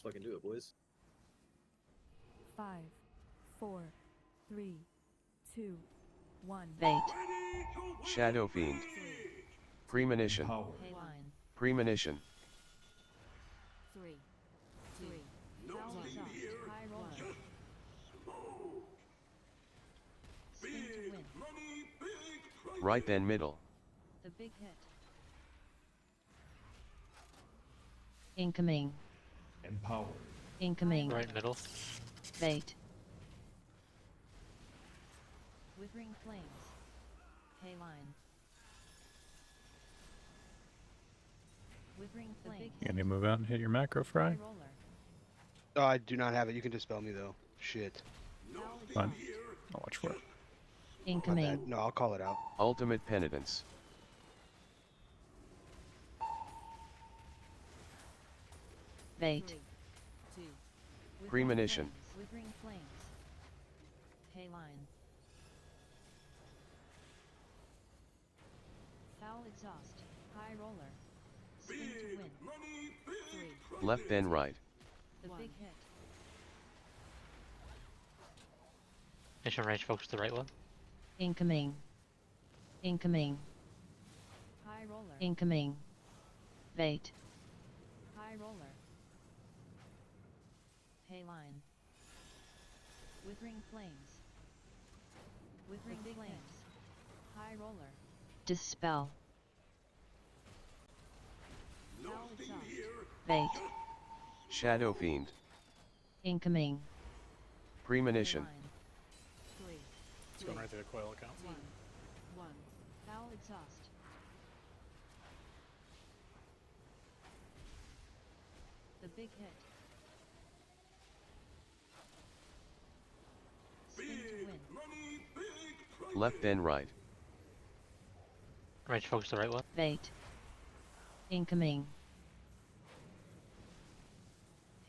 Let's fucking do it, boys. 5, 4, 3, 2, 1. Bait. Shadow Fiend. Premonition. Payline. Premonition. 3, 2, 1. High roller. Spin to win. Right then middle. The big hit. Incoming. Empowered. Incoming. Right middle. Bait. Withering flames. Payline. Withering flames. You gonna move out and hit your macro fry? High roller. Oh, I do not have it. You can dispel me though. Shit. Fine. I'll watch for it. My Incoming. bad. No, I'll call it out. Ultimate Penitence. Bait. 3, 2, Withering Premonition. flames. Withering flames. Payline. Foul exhaust. High roller. Spin to win. 3, Left then right. The big hit. Mission range focus the right one. Incoming. Incoming. High roller. Incoming. Bait. High roller. Payline. Withering flames. Withering flames. High roller. Dispel. Foul exhaust. Bait. Shadow Fiend. Incoming. Premonition. Payline. 3, It's going right through the coil account. 2, 1. Foul exhaust. The big hit. Spin to win. Left then right. Range focus the right one. Bait. Incoming.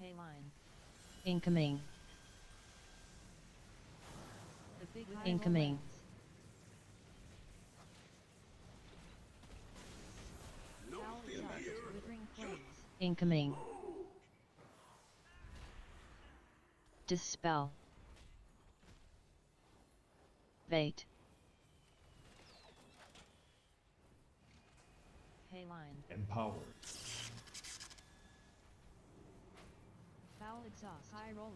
Payline. Incoming. The big incoming. Foul exhaust. Withering flames. Incoming. Dispel. Bait. Payline. Empowered. Foul exhaust. High roller.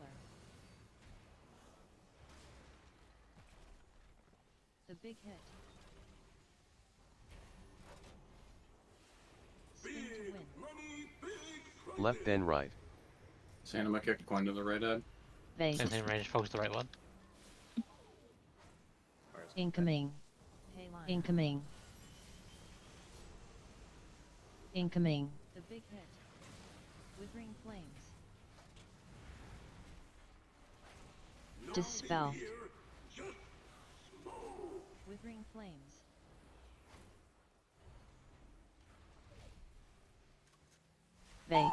The big hit. Spin to win. Left then right. Santa kick a coin to the right head. Bait. Same thing, range focus the right one. Incoming. Payline. Incoming. Incoming. The big hit. Withering flames. Dispel. Withering flames. Bait.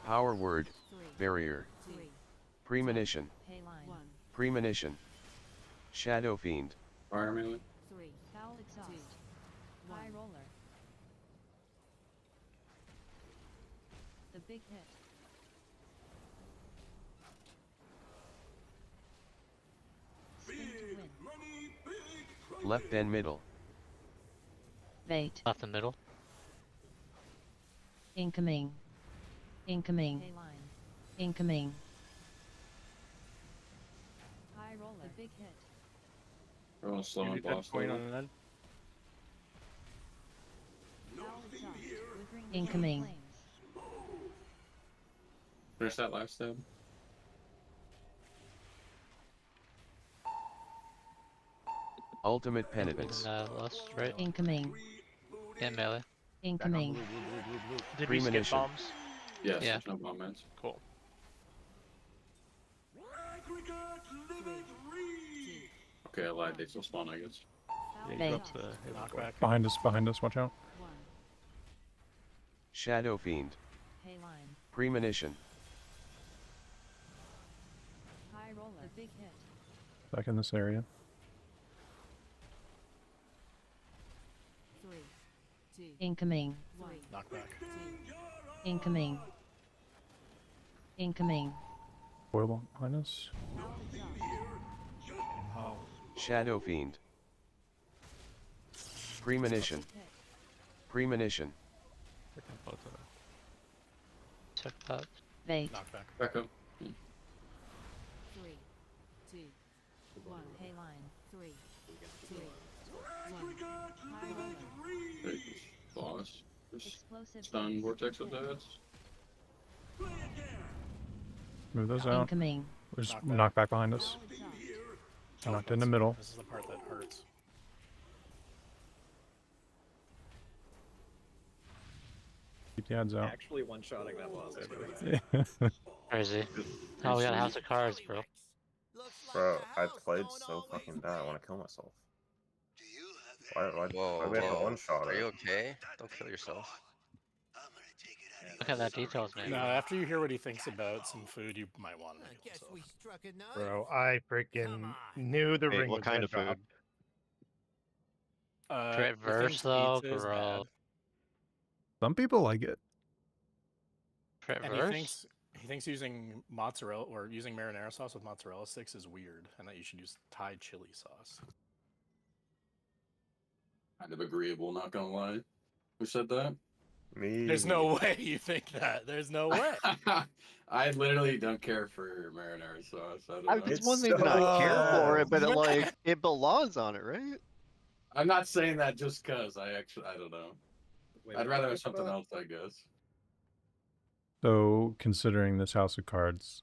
Power word. 3, Barrier. 2, Premonition. Payline. 1. Premonition. Shadow Fiend. Fire melee. 3, Foul exhaust. 2, High roller. The big hit. Spin to win. Left then middle. Bait. Left and middle. Incoming. Incoming. Payline. Incoming. High roller. The big hit. We're gonna slow and boss Point level. on an Foul exhaust. Withering incoming. Flames. Finish that last stab. Ultimate Penitence. Left, right. Incoming. And melee. Incoming. Did we skip Premonition. bombs? Yes, Yeah. there's no bomb meds. Cool. Okay, I lied. They still spawn, I guess. Foul Yeah, you exhaust. got the knockback. behind us, watch out. 1. Shadow Fiend. Payline. Premonition. High roller. The big hit. Back in this area. 3, 2, Incoming. 1. Knockback. Incoming. Incoming. Coil behind us. Shadow Fiend. Premonition. Premonition. Check that. Bait. Knockback. Back up. 3, 2, 1. Hay line. 3, 2, 1. High roller. Hey, boss. Just Explosive. stun base. vortex with that. Move those out. Incoming. There's Knockback. knockback behind us. Knocked in the middle. This is the part that hurts. Keep the ads out. Actually one-shotting that boss is really easy. Crazy. Oh, we got a house of cards, bro. Bro, I played so fucking bad. I want to kill myself. Why Whoa, we have to whoa. one-shot Are it? you okay? Don't kill yourself. Look at that details, man. No, after you hear what he thinks about some food, you might want to kill yourself. Bro, I freaking knew the ring what was kind of gonna food? drop. Crit The thing's verse, though, pizza is bro. bad, Some people like it. Crit and verse? he thinks using mozzarella or using marinara sauce with mozzarella sticks is weird, and that you should use Thai chili sauce. Kind of agreeable, not gonna lie. Who said that? Me. There's no way you think that. There's no way. I literally don't care for marinara sauce. I don't know. It's one thing to not care for it, but like it belongs on it, right? I'm not saying that just cause. I don't know. Wait, I'd what rather are have you something about? else, I guess. So, considering this house of cards,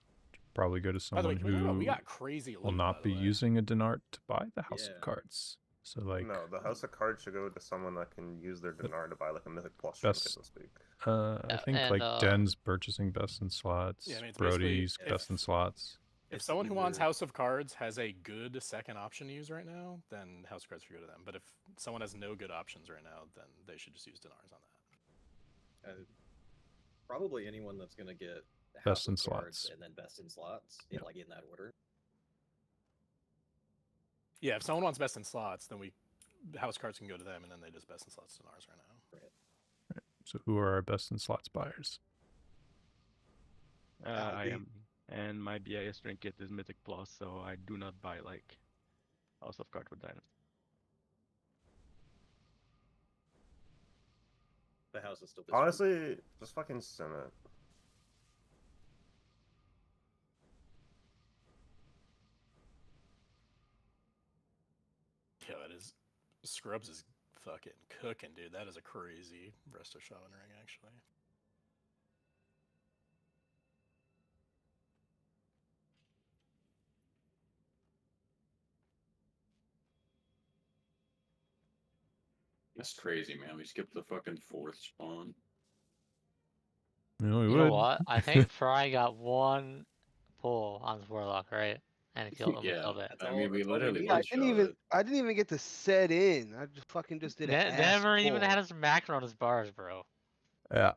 probably go to By the way, someone can we talk about- who we got crazy will loot, not by be the way. using a Dinart to buy the house Yeah. of cards. So, like, No, the House of Cards should go to someone that can use their dinar to buy like a Mythic Plus Best- trinket this week. I think and, like Den's purchasing best in slots, Yeah, I mean, it's basically Brody's if- best in slots. If someone who wants either- House of Cards has a good second option to use right now, then House of Cards should go to them. But if someone has no good options right now, then they should just use dinars on that. Probably anyone that's gonna get Best House in of Cards slots. and then best in slots, Yeah. like in that order. Yeah, if someone wants best in slots, then House Cards can go to them, and then they just best in slots dinars right now. So, who are our best in slots buyers? I am. And my BIS trinket is Mythic Plus, so I do not buy like House of Cards with Dynasty. The house is still Honestly, just fucking sim it. Yeah, that is. Scrubs is fucking cooking, dude. That is a crazy Resto Shaman ring, actually. That's crazy, man. We skipped the fucking fourth spawn. No, we You would. know what? I think Fry got one pull on his Warlock, right? And he killed him Yeah, with it. I mean, we literally Yeah, one-shot it. I didn't even get to set in. I just fucking just did an ass Never even pull. had his macro on his bars, bro. Yeah.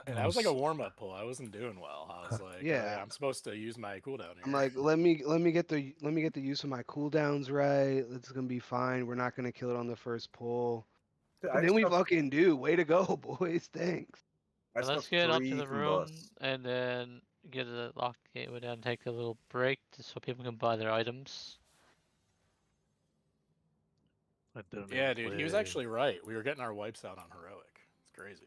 And that was like a warm-up pull. I wasn't doing well. I was like, Yeah. I'm supposed to use my cooldown here. I'm like, let me get the use of my cooldowns right. It's gonna be fine. We're not gonna kill it on the first pull. Dude, And I then we just have- fucking do. Way to go, boys. Thanks. I just Let's have get up to 3 the room combusts. and then get the lock gateway down, take a little break so people can buy their items. Yeah, dude, he was actually right. We were getting our wipes out on heroic. It's crazy.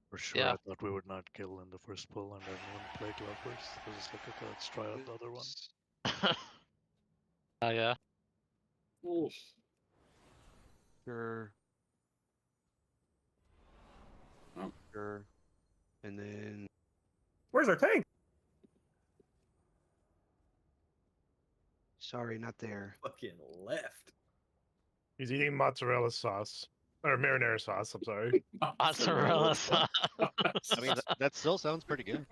For sure, Yeah. I thought we would not kill in the first pull and then play club first. I was just like, okay, let's try out the other one. Oh yeah. Oof. Sure. Oh. Sure. And then Where's our tank? sorry, not there. fucking left. He's eating mozzarella sauce. Or marinara sauce, I'm sorry. Mozzarella sauce. I mean, that still sounds pretty good.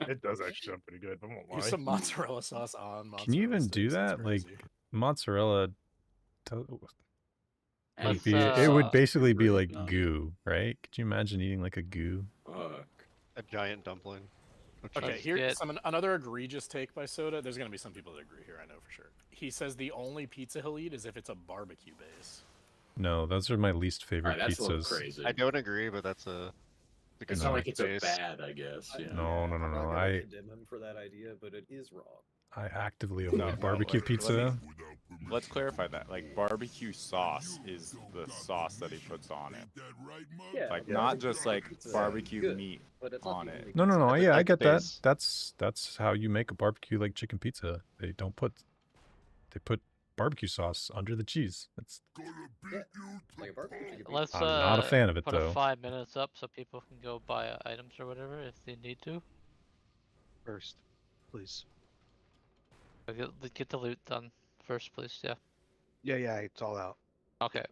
It does actually sound pretty good, I won't lie. Use some mozzarella sauce on mozzarella Can you even do sticks, it's that? Like, crazy. mozzarella. Let's, It would basically be Great, like no. goo, right? Could you imagine eating like a goo? Fuck. A giant dumpling. Okay, Let's here's get- another egregious take by Soda. There's gonna be some people that agree here, I know for sure. He says the only pizza he'll eat is if it's a barbecue base. No, those are my least favorite Alright, that's a little pizzas. crazy. I don't agree, but that's a It's not like it's a bad, I guess. Yeah. No. I'm not gonna condemn him for that idea, but it is wrong. I actively avoid barbecue Let me- pizza. Let's clarify that. Like, barbecue sauce is the sauce that he puts on it. Yeah, Like, yeah, not barbecue just like pizza is barbecue good, meat but it's not on the it. only No. concept. Yeah, I like get that. this. That's how you make a barbecue like chicken pizza. They put barbecue sauce under the cheese. That's Yeah, like a barbecue chicken pizza. Let's I'm not a fan of it put though. a 5 minutes up so people can go buy items or whatever if they need to. First, please. Get the loot done first, please. Yeah. Yeah, it's all out. Okay.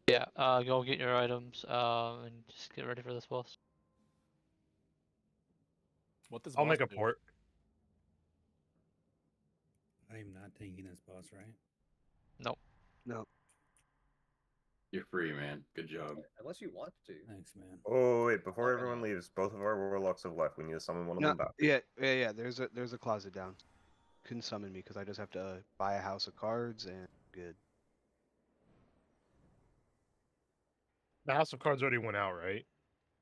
Yeah. Go get your items. And just get ready for this boss. What does I'll boss make a do? port. I'm not taking this boss, right? Nope. No. You're free, man. Good job. Unless you want to. Thanks, man. Oh wait, before everyone leaves, both of our warlocks have left. We need to summon one of No. them back. Yeah. There's a closet down. Couldn't summon me because I just have to buy a house of cards and good. The House of Cards already went out, right?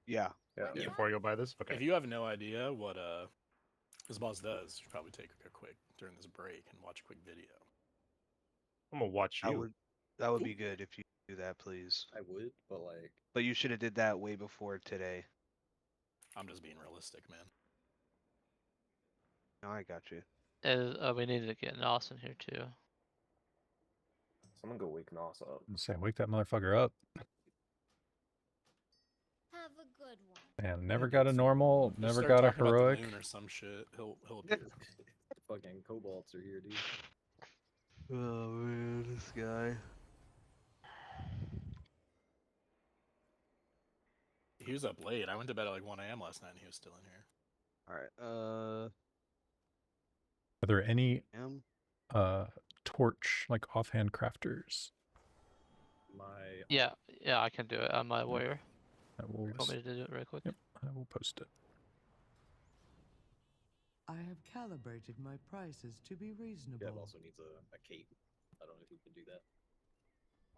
Yeah. Yeah. Before I go buy this? Okay. If you have no idea what this boss does, you should probably take a quick during this break and watch a quick video. I'm gonna watch you. That would be good if you do that, please. I would, but like. But you should have did that way before today. I'm just being realistic, man. No, I got you. We need to get Nos in here too. Someone go wake Nos up. Say, wake that motherfucker up. Have a good one. Man, never got a normal, Just never start got a talking about the heroic. moon or some shit. He'll appear. Fucking kobolds are here, dude. Oh man, this guy. He was up late. I went to bed at like 1 a.m. last night and he was still in here. Alright, Are there any am torch like offhand crafters? Yeah, I can do it. I'm my warrior. I will Want me to do it real quick? Yep, I will post it. I have calibrated my prices to be reasonable. Dev also needs a cape. I don't know if you can do that.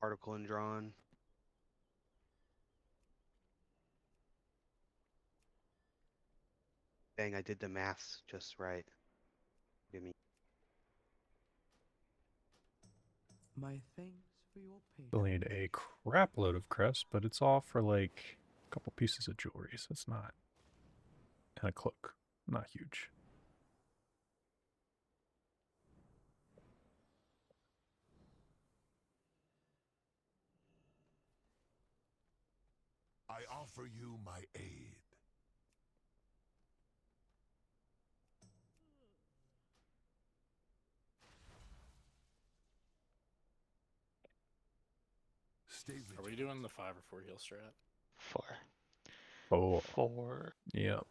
article and drawn. Dang, I did the maths just right. Give me. My thanks for your patience. We'll need a crap load of crest, but it's all for like a couple pieces of jewelry, so it's not. And a cloak. Not huge. I offer you my aid. Are we doing the 5 or 4 heal strat? 4. Oh. 4. Yeah.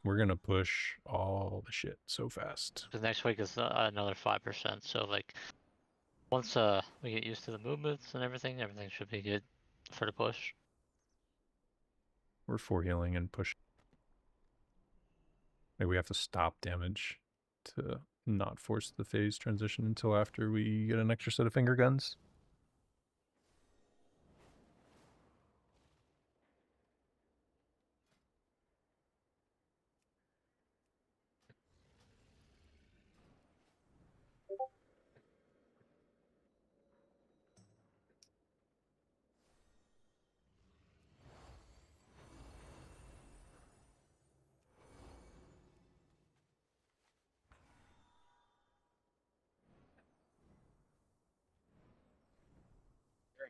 We're gonna push all the shit so fast. Because next week is another 5%. So like, once we get used to the movements and everything should be good for the push. We're 4 healing and push. Maybe we have to stop damage to not force the phase transition until after we get an extra set of finger guns.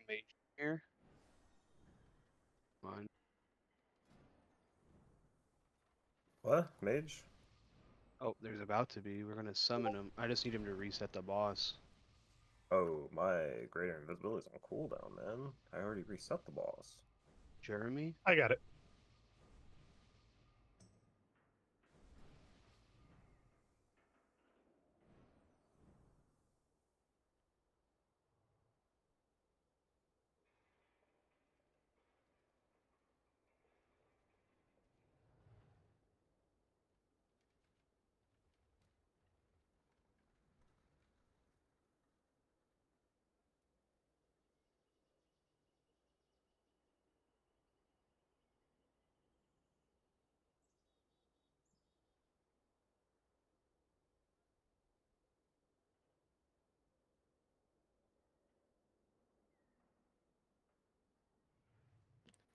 Mage here. Come on. What? Mage? Oh, there's about to be. We're gonna summon him. I just need him to reset the boss. Oh, my greater invisibility is on cooldown, man. I already reset the boss. Jeremy? I got it.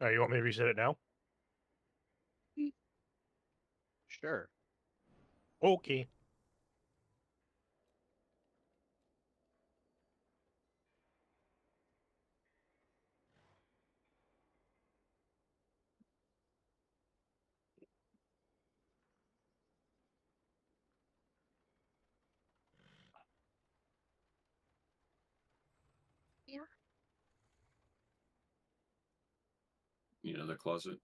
You want me to reset it now? Sure. Okay. You know, the closet.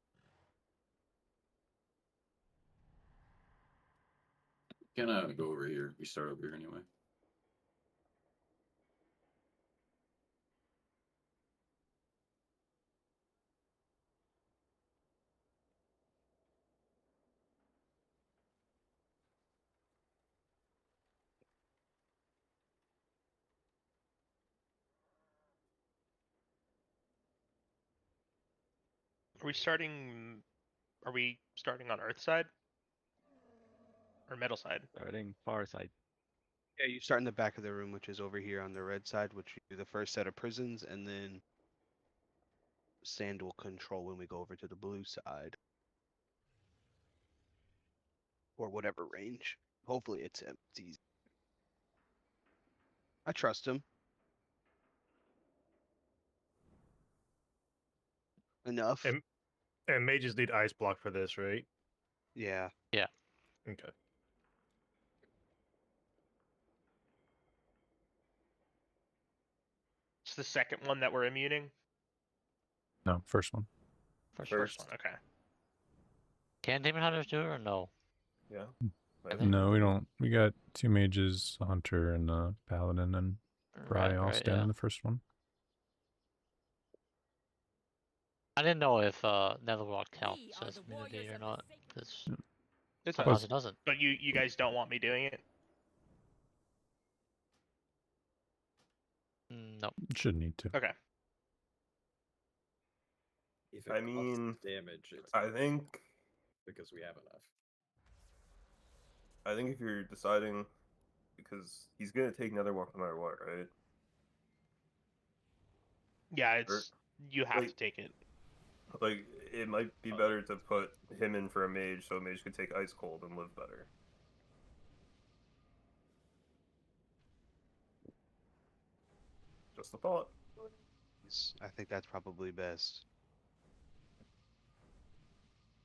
Can I go over here? We start over here anyway. Are we starting? Are we starting on Earth side or metal side? Starting far side. Yeah, you start in the back of the room, which is over here on the red side, which you do the first set of prisons, and then Sand will control when we go over to the blue side. Or whatever range. Hopefully it's him. It's easy. I trust him. Enough. And mages need ice block for this, right? Yeah. Yeah. Okay. It's the second one that we're immuning. No, first one. First one. Okay. Can Demon Hunters do it or no? Yeah. No, we don't. We got 2 mages, a hunter, and a paladin, and Bry all stand in the first one. I didn't know if Netherworld counts as immunity or not, because It sometimes does. it doesn't. But you guys don't want me doing it? No. Shouldn't need to. Okay. If it I costs mean, damage, it's I think because we have enough. I think if you're deciding, because he's gonna take Netherwalk no matter what, right? Yeah, it's you have to take it. Like, it might be better to put him in for a mage, so a mage could take Ice Cold and live better. Just a thought. I think that's probably best.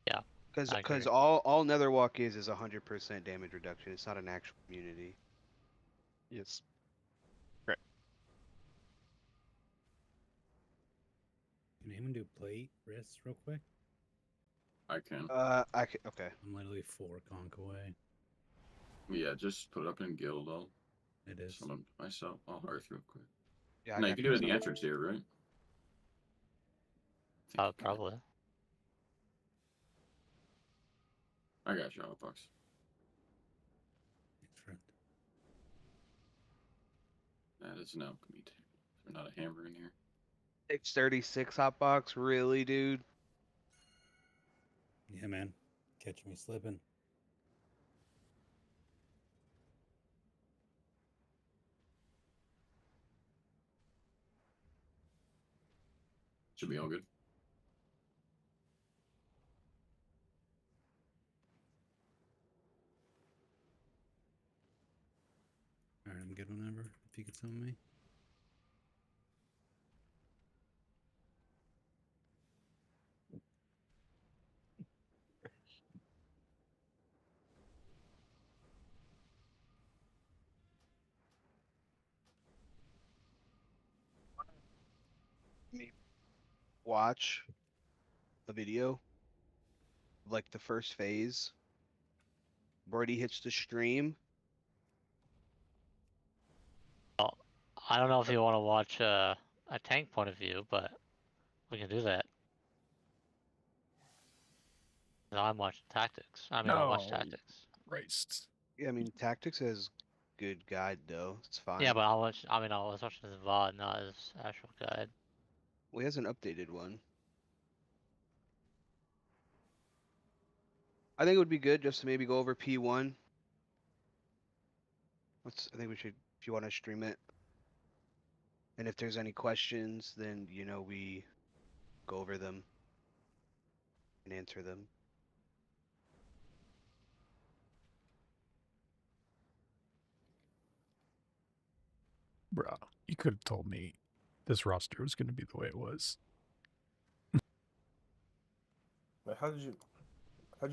Yeah. Because all Netherwalk is 100% damage reduction. It's not an actual immunity. Yes. Can anyone do plate wrists real quick? I can. Okay. I'm literally 4 conk away. Yeah, just put it up in guild. It is. Summon myself. I'll hearth real quick. Yeah, no, you can do it in the entrance here, right? Probably. I got you, Outbox. That is an alchemy table. Is there not a hammer in here? 636 hotbox, really, dude? Yeah, man. Catch me slipping. Should be all good. Alright, I'm good whenever. If you could summon me. Watch a video of, like, the first phase. Brody hits the stream. Well, I don't know if you want to watch a tank point of view, but we can do that. No, I'm watching tactics. I mean, I'll watch tactics. Christ. Yeah, I mean, Tactics has good guide, though. It's fine. Yeah, but I was watching his VOD, not his actual guide. Well, he has an updated one. I think it would be good just to maybe go over P1. I think we should, if you want to stream it. And if there's any questions, then, we go over them. and answer them. Bruh, you could have told me this roster was going to be the way it was. Like, how did you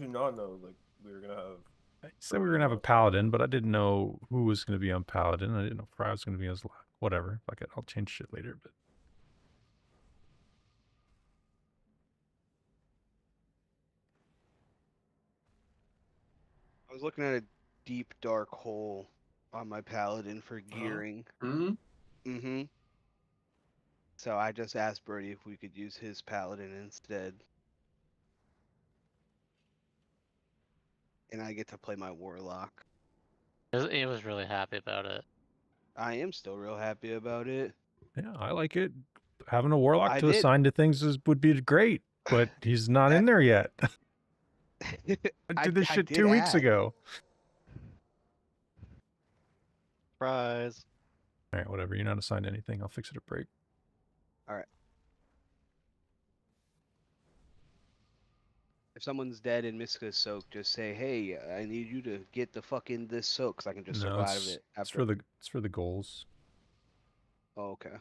not know like we were gonna have? I said we were going to have a paladin, but I didn't know who was going to be on paladin. I didn't know Fry was going to be as whatever. Like, I'll change shit later, but I was looking at a deep dark hole on my paladin for gearing. Mm-hmm. So I just asked Birdie if we could use his paladin instead. And I get to play my warlock. He was really happy about it. I am still real happy about it. yeah, I like it. Having a warlock I to did. assign to things would be great, but he's not in there yet. I did this shit 2 weeks ago. Surprise. All right, whatever. You're not assigned anything. I'll fix it at break. All right. If someone's dead and Miska's soaked, just say, "Hey, I need you to get the fuck in this soak, so I can just circle out of it." It's After. it's for the goals. Oh, okay.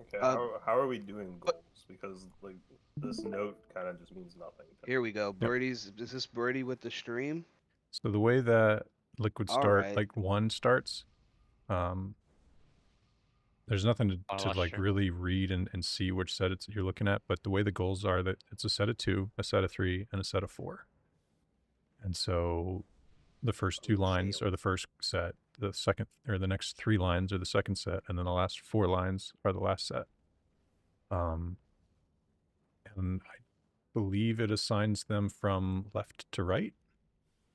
Okay, how are we doing goals? Because like this note kind of just means nothing. Here we go. Birdie's. Is this Birdie with the stream? So the way that Liquid All Start right. like 1 starts, there's nothing to like stream. really read and see which set you're looking at, but the way the goals are that it's a set of 2, a set of 3, and a set of 4. And so the first 2 lines are the first set, the second or the next 3 lines are the second set, and then the last 4 lines are the last set. And I believe it assigns them from left to right.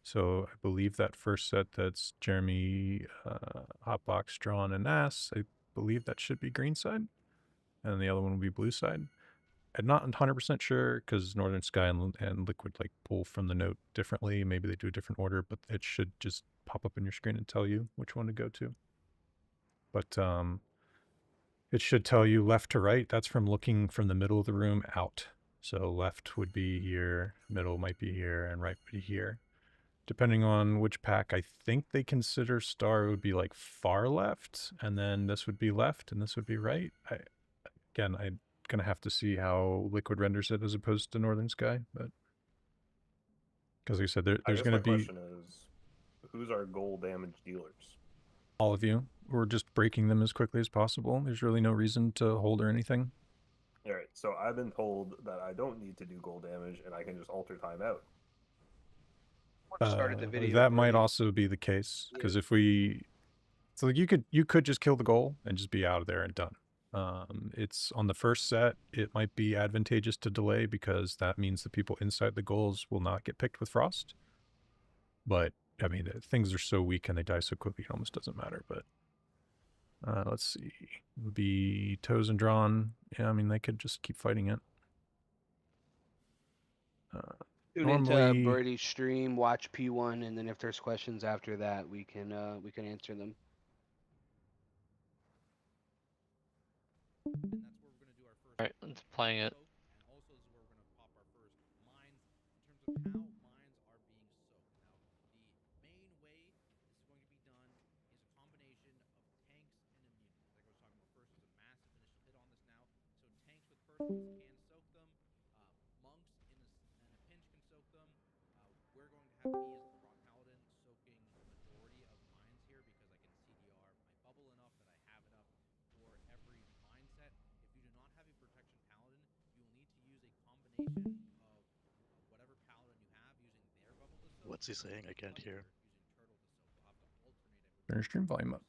So I believe that first set that's Jeremy, Hotbox, Drawn, and Nass, I believe that should be green side. And the other one will be blue side. I'm not 100% sure because Northern Sky and Liquid like pull from the note differently. Maybe they do a different order, but it should just pop up on your screen and tell you which one to go to. But it should tell you left to right. That's from looking from the middle of the room out. So left would be here, middle might be here, and right would be here. Depending on which pack, I think they consider star would be like far left, and then this would be left, and this would be right. I'm gonna have to see how Liquid renders it as opposed to Northern Sky, but because like I said, there's gonna be. Question is, who's our goal damage dealers? All of you. We're just breaking them as quickly as possible. There's really no reason to hold or anything. All right, so I've been told that I don't need to do goal damage, and I can just alter timeout. Started the video. That might also be the case because if we, so like you could just kill the goal and just be out of there and done. It's on the first set. It might be advantageous to delay because that means the people inside the goals will not get picked with frost. But I mean, things are so weak and they die so quickly, it almost doesn't matter. But let's see, it would be Toes and Drawn. Yeah, I mean they could just keep fighting it. Tune into Birdie's stream, watch P1, and then if there's questions after that, we can answer them. Alright, let's playing it. What's he saying? I can't hear. Turn your stream volume up.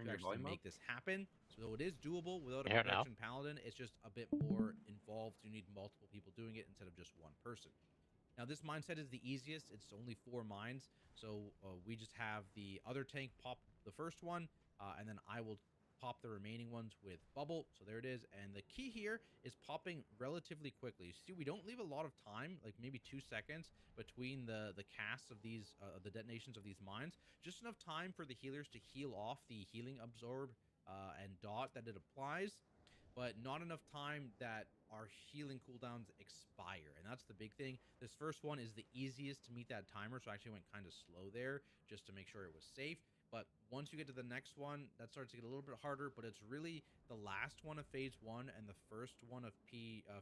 To actually make this happen. So it is doable without a Here protection paladin. It's just a bit more involved. You need multiple people doing it instead of just one person. Now this mindset is the easiest. It's only 4 mines. So we just have the other tank pop the first one, and then I will pop the remaining ones with bubble. So there it is. And the key here is popping relatively quickly. See, we don't leave a lot of time, like maybe 2 seconds between the casts of these, the detonations of these mines. Just enough time for the healers to heal off the healing absorb and dot that it applies. but not enough time that our healing cooldowns expire. And that's the big thing. This first one is the easiest to meet that timer, so I actually went kind of slow there just to make sure it was safe. But once you get to the next one, that starts to get a little bit harder, but it's really the last one of phase 1 and the first one of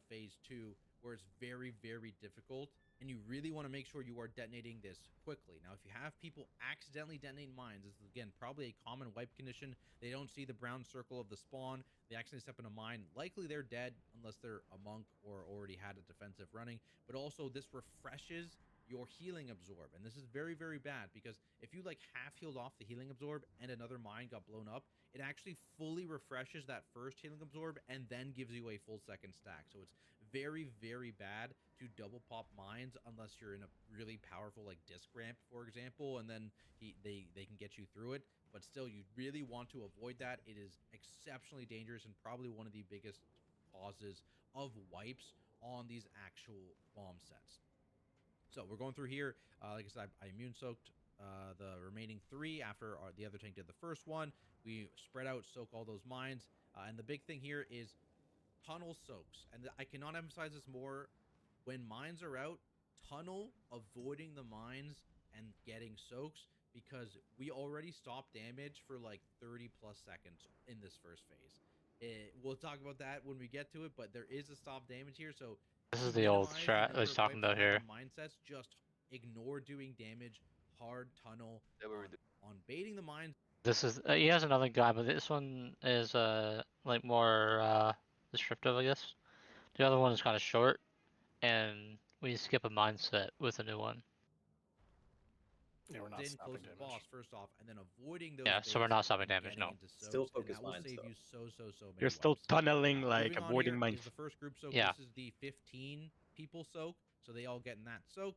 phase 2 where it's very, very difficult, and you really want to make sure you are detonating this quickly. Now, if you have people accidentally detonate mines, this is, again, probably a common wipe condition. They don't see the brown circle of the spawn. They accidentally step in a mine. Likely they're dead unless they're a monk or already had a defensive running. But also, this refreshes your healing absorb, and this is very, very bad, because if you like half healed off the healing absorb and another mine got blown up, it actually fully refreshes that first healing absorb and then gives you a full second stack. So it's very, very bad to double pop mines unless you're in a really powerful like disc ramp, for example, and then they can get you through it. But still, you really want to avoid that. It is exceptionally dangerous and probably one of the biggest causes of wipes on these actual bomb sets. So we're going through here. Like I said, I immune soaked the remaining 3 after the other tank did the first one. We spread out, soak all those mines. And the big thing here is tunnel soaks. And I cannot emphasize this more. When mines are out, tunnel avoiding the mines and getting soaks, because we already stopped damage for like 30 plus seconds in this first phase. We'll talk about that when we get to it, but there is a stop damage here. So This to is the old minimize strat I number was of talking wipes about you have here. on mindsets, just ignore doing damage, hard tunnel That what we're on baiting the mines. This is he has another guy, but this one is like more descriptive, I guess. The other one is kind of short, and we skip a mindset with a new one. Yeah, we're not In stopping close to the boss damage. first off, and then avoiding those Yeah, so we're baits not stopping and damage. getting No. into soaks, Still and focus that will mines, save though. you so many You're still wipes. tunneling, like Moving on avoiding here mines. is the first group soak. Yeah. This is the 15 people soak, so they all get in that soak,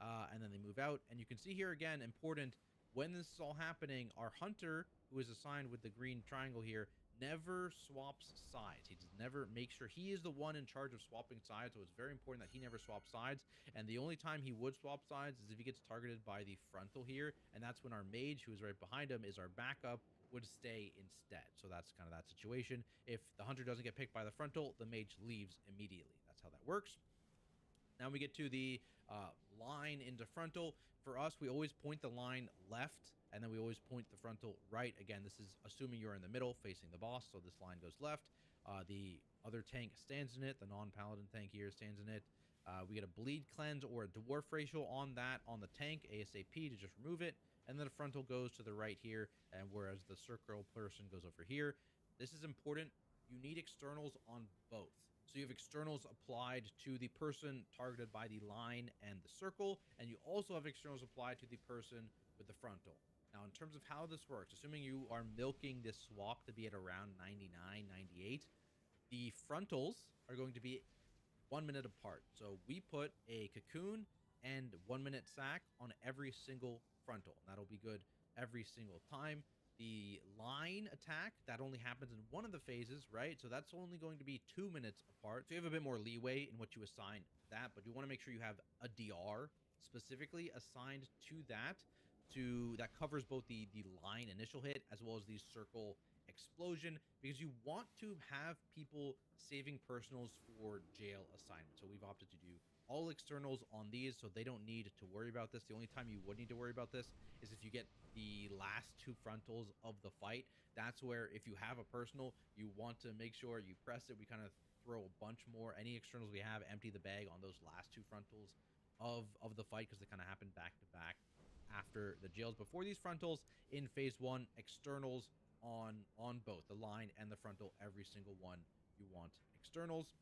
and then they move out. And you can see here again, important, when this is all happening, our hunter, who is assigned with the green triangle here, never swaps sides. He just never makes sure he is the one in charge of swapping sides, so it's very important that he never swaps sides. And the only time he would swap sides is if he gets targeted by the frontal here, and that's when our mage, who is right behind him, is our backup, would stay instead. So that's kind of that situation. If the hunter doesn't get picked by the frontal, the mage leaves immediately. That's how that works. Now we get to the line into frontal. For us, we always point the line left, and then we always point the frontal right. Again, this is assuming you're in the middle facing the boss, so this line goes left. The other tank stands in it. The non-paladin tank here stands in it. We get a bleed cleanse or a dwarf ratio on that on the tank, ASAP, to just remove it. And then the frontal goes to the right here, and whereas the circle person goes over here. This is important. You need externals on both. So you have externals applied to the person targeted by the line and the circle, and you also have externals applied to the person with the frontal. Now, in terms of how this works, assuming you are milking this swap to be at around 99, 98, the frontals are going to be 1 minute apart. So we put a cocoon and 1 minute sack on every single frontal. That'll be good every single time. The line attack, that only happens in one of the phases, right? So that's only going to be 2 minutes apart. So you have a bit more leeway in what you assign that, but you want to make sure you have a DR specifically assigned to that covers both the line initial hit as well as the circle explosion, because you want to have people saving personals for jail assignments. So we've opted to do all externals on these, so they don't need to worry about this. The only time you would need to worry about this is if you get the last 2 frontals of the fight. That's where, if you have a personal, you want to make sure you press it. We kind of throw a bunch more. Any externals we have, empty the bag on those last 2 frontals of the fight, because they kind of happen back to back after the jails. Before these frontals in phase 1, externals on both the line and the frontal, every single one you want externals.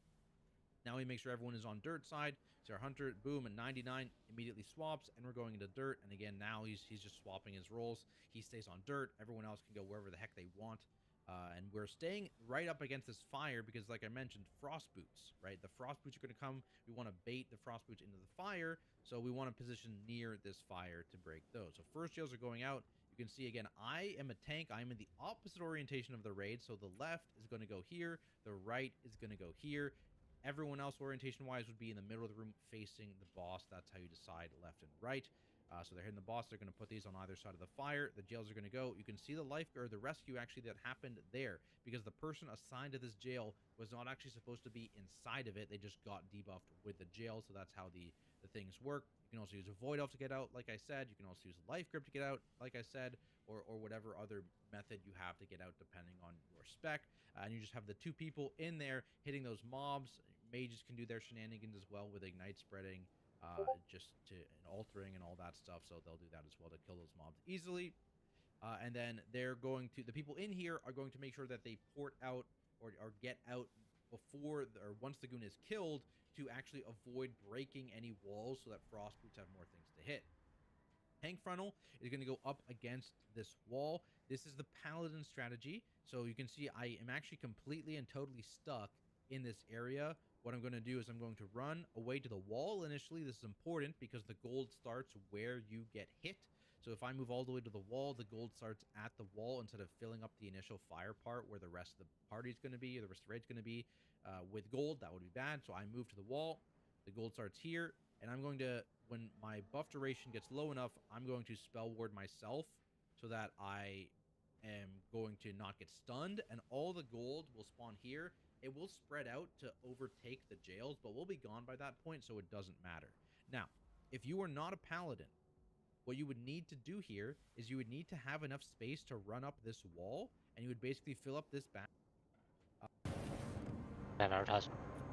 Now we make sure everyone is on dirt side. So our hunter, boom, at 99, immediately swaps, and we're going into dirt. And again, now he's just swapping his roles. He stays on dirt. Everyone else can go wherever the heck they want. And we're staying right up against this fire because, like I mentioned, frost boots, right? The frost boots are going to come. We want to bait the frost boots into the fire, so we want to position near this fire to break those. So first jails are going out. You can see, again, I am a tank. I'm in the opposite orientation of the raid. So the left is going to go here. The right is going to go here. Everyone else, orientation-wise, would be in the middle of the room facing the boss. That's how you decide left and right. So they're hitting the boss. They're going to put these on either side of the fire. The jails are going to go. You can see the life or the rescue actually that happened there because the person assigned to this jail was not actually supposed to be inside of it. They just got debuffed with the jail. So that's how the things work. You can also use a void elf to get out, like I said. You can also use a life grip to get out, like I said, or whatever other method you have to get out depending on your spec. And you just have the two people in there hitting those mobs. Mages can do their shenanigans as well with ignite spreading, just to and altering and all that stuff. So they'll do that as well to kill those mobs easily. And then they're going to, the people in here are going to make sure that they port out or get out before or once the goon is killed to actually avoid breaking any walls so that frost boots have more things to hit. Tank frontal is going to go up against this wall. This is the paladin strategy. So you can see I am actually completely and totally stuck in this area. What I'm going to do is I'm going to run away to the wall initially. This is important because the gold starts where you get hit. So if I move all the way to the wall, the gold starts at the wall instead of filling up the initial fire part where the rest of the party is going to be, or the rest of the raid's going to be with gold. That would be bad. So I move to the wall. The gold starts here. And I'm going to, when my buff duration gets low enough, I'm going to spell ward myself so that I am going to not get stunned. And all the gold will spawn here. It will spread out to overtake the jails, but we'll be gone by that point, so it doesn't matter. Now, if you are not a paladin, what you would need to do here is you would need to have enough space to run up this wall, and you would basically fill up this back.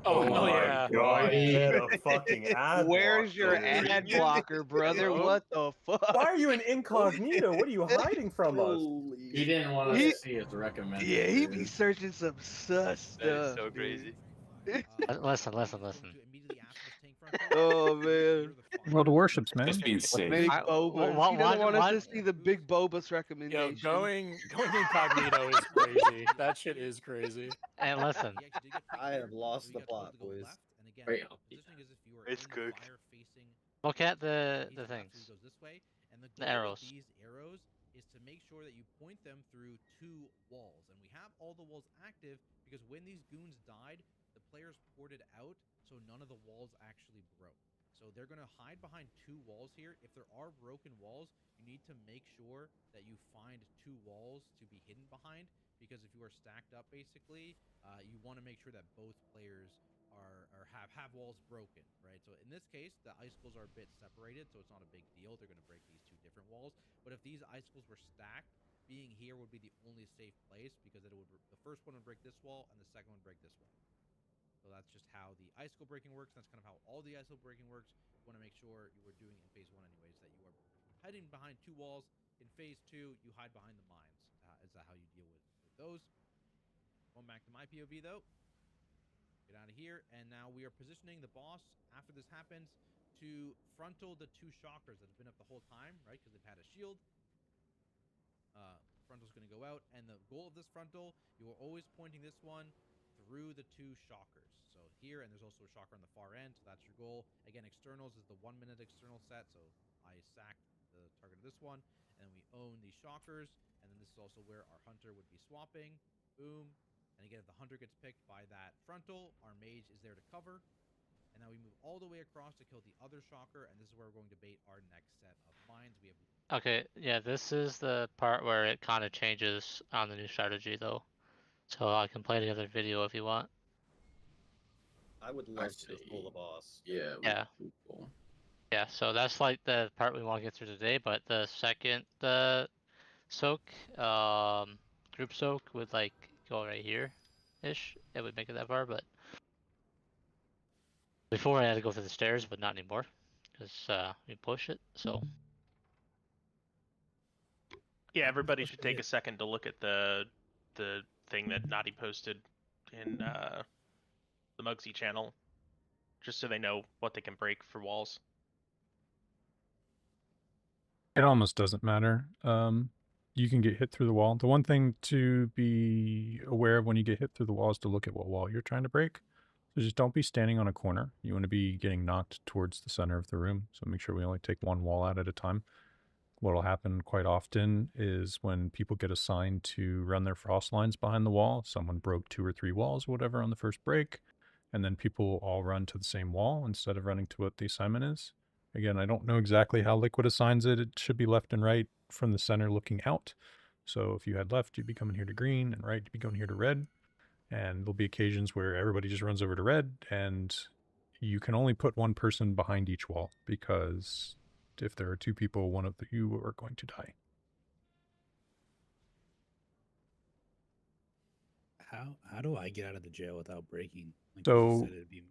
Oh my yeah. god, get a fucking ad Where's your blocker. ad blocker, brother? What the fuck? Why are you in incognito? What are you hiding from us? He didn't want us to see his recommended. Yeah, he be searching some sus That is stuff. so dude. crazy. Listen. Oh man. World of Worships, man. Just being safe. Big Bobas. He don't want us to see the big Bobas Yo, recommendation. going incognito is crazy. That shit is crazy. And listen, I have lost the plot, boys. Wait, It's cooked. look at the things, Goes this way, and the the goal arrows. with these arrows is to make sure that you point them through 2 walls. And we have all the walls active because when these goons died, the players ported out, so none of the walls actually broke. So they're going to hide behind 2 walls here. If there are broken walls, you need to make sure that you find 2 walls to be hidden behind, because if you are stacked up, basically, you want to make sure that both players have walls broken, right? So in this case, the icicles are a bit separated, so it's not a big deal. They're going to break these 2 different walls. But if these icicles were stacked, being here would be the only safe place, because the first one would break this wall and the second one would break this wall. So that's just how the icicle breaking works. That's kind of how all the icicle breaking works. You want to make sure you were doing it in phase 1 anyways, that you are hiding behind 2 walls. In phase 2, you hide behind the mines. Is that how you deal with those? Going back to my POV though. Get out of here, and now we are positioning the boss after this happens to frontal the 2 shockers that have been up the whole time, right? Because they've had a shield. Frontal's going to go out, and the goal of this frontal, you are always pointing this one through the 2 shockers. So here, and there's also a shocker on the far end, so that's your goal. Again, externals is the 1-minute external set, so I sacked the target of this one, and then we own these shockers, and then this is also where our hunter would be swapping. Boom. And again, if the hunter gets picked by that frontal, our mage is there to cover. And now we move all the way across to kill the other shocker, and this is where we're going to bait our next set of mines. We have. Okay, yeah, this is the part where it kind of changes on the new strategy, though. So I can play the other video if you want. I would love to just pull the boss. Yeah. Yeah, so that's like the part we want to get through today, but the second soak, group soak would like go right here-ish. It would make it that far, but before I had to go through the stairs, but not anymore, because we push it, so. Yeah, everybody should take a second to look at the thing that Naughty posted in the Mugsy channel, just so they know what they can break for walls. It almost doesn't matter. You can get hit through the wall. The one thing to be aware of when you get hit through the wall is to look at what wall you're trying to break. So just don't be standing on a corner. You want to be getting knocked towards the center of the room. So make sure we only take 1 wall out at a time. What will happen quite often is when people get assigned to run their frost lines behind the wall, someone broke 2 or 3 walls or whatever on the first break, and then people all run to the same wall instead of running to what the assignment is. Again, I don't know exactly how Liquid assigns it. It should be left and right from the center looking out. So if you had left, you'd be coming here to green, and right, you'd be going here to red. And there'll be occasions where everybody just runs over to red, and you can only put one person behind each wall, because if there are two people, one of you are going to die. How do I get out of the jail without breaking? Like, 'cause you So said it'd be-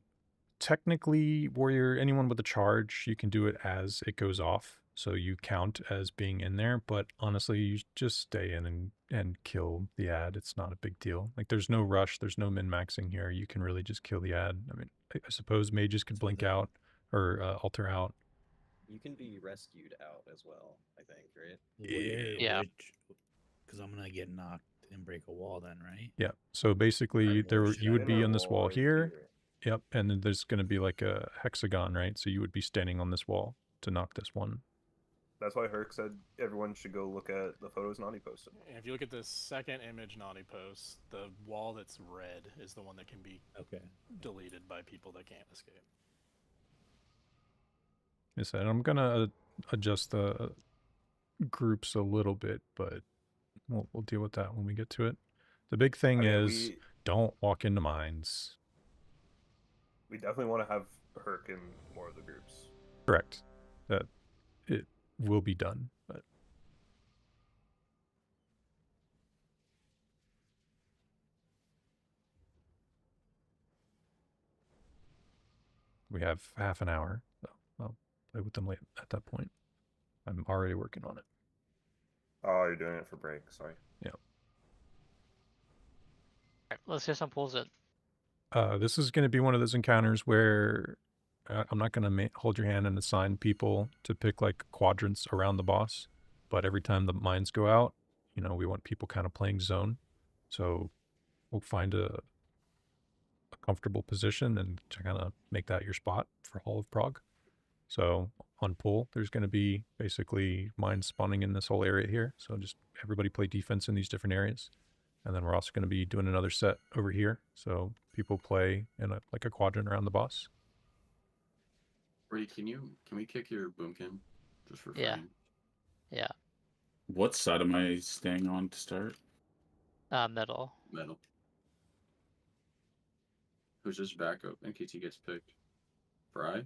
technically, warrior, anyone with a charge, you can do it as it goes off, so you count as being in there. But honestly, you just stay in and kill the ad. It's not a big deal. Like, there's no rush, there's no min-maxing here. You can really just kill the ad. I mean, I suppose mages could blink out or alter out. You can be rescued out as well, I think, right? Yeah. Because I'm gonna get knocked and break a wall then, right? Yeah. So basically, you would be on this wall right here. Yep, and then there's going to be like a hexagon, right? So you would be standing on this wall to knock this one. That's why Herc said everyone should go look at the photos Naughty posted. If you look at the second image Naughty posts, the wall that's red is the one that can be deleted by people that can't escape. Yes, and I'm going to adjust the groups a little bit, but we'll deal with that when we get to it. The big thing is don't walk into mines. We definitely want to have Herc in more of the groups. Correct. That it will be done, but we have half an hour, so I'll play with them late at that point. I'm already working on it. Oh, you're doing it for break, sorry. Yeah. Alright, let's get some pulls in. This is going to be one of those encounters where I'm not going to hold your hand and assign people to pick like quadrants around the boss, but every time the mines go out, you know, we want people kind of playing zone. So we'll find a comfortable position and to kind of make that your spot for all of Prague. So on pull, there's going to be basically mines spawning in this whole area here. So just everybody play defense in these different areas. And then we're also going to be doing another set over here. So people play in like a quadrant around the boss. Brady, can we kick your boomkin just for fun? Yeah. Yeah. What side am I staying on to start? Middle. Metal. Who's his backup in case he gets picked? Fry?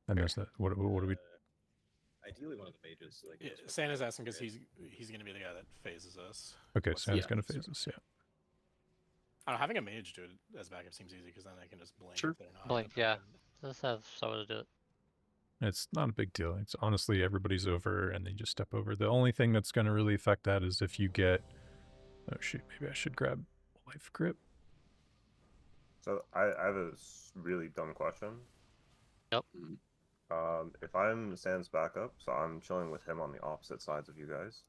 I missed that. What do we? Ideally, one of the mages. Like, Yeah, Santa's asking because he's going to be the guy that phases us. Okay, Santa's going to phase us, yeah. I don't know, having a mage do it as backup seems easy because then they can just blink Sure. if they're not. Blink, yeah. Let's have someone to do it. It's not a big deal. It's honestly everybody's over and they just step over. The only thing that's going to really affect that is if you get... Oh shoot, maybe I should grab life grip. So I have a really dumb question. Yep. If I'm Sans backup, so I'm chilling with him on the opposite sides of you guys,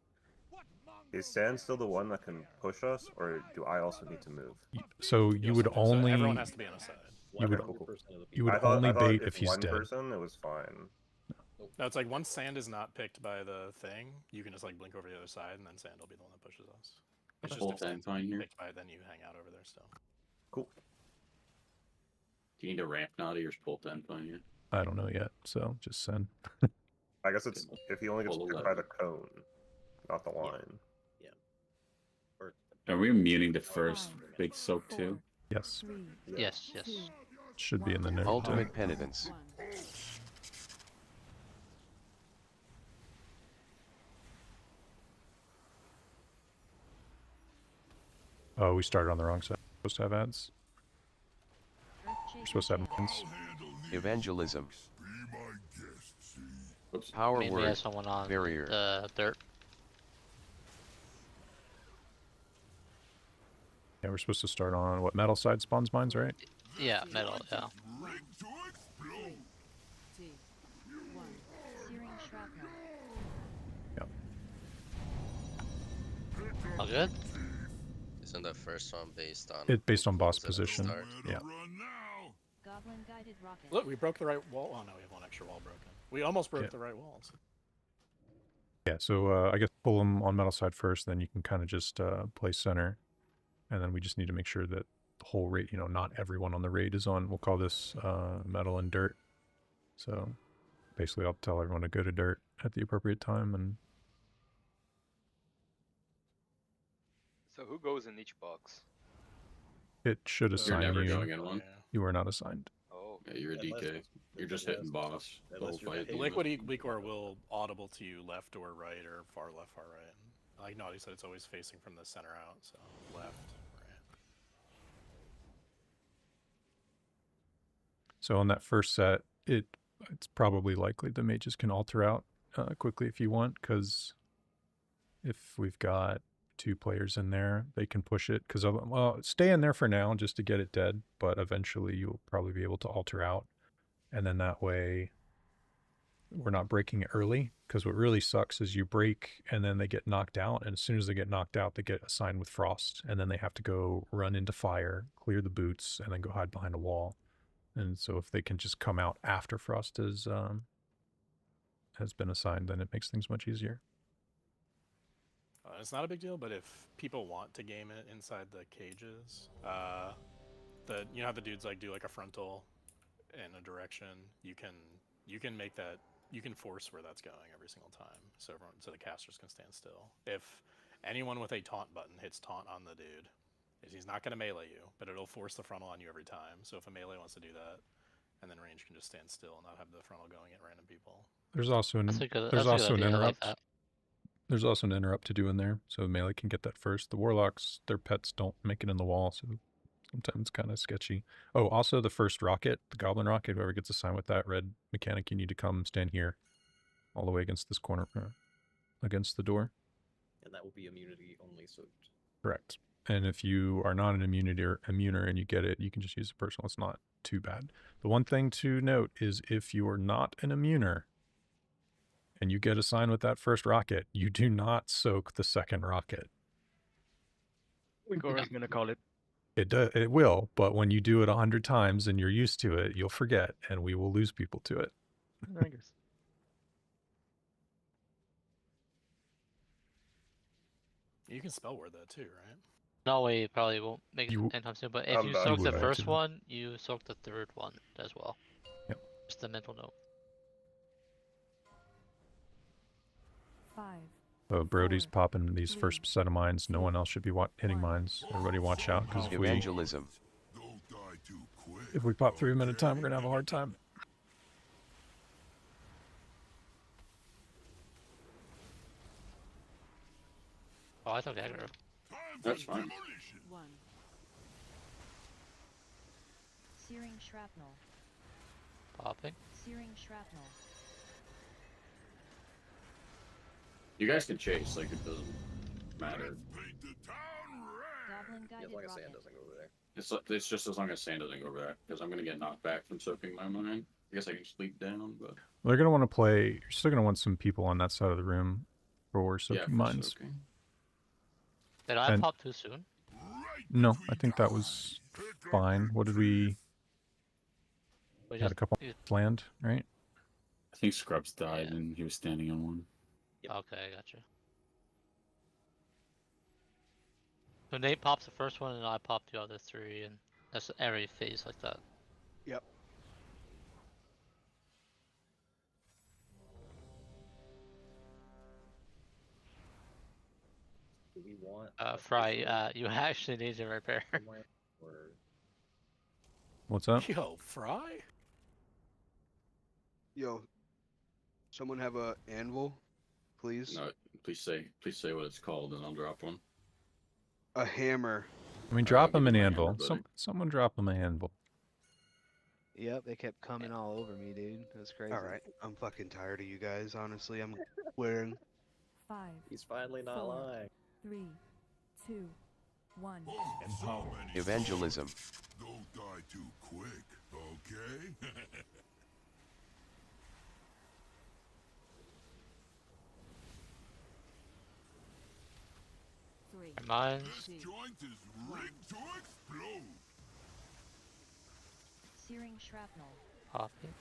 is Sans still the one that can push us, or do I also need to move? So you would only... So everyone has to be on a side. You would only bait if he's one dead. person, it was fine. No, it's like once Sand is not picked by the thing, you can just like blink over the other side, and then Sand will be the one that pushes us. It's just if Sand's fine here. picked by it, then you hang out over there still. Cool. Do you need a ramp naughty or is pull 10 fine here? I don't know yet, so just send. I guess it's if he only gets Pull picked by the cone, not the line. Are we muting the first big soak too? Yes. Yes, yes. Should be in the note. Ultimate penitence. Oh, we started on the wrong side. We're supposed to have ads. We're supposed to have mines. Evangelism. Oops. Power We word. have someone on barrier. the dirt. Yeah, we're supposed to start on what, metal side spawns mines, right? Yeah, metal, yeah. Yep. All good? Isn't the first one based on... It based on boss was it at the position. start? Yeah. Goblin guided rocket. Look, we broke the right wall. Oh no, we have one extra wall broken. We almost broke Yeah. the right walls. Yeah, so I guess pull them on metal side first, then you can kind of just play center. And then we just need to make sure that the whole raid, you know, not everyone on the raid is on, we'll call this metal and dirt. So basically I'll tell everyone to go to dirt at the appropriate time, and So who goes in each box? it should You're assign never you. going in one. You are not assigned. Oh. Yeah, you're a DK. You're just hitting boss the whole fight. The Liquid Liquor will audible to you left or right or far left, far right. Like Naughty said, it's always facing from the center out, so left, right. So on that first set, it's probably likely the mages can alter out quickly if you want, because if we've got 2 players in there, they can push it. Because well, stay in there for now just to get it dead, but eventually you'll probably be able to alter out, and then that way we're not breaking it early. Because what really sucks is you break and then they get knocked out, and as soon as they get knocked out, they get assigned with frost, and then they have to go run into fire, clear the boots, and then go hide behind a wall. And so if they can just come out after frost has been assigned, then it makes things much easier. It's not a big deal, but if people want to game it inside the cages, you know how the dudes like do like a frontal in a direction, you can make that, you can force where that's going every single time, so the casters can stand still. If anyone with a taunt button hits taunt on the dude, he's not going to melee you, but it'll force the frontal on you every time. So if a melee wants to do that, and then range can just stand still and not have the frontal going at random people. There's also an interrupt. There's also an interrupt to do in there, so melee can get that first. The warlocks, their pets don't make it in the wall, so sometimes it's kind of sketchy. Oh, also the first rocket, the goblin rocket, whoever gets assigned with that red mechanic, you need to come stand here, all the way against this corner, against the door. And that will be immunity only soaked. Correct. And if you are not an immuner and you get it, you can just use a personal. It's not too bad. The one thing to note is if you are not an immuner and you get assigned with that first rocket, you do not soak the second rocket. Gora's gonna call it. It will, but when you do it 100 times and you're used to it, you'll forget, and we will lose people to it. I guess. You can spell word that too, right? No, we probably won't make it anytime soon, but if you soak the first one, you soak the third one as well. Yep. Just a mental note. 5. So Brody's popping these first set of mines. No one else should be hitting mines. Everybody watch out, because Evangelism. If we pop 3 of them at a time, we're going to have a hard time. Oh, I took aggro. That's fine. 1. Searing shrapnel. Popping. Searing shrapnel. You guys can chase, like it doesn't matter. Goblin Yeah, guided as long as rocket. sand doesn't go over there. It's just as long as sand doesn't go over that, because I'm gonna get knocked back from soaking my mine. I guess I can sleep down, but They're going to want to play. You're still going to want some people on that side of the room for soaking for mines. soaking. Did I pop too soon? No, I think that was fine. What did we? We Had a couple land, right? I think Scrubs died and he was standing on one. Okay, I gotcha. So Nate pops the first one and I pop the other 3, and that's every phase like that. Yep. Do we want Fry, you actually need to repair. What's up? Yo, Fry? Yo, someone have a anvil, please? No, please say what it's called, and I'll drop one. A hammer. I mean, drop them an anvil. Someone drop them an anvil. Yep, they kept coming all over me, dude. It was crazy. All right, I'm fucking tired of you guys. Honestly, I'm wearing. 5. He's finally not 4, lying. 3, 2, 1. Evangelism. Don't die too quick, okay? Mines. This joint is rigged to explode. Searing shrapnel. Popping.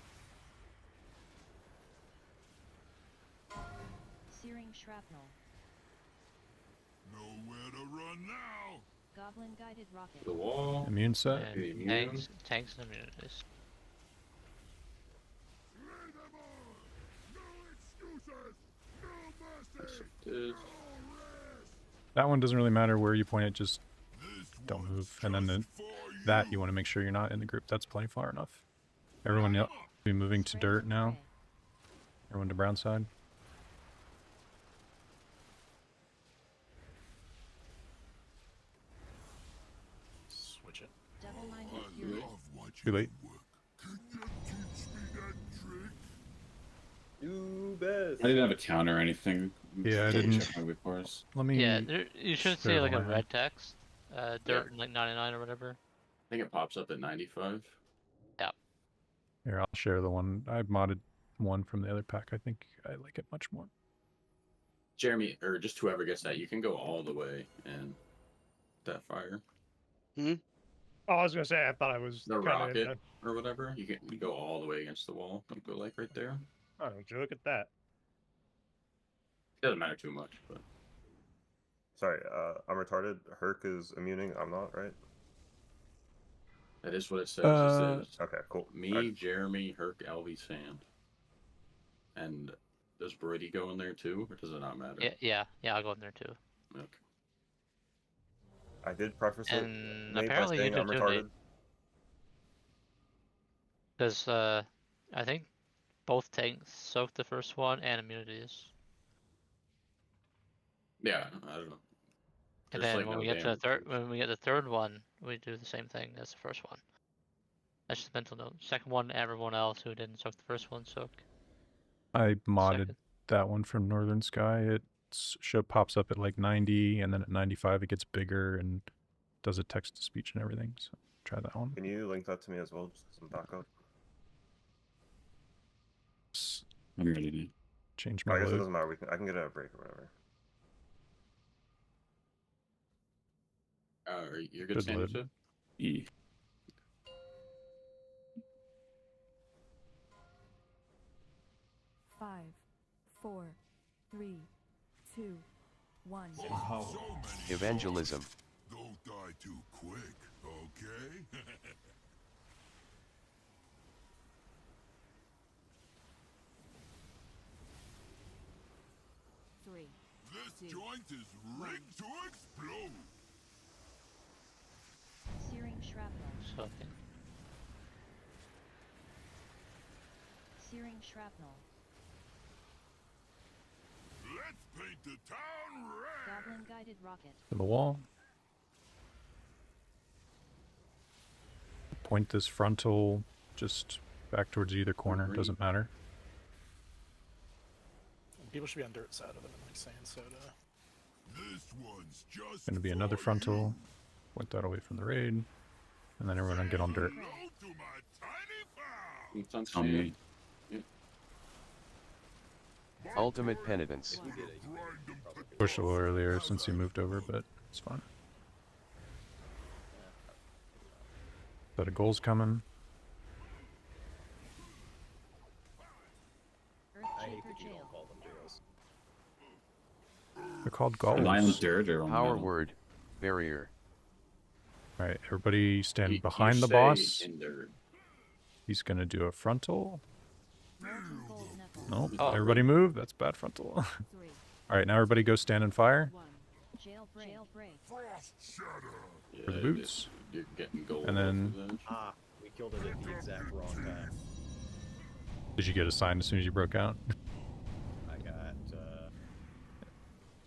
Searing shrapnel. Nowhere to run now. Goblin guided rocket. The wall. Immune set. And tanks and immunities. That one doesn't really matter where you point it, just don't move. And then that you want to make sure you're not in the group. That's plenty far enough. Everyone be moving to dirt now. Everyone to brown side. Switch it. Too late. You best. I didn't have a counter or anything. Yeah, I didn't. Let me. Yeah, you should see share like the a line. red text, dirt like 99 or whatever. I think it pops up at 95. Yeah. Here, I'll share the one. I modded one from the other pack. I think I like it much more. Jeremy, or just whoever gets that, you can go all the way and that fire. Oh, I was gonna say I thought I was The kinda rocket or whatever. You go all the way against the wall. Don't go like right there. Oh, don't you look at that. Doesn't matter too much, but Sorry, I'm retarded. Herc is immuning. I'm not, right? that is what it says. Uh, it says Okay, cool. me, Alright. Jeremy, Herc, Alvy, Sand. And does Brody go in there too, or does it not matter? Yeah, I'll go in there too. Okay. I did preface it And Nate, by apparently you saying do I'm too, retarded. Nate. Because I think both tanks soaked the first one and immunities. Yeah, I don't know. And There's, then like, when no we get to the damage. third, when we get the third one, we do the same thing as the first one. That's just a mental note. Second one, everyone else who didn't soak the first one soak. I modded that one from Northern Sky. It pops up at like 90, and then at 95 it gets bigger and does a text to speech and everything. So try that one. Can you link that to me as well, just as some backup? I'm ready to change I my guess it load. doesn't matter. I can get a break or whatever. You're good, Good Sam, you load. said? E. Five, four, three, two, one. Evangelism. Don't die too quick, okay? Three. This joint is rigged to explode. Searing shrapnel. Soaking. Searing shrapnel. Let's paint the town red. Goblin guided rocket. To the wall. Point this frontal just back towards either corner. Doesn't matter. People should be on dirt side of them and like sand soda. This one's just Going to be another frontal. Point that away from the raid. And then everyone will get on dirt. It's on On me. Yeah. Ultimate penitence. Push a little earlier since he moved over, but it's fine. Set of goals coming. I hate that you don't call them jails. They're called goals. Violent dirt or on Power metal? word. Barrier. Alright, everybody stand You behind the stay boss. in dirt. He's going to do a frontal. Nope. Oh. Everybody move. That's bad frontal. Alright, now everybody go stand and fire. Jailbreak. For the boots. You're getting gold. And then- off of that. Ah, we killed it at the exact wrong time. Did you get a sign as soon as you broke out? I got,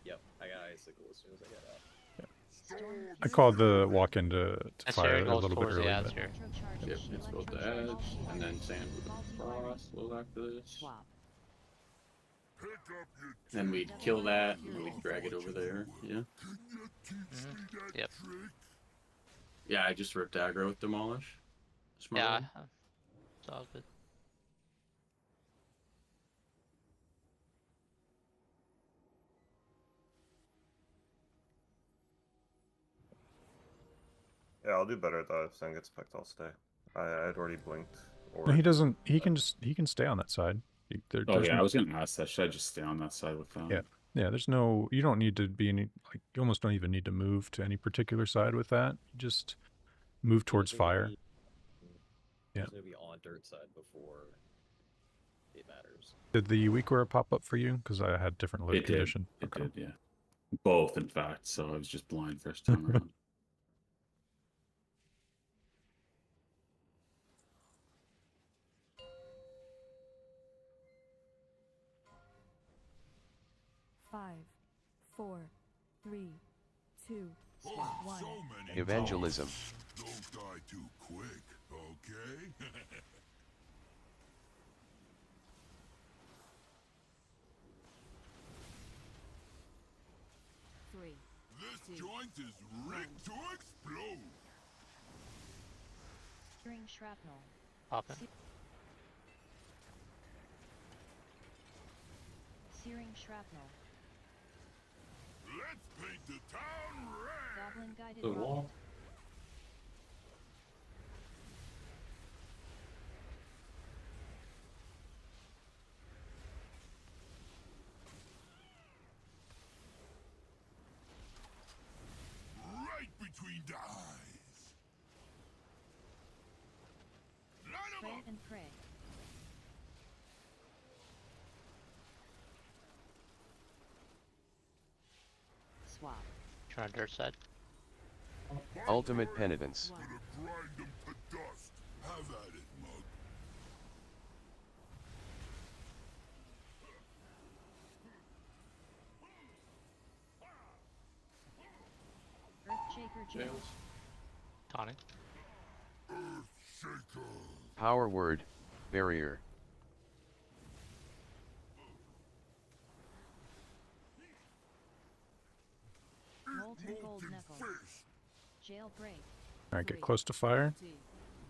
yep, I got icicle as soon as I got out. I called the walk in to That's fire here, a it goes little bit towards the early. ads But here. Yep, it's both the edge, and then sand with the frost, a little after this. Swap. Then we'd kill that, and we'd drag it over there. Yeah. Yep. Yeah, I just ripped aggro with Demolish. Smart Yeah, one. it's all good. Yeah, I'll do better at that. If Sen gets picked, I'll stay. I had already blinked. Or no, he doesn't. He can stay on that side. Oh yeah, I was gonna ask that. Should I just stay on that side with them? Yeah. Yeah, there's no, you don't need to be any, like, you almost don't even need to move to any particular side with that. You just move towards fire. Yeah. It's gonna be on dirt side before. it matters. Did the weak aura pop up for you? Because I had different load It condition. did. It did, yeah. Both, in fact. So I was just blind first time around. Five, 4, 3, 2, 1. Evangelism. Don't die too quick, okay? 3. This joint is rigged to explode. String shrapnel. Poppin'. Searing shrapnel. Let's paint the town red. Goblin guided The rocket. wall. Right between the eyes. Line 'em Pray up. and pray. Swap. Trying dirt side. Ultimate penitence. Gonna grind them to dust. Have at it, mug. Earthshaker jail. Jails. Taunting. Earthshaker. Power word. Barrier. Molten gold knuckles. Jailbreak. All right, get close to fire 2,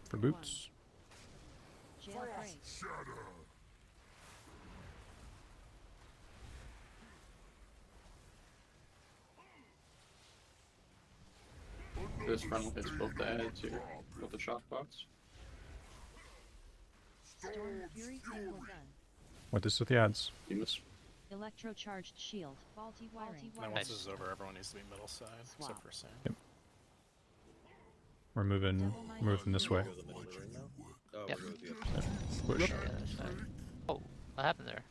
for boots. Jailbreak. Shatter. This frontal hits both the adds here. Both the shock bots. Storm Fury single gun. What is with the ads? You miss. Electrocharged shield. Faulty wiring. And then once this is over, everyone needs to be middle side, except for Sam. Yep. We're moving this way. Go the middle of the ring now? Oh, Yep. we're going to the other side. Push. Yeah, that's fine. Oh, what happened there?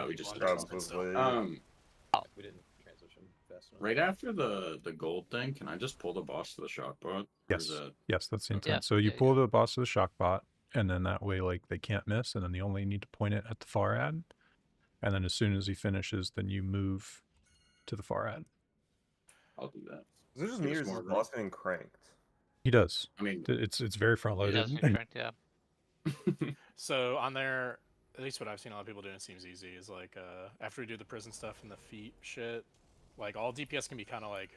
We just did Grab something. quickly. We didn't transition fast enough. Right after the gold thing, can I just pull the boss to the shock bot? Or Yes. is that- Yes, that's the intent. Yeah, So you yeah, pull the boss to the shock bot, and then that way, like, they can't miss, and then you only need to point it at the far ad. And then as soon as he finishes, then you move to the far ad. I'll do that. Is it just Give me us or is more this room. boss getting cranked? He does. I mean, It's very front He loaded. does get cranked, yeah. So on there, at least what I've seen a lot of people doing, it seems easy, is like after we do the prison stuff and the feet shit, like all DPS can be kind of like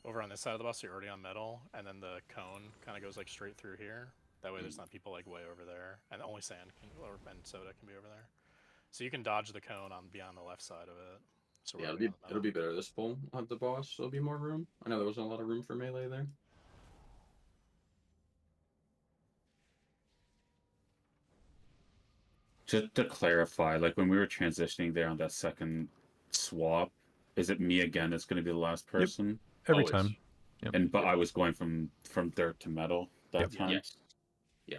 over on this side of the boss, so you're already on metal, and then the cone kind of goes like straight through here. That way there's not people like way over there, and only sand can, and soda can be over there. So you can dodge the cone on beyond the left side of it. So yeah, we're it'll be better this pull on the boss. So there'll be more room. I know there wasn't a lot of room for melee there. Just to clarify, like when we were transitioning there on that second swap, is it me again that's going to be the last person? Every Always. time. Yep. And but I was going from dirt to metal that Yep. time. Yes. Yeah.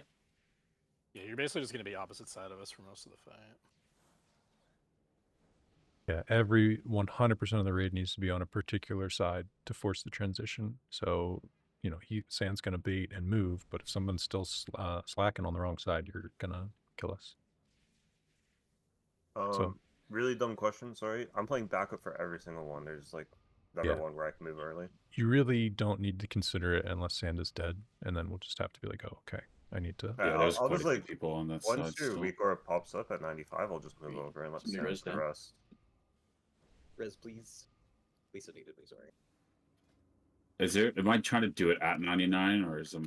Yeah, you're basically just going to be opposite side of us for most of the fight. Yeah, every 100% of the raid needs to be on a particular side to force the transition. So, you know, Sand's going to bait and move, but if someone's still slacking on the wrong side, you're going to kill us. Really dumb question, sorry. I'm playing backup for every single one. There's like never Yeah. one where I can move early. You really don't need to consider it unless Sand is dead, and then we'll just have to be like, oh, okay, I need to. Yeah, there's I'll quite just a few like people on that once side your still. weak aura pops up at 95, I'll just move over and let Somebody Sam res do the down. rest. Res, please. Lisa needed me, sorry. Is there? Am I trying to do it at 99 or is it?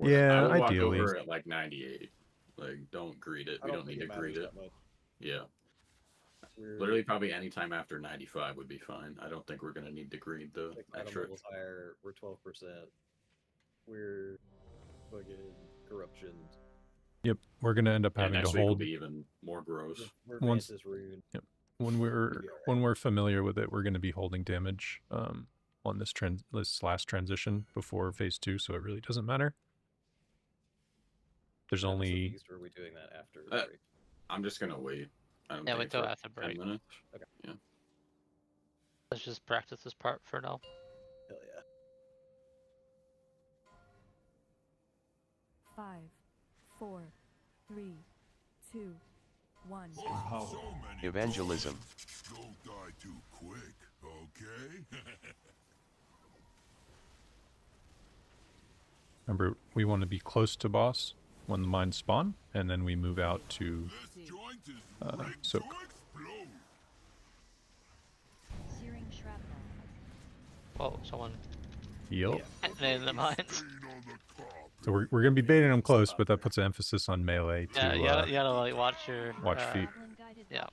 Yeah, I will walk ideally. over at like 98. Like, don't greet it. I We don't don't think need to it greet matters it. that much. Yeah. We're Literally, probably any time after 95 would be fine. I don't think we're gonna need to greet the like extra. animals higher. We're 12%. We're fucking corruption. Yep, we're going to end up Yeah, having next to week will hold. be even more gross. We're Once- Mantis Rune. Yep. When we're familiar with it, we're going to be holding damage on this last transition before phase 2, so it really doesn't matter. There's Purpose of only Feast, or are we doing that after? Uh, Sorry. I'm just gonna wait. I don't Yeah, think wait till for after 10 break. minutes. Okay. Yeah. Let's just practice this part for now. Hell yeah. 5, 4, 3, 2, 1. Evangelism. Don't die too quick, okay? Remember, we want to be close to boss when the mines spawn, and then we move out to soak. Searing shrapnel. Whoa, someone Yep. detonated the mines. So we're gonna be baiting them close, but that puts an emphasis on melee to Yeah, you gotta like watch your feet. Yeah.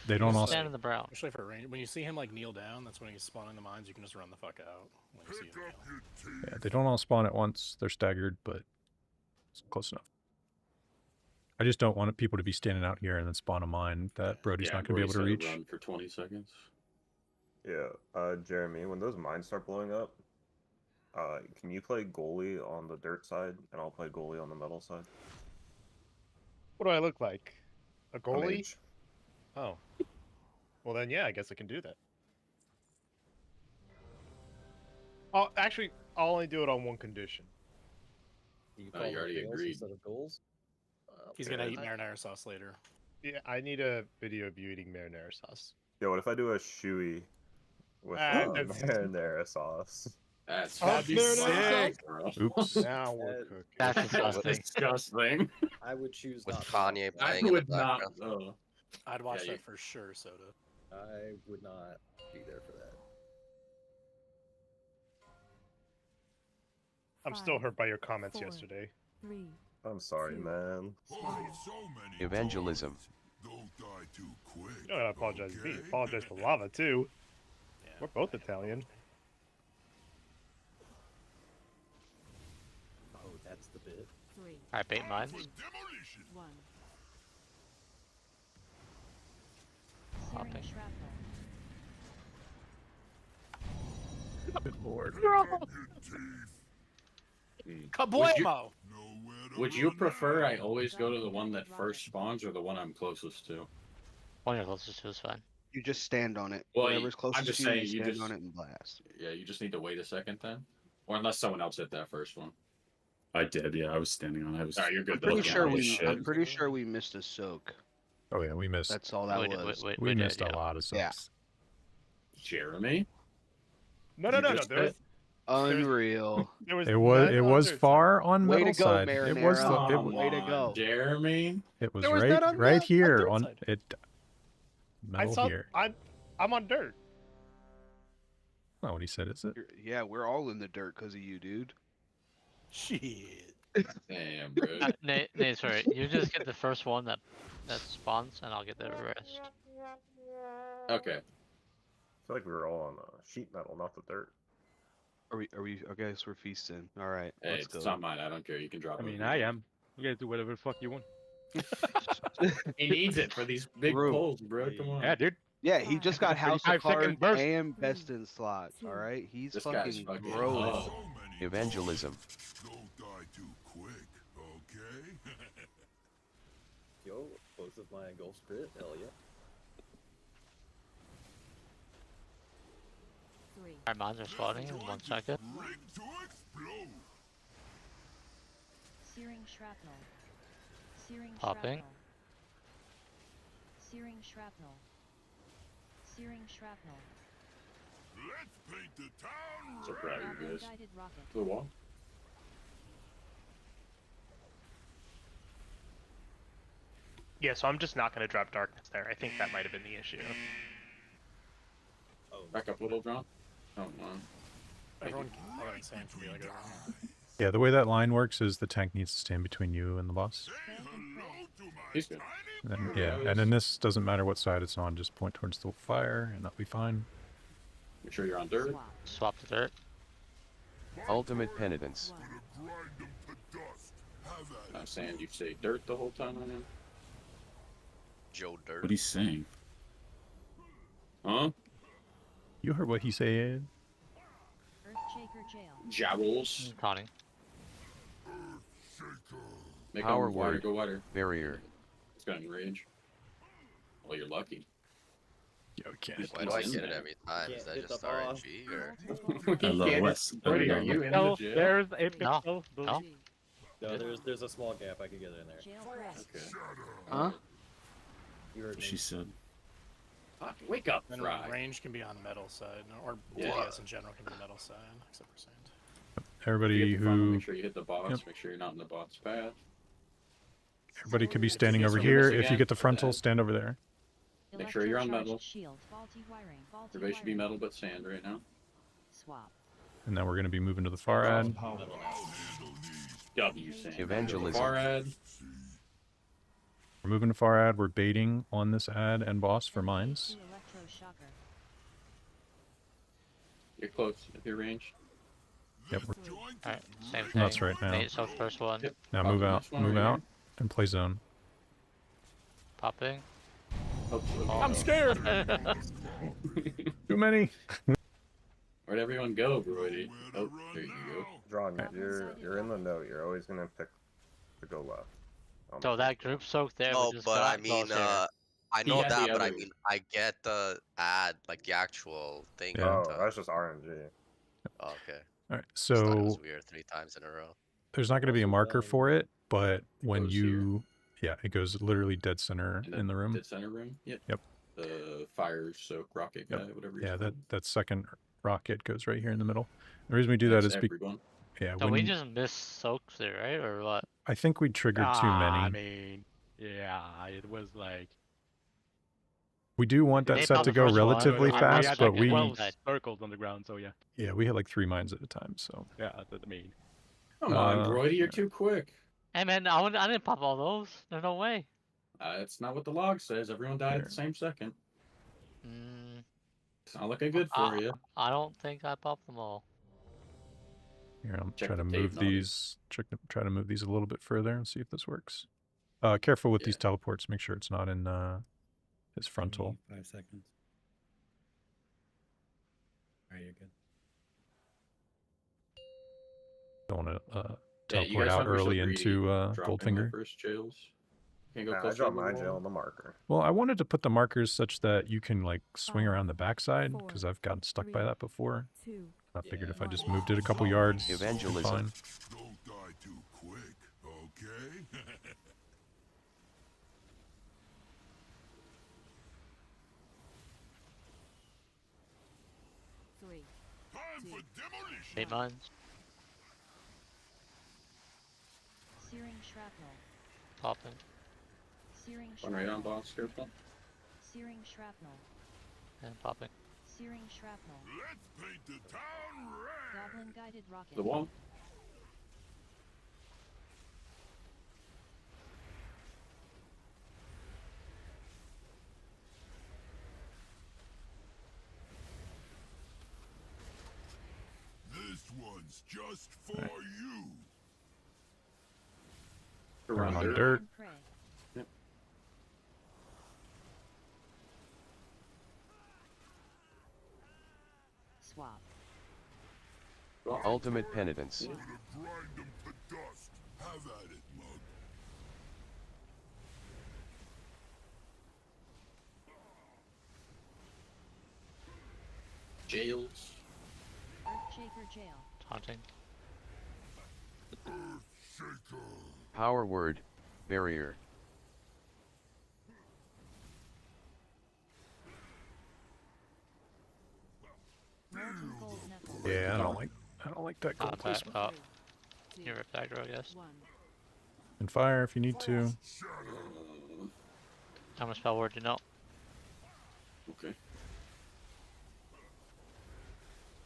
They don't all stand in the brown. Especially for range. When you see him like kneel down, that's when he's spawning the mines. You can just run the fuck out when you see him kneel. Yeah, they don't all spawn at once. They're staggered, but it's close enough. I just don't want people to be standing out here and then spawn a mine that Brody's not going to be able to reach. Run for 20 seconds. Yeah, Jeremy, when those mines start blowing up, can you play goalie on the dirt side, and I'll play goalie on the metal side? What do I look like? A A goalie? mage. Oh. Well then, yeah, I guess I can do that. Oh, actually, I'll only do it on one condition. You Oh, you already agreed. instead of goals. He's gonna eat marinara sauce later. Yeah, I need a video of you eating marinara sauce. Yo, what if I do a shoey with that's- marinara sauce? That'd be sick, bro. Oops. Now we're cooking. That's disgusting. Disgusting. I would choose With not to. Kanye I playing in the would not. background. I'd watch Yeah, that for sure, Soda. I would not be there for that. I'm still hurt by your comments 4, yesterday. 3. I'm sorry, man. Evangelism. Don't die too quick. You don't gotta apologize to me. Apologize to Lava too. We're both Italian. Oh, that's the bit. 3, Alright, bait mines. 1. Hopping. Searing shrapnel. Good lord. Kablamo! Would you prefer I always go to the one that first spawns or the one I'm closest to? One you're closest to is fine. You just stand on it. Well, Whatever's I'm closest just to you, saying, you you stand just- on it and blast. Yeah, you just need to wait a second then? Or unless someone else hit that first one. I did, yeah. I was standing on it. I was. Alright, you're good. Pretty looking sure at we. shit. I'm pretty sure we missed a soak. Oh yeah, we missed. That's all that We was. did, We did, missed yeah. a lot of Yeah. subs. Jeremy? No, no, You no, no. just There was, Unreal. there was It was none it on was dirt far on Way metal to go, side. It was the Marinara. it, Come Way to on, go. Jeremy? it was There was none on right the- here on on dirt side. it. I Metal saw. here. I'm on dirt. Not what he said, is it? Yeah, we're all in the dirt because of you, dude. Shit. Damn, bro. Nate, sorry. You just get the first one that spawns, and I'll get the rest. Okay. I feel like we were all on sheet metal, not the dirt. Are we? I guess we're feasting. All right, Hey, let's it's go. not mine. I don't care. You can drop I it. mean, I am. You guys do whatever the fuck you want. He needs it for these big Bro. pulls, bro. Come on. Yeah, dude. Yeah, he just got House of 35-second Cards burst. and Best in Slots. All right, he's This guy's fucking fucking growing. up. Evangelism. Don't die too quick, okay? Yo, both of my goal spirit. Hell yeah. 3. Alright, mines are spawning in 1 second. Ready to explode. Searing shrapnel. Searing Popping. shrapnel. Searing shrapnel. Searing shrapnel. Let's paint the town So proud of you Goblin guys. guided rocket. To the wall. Yeah, so I'm just not going to drop darkness there. I think that might have been the issue. Back up a little, John. Oh, man. Everyone saying for me like a Yeah, the way that line works is the tank needs to stand between you and the boss. He's good. And then, yeah, and then this doesn't matter what side it's on, just point towards the fire and that'll be fine. Make sure you're on dirt. Swap the dirt. Ultimate penitence. I'm saying you say dirt the whole time on him. Joe Dirt. What he's saying? Huh? You heard what he said. Earthshaker jail. Jowls. Taunting. Make Power them wider, word. go wider. Barrier. got in range. Well, you're lucky. Yo, can't. Why do I get it every time? Is that just RNG or? I love Wes. Brody, are you in the jail? There's a No. pixel. No. No, there's a small gap. I could get in there. Okay. Huh? You heard me. She said. Fuck, wake up, And Fry. range can be on metal side, or Yeah. DPS in general can be metal side, except for sand. Everybody You get the front, who make sure you hit the boss. Yep. Make sure you're not in the bot's path. everybody could be standing get over some here. miss If you again, get the put frontal, that. stand over there. Make sure you're on metal. Shield. Faulty wiring. Faulty Everybody should be wiring. metal but sand right now. Swap. And now we're going to be moving to the far ad. W sand. Evangelism. Far ad. We're moving to far ad. We're baiting on this ad and boss for mines. Electroshocker. You're close if you're range. Yep. Alright, same thing. That's right now. Nate, so first one. Yep. Now Pop move the out. next one Move right out and play zone. Popping. Hopefully. Oh. I'm scared. Too many. Where'd everyone go, Brody? Oh, there you go. John, you're in the know. You're always gonna pick to go left. So that group soak there. Oh, we just but I got mean, goes here. I He know had that, the but I other- mean, I get the ad, like the actual thing. Yeah. Oh, that's just RNG. Oh, okay. All right. Just thought it was So weird 3 times in a row. there's not going to be a marker for it, but when goes you, yeah, it goes literally dead center in the room. Dead center room. Yep. Yep. The fire soak rocket guy, whatever. Yeah, he's that called. that second rocket goes right here in the middle. The reason we do that That's is everyone. yeah, So we when just missed soaks there, right? Or what? I think we triggered too I many. mean, yeah, it was like. We do want that They set found to the go first one, relatively but we fast, had but like we 12 circles on the ground, so yeah. yeah, we had like 3 mines at a time, so Yeah, I mean. Come on, Brody, you're too quick. Hey man, I didn't pop all those. There's no way. It's not what the log says. Everyone died at the same second. Mm, It's not looking good for you. I don't think I popped them all. here I'm Check trying to the tape, move Naughty. these try to move these a little bit further and see if this works. Careful with these teleports, make sure it's not in his frontal. 5 seconds. Alright, you're good. Don't want to Yeah, you teleport guys out never so early greedy. into Dropping my Goldfinger. first jails. Can't go Nah, I closer to dropped the my wall. jail on the marker. Well, I wanted to put the markers such that you can like swing around the backside because I've gotten stuck by that before. I figured if I just moved it a couple yards, it'd be Evangelism. fine. Don't die too quick, okay? 3. Time for demolition. 8 mines. Searing shrapnel. Popping. Searing One right on shrapnel. boss, careful. Searing shrapnel. And popping. Searing shrapnel. Let's paint the town red. Goblin guided rocket. The wall. This one's just for you. Around on dirt. dirt. Prey. Yep. Swap. Ultimate penitence. Gonna grind them to dust. Have at it, mug. Jails. Earthshaker jail. Taunting. Earthshaker. Power word. Barrier. Molten gold knuckle. Yeah, I don't like that gold Attack. placement. Oh. You ripped aggro, I guess. 1. And fire if you need to. How much spell word do you know? Okay.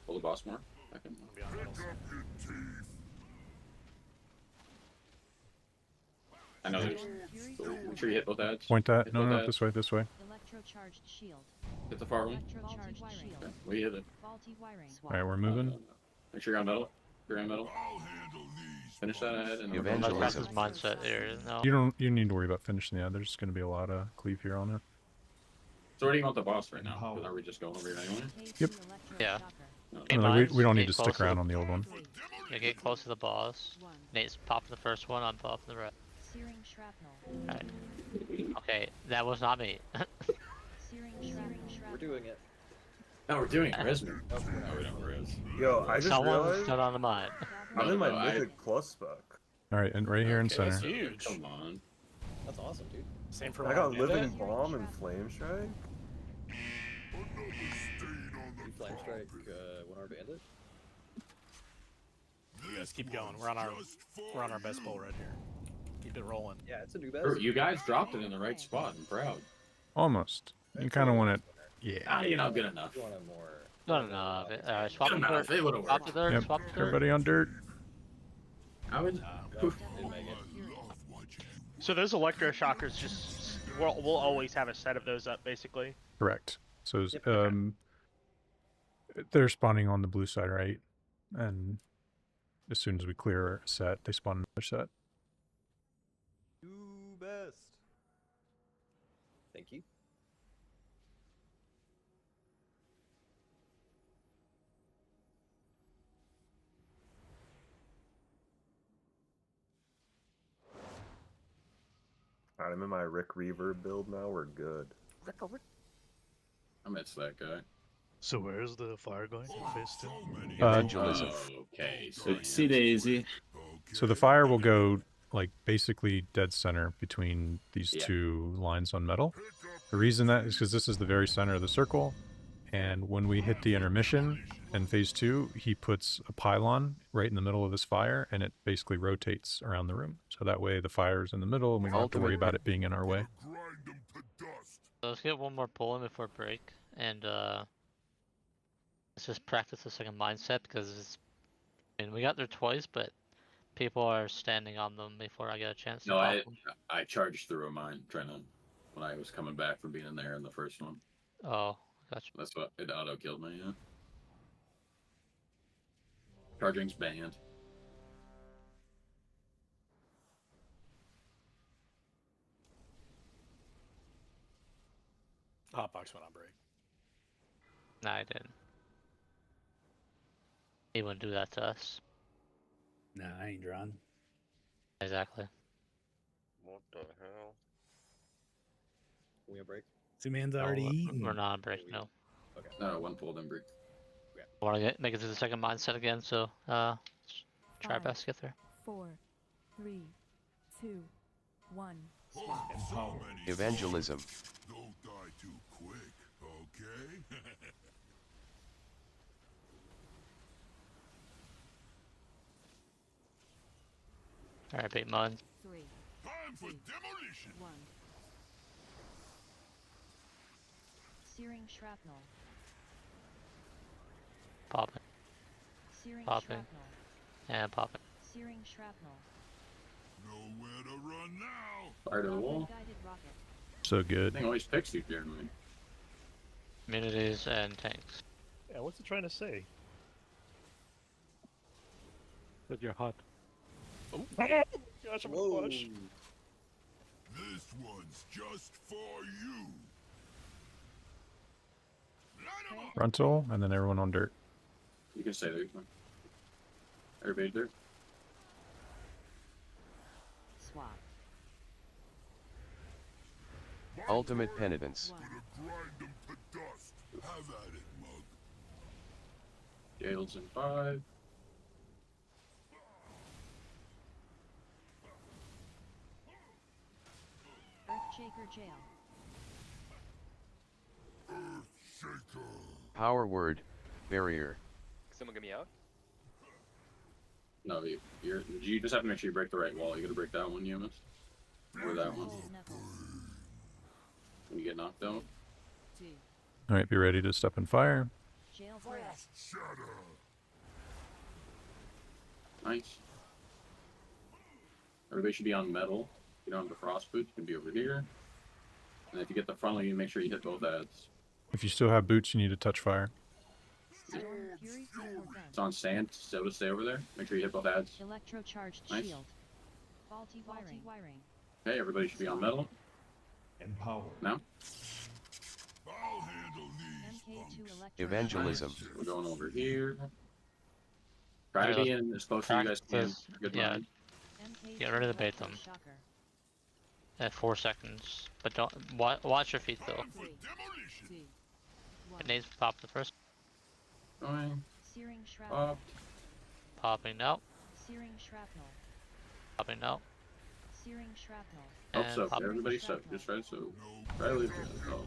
Pull the boss more. I can. Be on metal side. Your teeth. I know there's. Make sure you hit both ads. Point that. Hit No, both no, ads. this way, this way. Electrocharged shield. Hit the far one. Electrocharged shield. Okay. We hit it. Faulty wiring. All right, we're moving. Make sure you're on metal. You're on metal. I'll handle these. Finish that ahead and then That's Evangelism. his mindset there. No. You don't need to worry about finishing the ad. There's going to be a lot of cleave here on it. So where do you want the boss right now? Are we just going over here anyway? Yep. Yeah. No. Eight No, mines, we don't need get to stick close around the- on the old one. Yeah, get close to the boss. Nate's popping the first one, I'm popping the rest. Searing shrapnel. Alright. Okay, that was not me. Searing shrapnel. We're doing it. No, we're doing Resner. Oh, we're No, not. we don't Res. Yo, I just Someone's realized still on the mine. I'm in my No, Mythic Plus spec. All right, and right here in Okay, center. that's huge. Come on. That's awesome, dude. Same for I got Miranda. Living Bomb and Flame Strike. You Flame Strike, One-Arm Bandit? Let's keep going. We're on our best pull right here. Keep it rolling. Yeah, it's a new best. You guys dropped it in the right spot. I'm proud. Almost. You kind of want it. Yeah. Ah, you're not good enough. You want a more... Not enough. Swap Good the enough. dirt. It would've Swap the dirt. Yep. Swap the dirt. Everybody on dirt. I would. Didn't make it. So those electroshockers just we'll always have a set of those up basically. Correct. So Yep. they're spawning on the blue side, right? And as soon as we clear a set, they spawn another set. New best. Thank you. Alright, I'm in my Rick Reverb build now. We're good. I missed that guy. So where's the fire going? Phase 2? Evangelism. Okay. See Daisy. So the fire will go like basically dead center between these Yeah. two lines on metal. The reason that is because this is the very center of the circle, and when we hit the intermission in phase 2, he puts a pylon right in the middle of this fire, and it basically rotates around the room. So that way the fire's in the middle, and we don't have to worry about it being in our way. So let's get one more pull in before break, and let's just practice the second mindset because I mean we got there twice, but people are standing on them before I get a chance to No, pop them. I charged through a mine trying to when I was coming back from being in there in the first one. Oh, gotcha. That's what it auto killed me. Yeah. Charging's banned. Hotbox went on break. Nah, I didn't. He wouldn't do that to us. Nah, I ain't drawn. Exactly. What the hell? We a break? Two-man's No, already we're eaten. not on break, no. Okay. No, one pull then break. I want to make it to the second mindset again, so try our 5, best to get there. 4, 3, 2, 1. Evangelism. Don't die too quick, okay? Alright, bait mud. 3, Time for demolition. 1. Searing shrapnel. Popping. Searing Popping. shrapnel. And popping. Searing shrapnel. Nowhere to run now. Fire to the wall. Guided rocket. So good. Thing always picks you generally. Communities and tanks. Yeah, what's it trying to say? That you're hot. Oh, gosh, I'm Whoa. flush. This one's just for you. Frontal, and then everyone on dirt. You can stay there. Everybody there. Swap. Ultimate penitence. 1. Gonna grind them to dust. Have at it, mug. Gale's in 5. Earthshaker jail. Earthshaker. Power word. Barrier. Someone get me out? No, you just have to make sure you break the right wall. You gotta break that one, Eunice. Or that one. When you get knocked out. 2. Alright, be ready to step in fire. Jail break. Shatter. Nice. Everybody should be on metal. If you don't have the frost boots, you can be over here. And if you get the frontal, you make sure you hit both ads. If you still have boots, you need to touch fire. Storm Fury for It's on sand, so to stay over there. Make sure you hit both ads. Electrocharged Nice. shield. Faulty wiring. Okay, everybody should be on metal. Empower. Now, I'll handle these. MK2 electro. Evangelism. we're going over here. Try to be in as close as you guys can. Practice, Good yeah. mind. MK2 Get rid of the bait them. electroshocker. At 4 seconds, but don't watch your feet though. Grenades pop the first. Going. Searing shrapnel. Popping out. Searing shrapnel. Popping out. Searing shrapnel. Oh, And soak. pop. Everybody soak. Just try to soak. Try to leave it. Oh.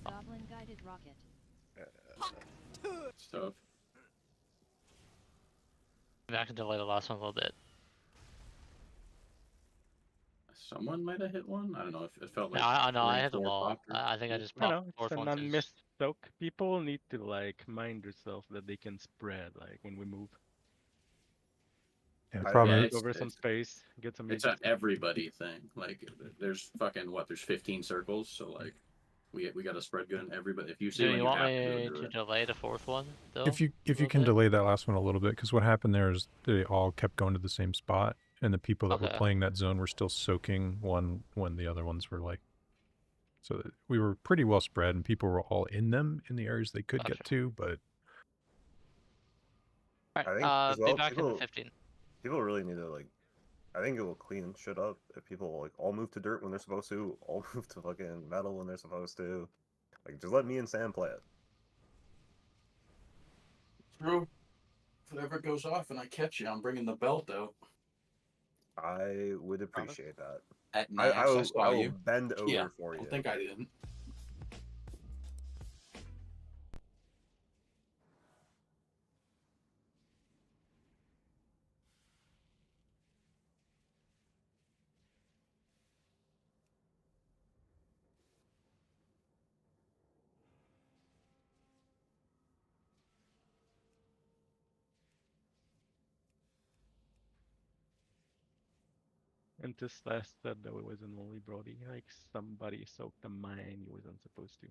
Goblin guided rocket. It's tough. Maybe I can delay the last one a little bit. Someone might have hit one. I don't know. It felt like. No, I know. I three, hit them four all. popped. I think I just I popped know, four it's an one twos. unmissed soak. People need to like mind themselves that they can spread like when we move. Yeah, the Yeah, problem Take is over some space, get some. It's an everybody thing. Like, there's fucking what? There's 15 circles, so like, we got to spread good in everybody. If you see Do one, you you want have to me do to it. delay the fourth one though? if you a little can bit? delay that last one a little bit, because what happened there is they all kept going to the same spot, and the people that were Okay. playing that zone were still soaking one when the other ones were like. So we were pretty well spread, and people were all in them in the areas they could get to, but. I think Alright, as well, be back in 15. people really need to like. I think it will clean shit up if people like all move to dirt when they're supposed to, all move to fucking metal when they're supposed to. Like, just let me and Sam play it. True. If it ever goes off and I catch you, I'm bringing the belt out. I would appreciate that. At I max, I saw will you. bend over Yeah, for you. I think I didn't. And this last set though, it wasn't only Brody. Like somebody soaked a mine he wasn't supposed to.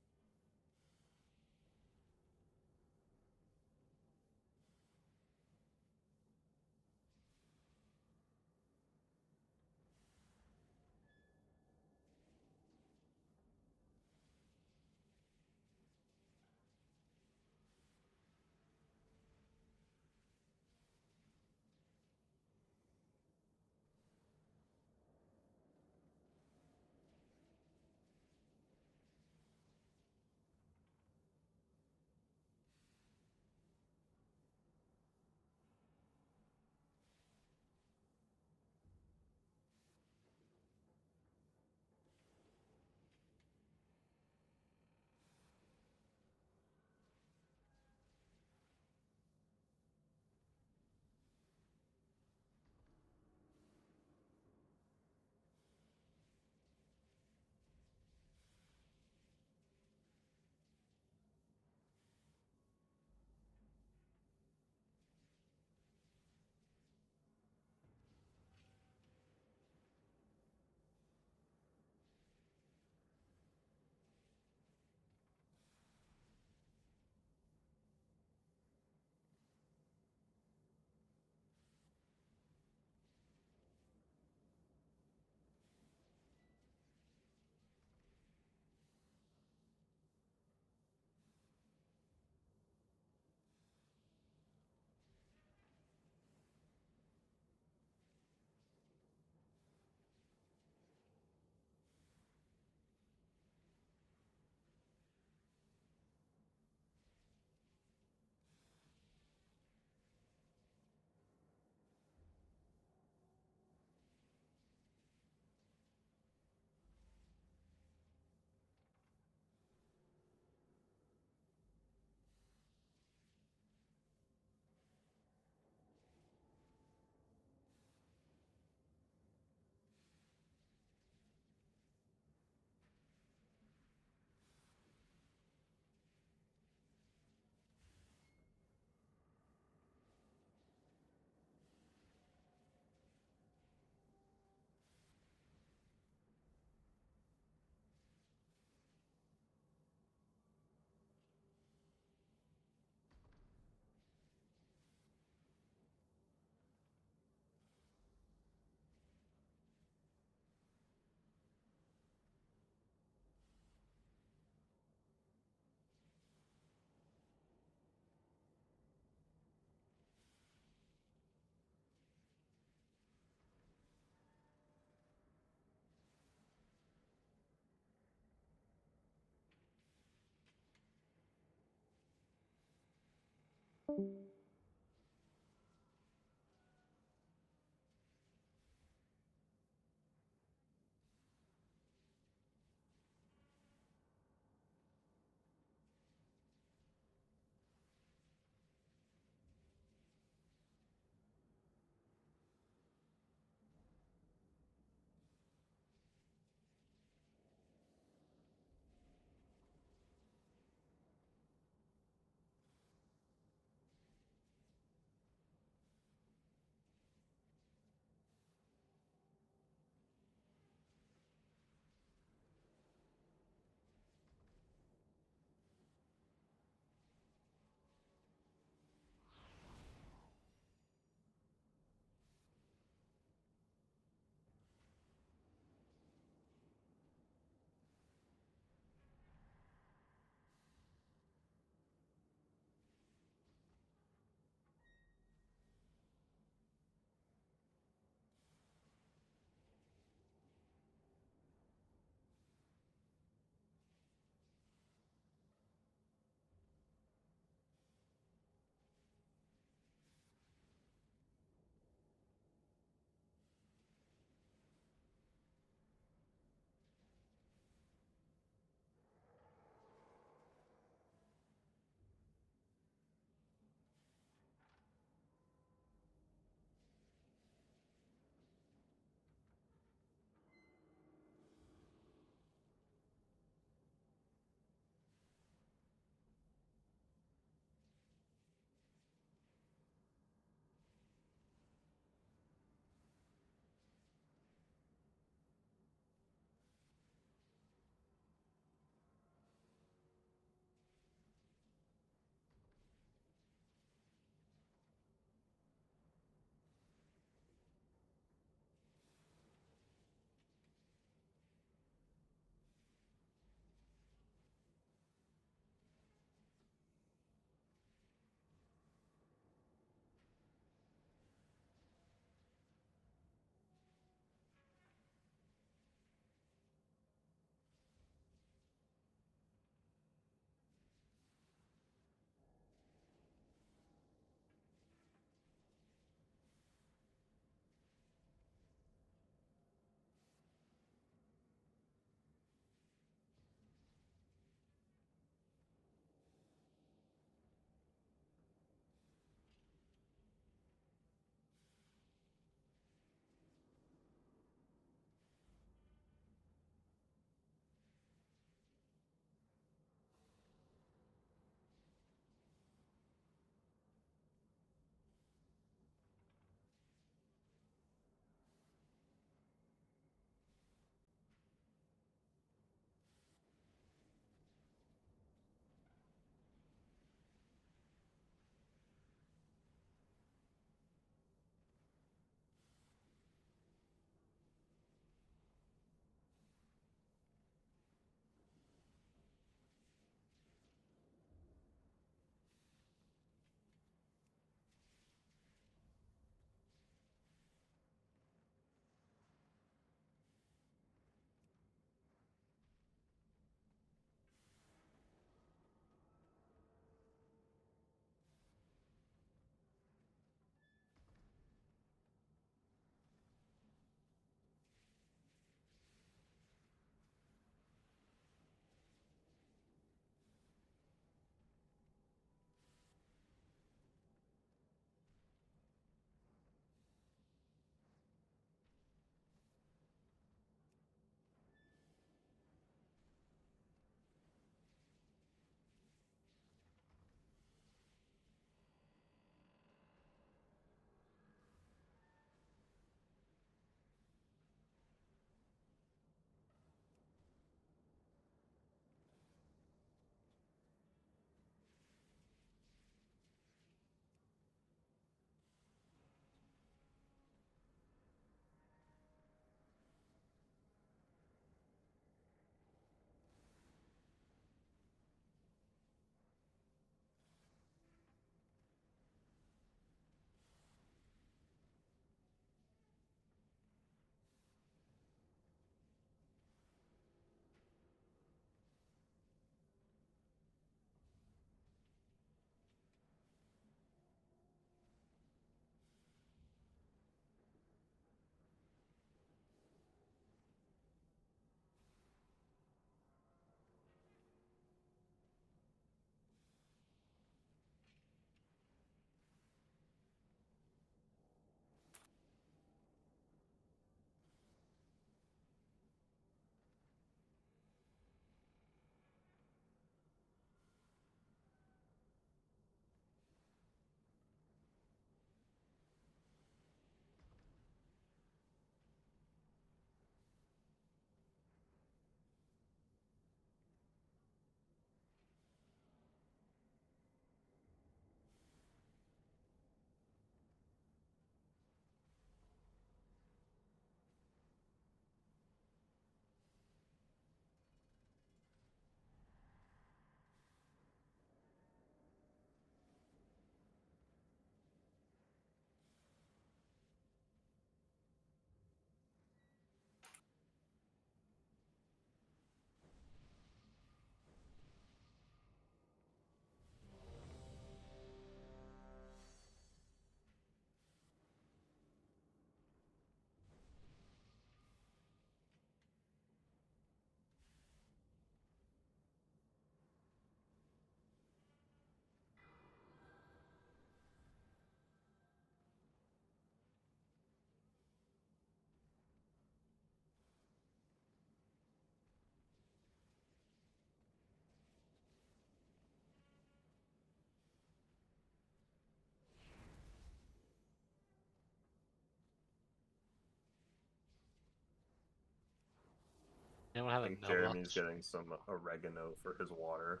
Anyone I have a think mailbox? Jeremy's getting some oregano for his water.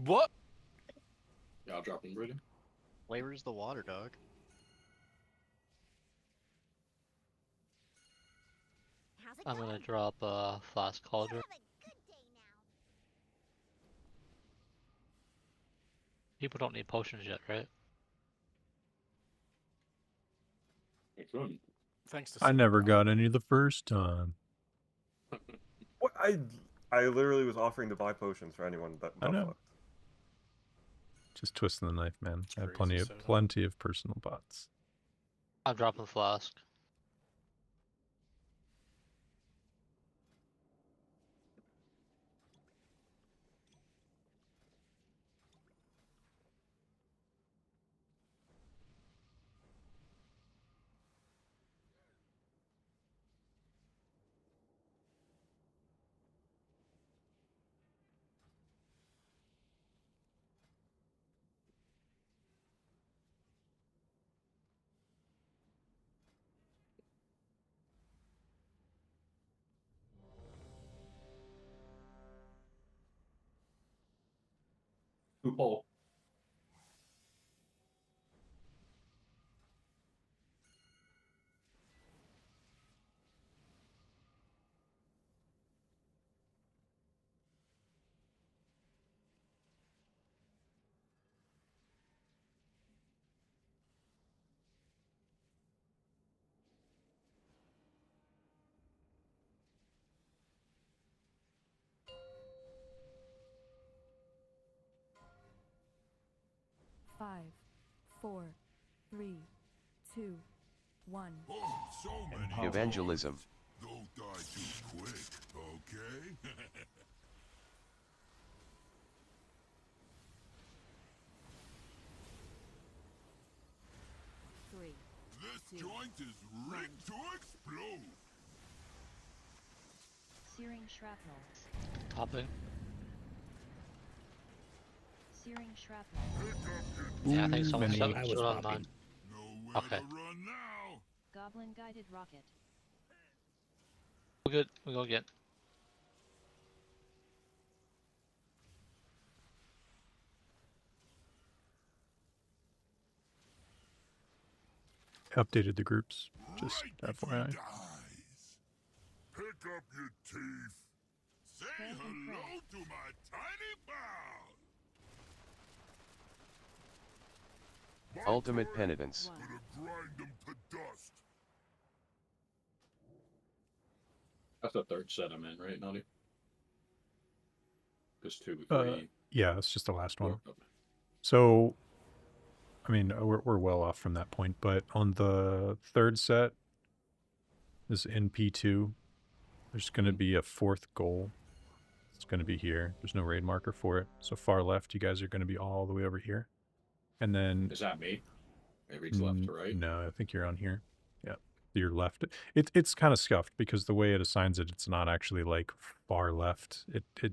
What? Yeah, I'll drop him, Brady. Flavors the water, dog. I'm gonna drop a flask cauldron. People don't need potions yet, right? Thanks to I never got any the first time. What? I literally was offering to buy potions for anyone that I got know. fucked. Just twisting the knife, man. I had crazy, plenty of personal bots. I'm dropping flask. Loophole. Five, 4, 3, 2, 1. Oh, so many. Evangelism. Don't die too quick, okay? This joint is rigged to explode. Searing shrapnel. Topping. Searing shrapnel. Yeah, I think someone many. shut I was it on popping. mine. Okay. Run now. Goblin guided rocket. We're good. We go again. Updated the groups. Just FYI. Pick up your teeth. Say hello to my tiny pal. Ultimate penitence. Gonna grind them to dust. That's the third set I'm in, right, Nutty? Just 2, 3. Yeah, it's just the last one. 4. So, I mean, we're well off from that point, but on the third set, this NP2, there's going to be a fourth goal. It's going to be here. There's no raid marker for it. So far left, you guys are going to be all the way over here. And then... Is that me? It reads left to right? No, I think you're on here. Yeah, you're left. It's kind of scuffed because the way it assigns it, it's not actually like far left. I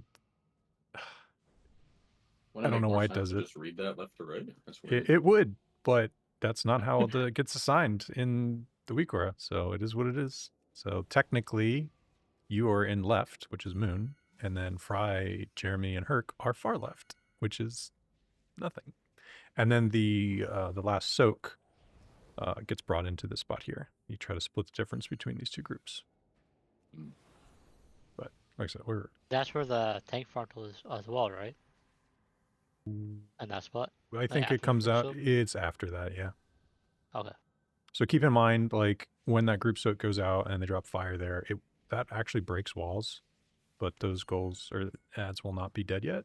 don't know why it does it. Just read that left to right? That's weird. It would, but that's not how it gets assigned in the Weekora. So it is what it is. So technically, you are in left, which is moon, and then Fry, Jeremy, and Herc are far left, which is nothing. And then the last soak gets brought into this spot here. You try to split the difference between these two groups. But like I said, That's where the tank frontal is as well, right? And that spot? I think it comes out. It's after that, yeah. Okay. So keep in mind, like when that group soak goes out and they drop fire there, that actually breaks walls, but those goals or ads will not be dead yet.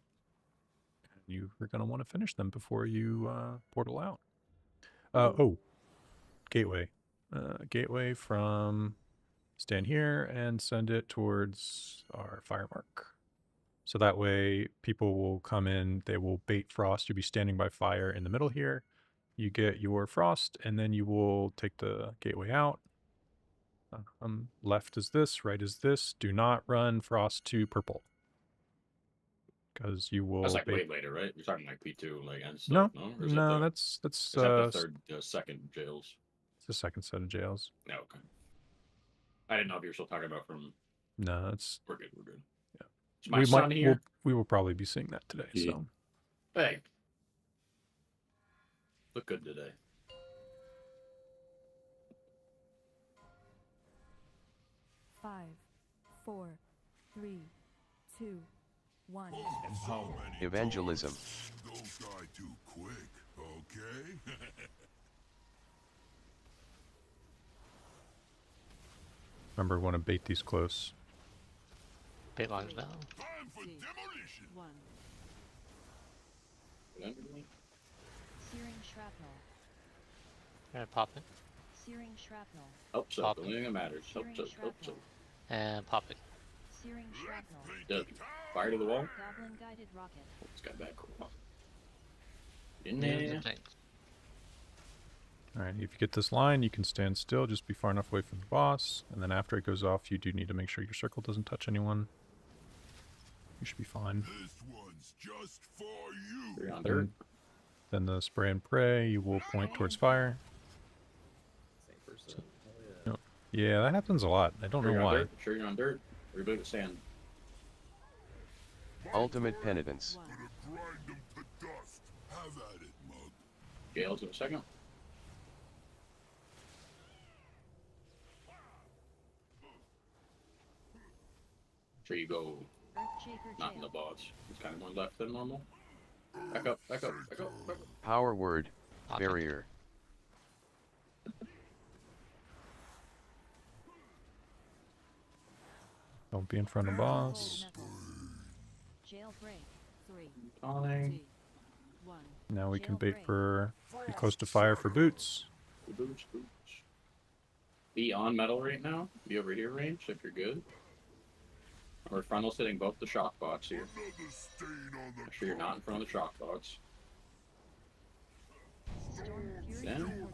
You are going to want to finish them before you portal out. Gateway. Gateway from stand here and send it towards our fire mark. So that way people will come in, they will bait frost. You'll be standing by fire in the middle here. You get your frost and then you will take the gateway out. Left is this, right is this. Do not run frost to purple. Because you will. That's like way later, right? You're talking like P2, like end stuff, no? Or is that that's is that the second jails. It's the second set of jails. No, okay. I didn't know if you were still talking about from No, it's We're good. We're good. Yeah. Is my son here? We will probably be seeing that today. Yeah. So Hey, look good today. Five, 4, 3, 2, 1. Evangelism. Don't die too quick, okay? remember, want to bait these close. Bait lines now. Time for demolition. 1. Searing shrapnel. And pop it. Searing shrapnel. Hope so. Pop The only thing that matters. Hope so. Hope so. And pop it. Searing shrapnel. Does fire to the wall? Goblin guided rocket. It's got back cool. In there. Alright, if you get this line, you can stand still, just be far enough away from the boss, and then after it goes off, you do need to make sure your circle doesn't touch anyone. You should be fine. This one's just for you. And then the spray and pray, you will point towards fire. Same person. Yep. Yeah, that happens a lot. I don't know why. Sure you're on dirt. Everybody with sand. Ultimate penitence. Gonna grind them to dust. Have at it, mug. Gales in a second. Sure you go not in the boss. It's kind of more left than normal. Back up, back up, back up, back up. Power word. Barrier. Don't be in front of the boss. Jailbreak. 3, Falling. 2, 1. Now we can bait for be close to fire for boots. Boots, boots. Be on metal right now. Be over here range if you're good. Or frontal sitting both the shock bots here. Make sure you're not in front of the shock bots. Storm Fury Yeah. 4 done.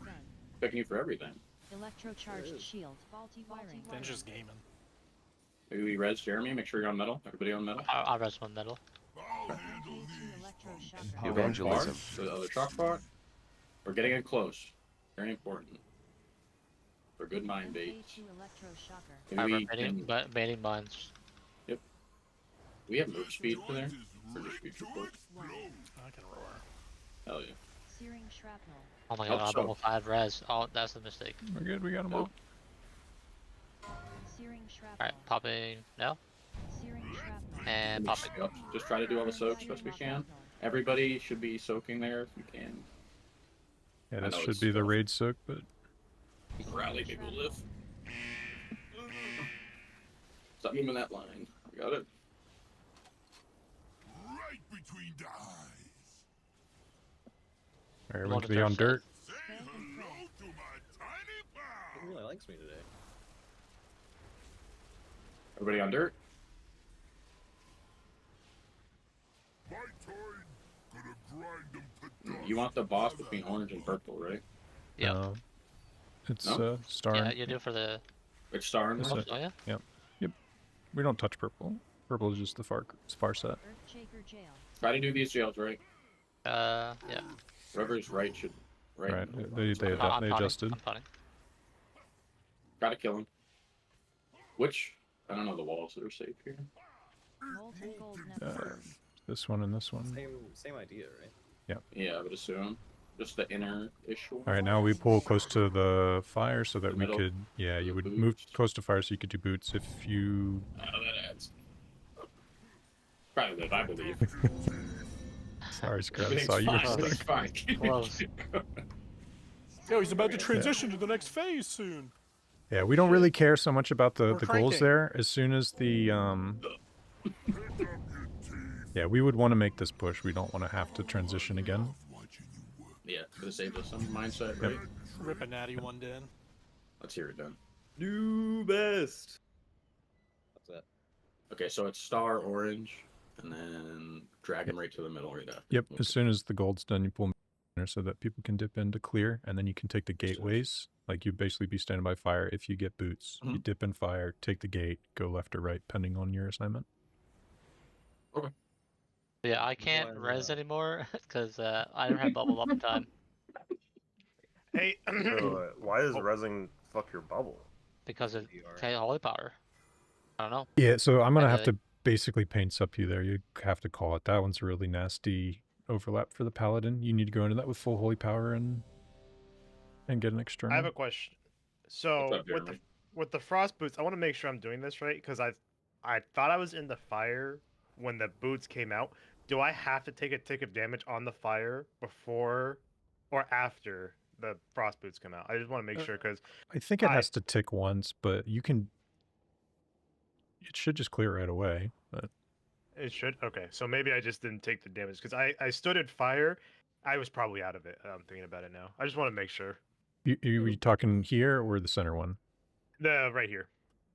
Picking you for everything. Electrocharged shield. Faulty wiring. Then just gaming. Maybe we res Jeremy. Make sure you're on metal. Everybody on metal. I'll res one metal. Evangelism. To the other shock bot. We're getting it close. Very important. For good mind bait. Maybe we can... Baiting mines. Yep. We have move speed for there. For just future quick. I can roar. Hell yeah. Searing shrapnel. Oh my god, Hope I'm so. level 5 res. Oh, that's the mistake. We're good, we got them all. Searing shrapnel. Alright, popping now. Searing shrapnel. And popping. Yep. Just try to do all the soaks best we can. Everybody should be soaking there if you can. Yeah, I this know should it's be the tough. raid soak, but Rally people live. Stop moving that line. I got it. Right between the eyes. everyone can be on dirt. Say hello to my tiny pal. He really likes me today. Everybody on dirt. My turn. Gonna grind them to dust. You want the boss between orange and purple, right? Yep. It's No? star. Yeah, you do for the. Which star and Is Oh, it? yeah? Yep. Yep. We don't touch purple. Purple is just the far set. Earthshaker jail. Try to do these jails right. Yeah. Whoever's right should. Right. Right. They I'm punting, adjusted. I'm punting. Gotta kill him. Which I don't know the walls that are safe here. Molten gold necklace. This one and this one. Same idea, right? Yeah, I would assume. Just the inner issue. All right, now we pull close to the fire so that The we middle. could. Yeah, you The would boots. move close to fire so you could do boots. If you. That adds. Probably live, I believe. Sorry, Scrub. I Everything's saw you were fine. Everything's stuck. fine. Close. Yo, he's about to transition to the next phase soon. Yeah, we don't really care so much about the We're goals cranking. there. As soon as the yeah, we would want to make this push. We don't want to have to transition again. Yeah, could have saved us some mindset, Yep. right? Rip a natty one den. Let's hear it done. New best. What's that? Okay, so it's star orange, and then drag him right to the middle right after. Yep. As soon as the gold's done, you pull there so that people can dip in to clear, and then you can take the gateways. Like you basically be standing by fire. If you get boots, you dip in fire, take the gate, go left or right, depending on your assignment. Okay. Yeah, I can't res anymore because I don't have bubble up in time. So, why does resin fuck your bubble? Because of okay, holy power. I don't know. Yeah, so I'm gonna have Kinda- to basically paint up you there. You have to call it. That one's a really nasty overlap for the paladin. You need to go into that with full holy power and get an external. I have a question. So up, Jeremy? with the frost boots, I want to make sure I'm doing this right because I thought I was in the fire when the boots came out. Do I have to take a tick of damage on the fire before or after the frost boots come out? I just want to make sure because I think it has to tick once, but you can. It should just clear right away. But it should. Okay, so maybe I just didn't take the damage because I stood in fire. I was probably out of it. I'm thinking about it now. I just want to make sure. you talking here or the center one? The right here.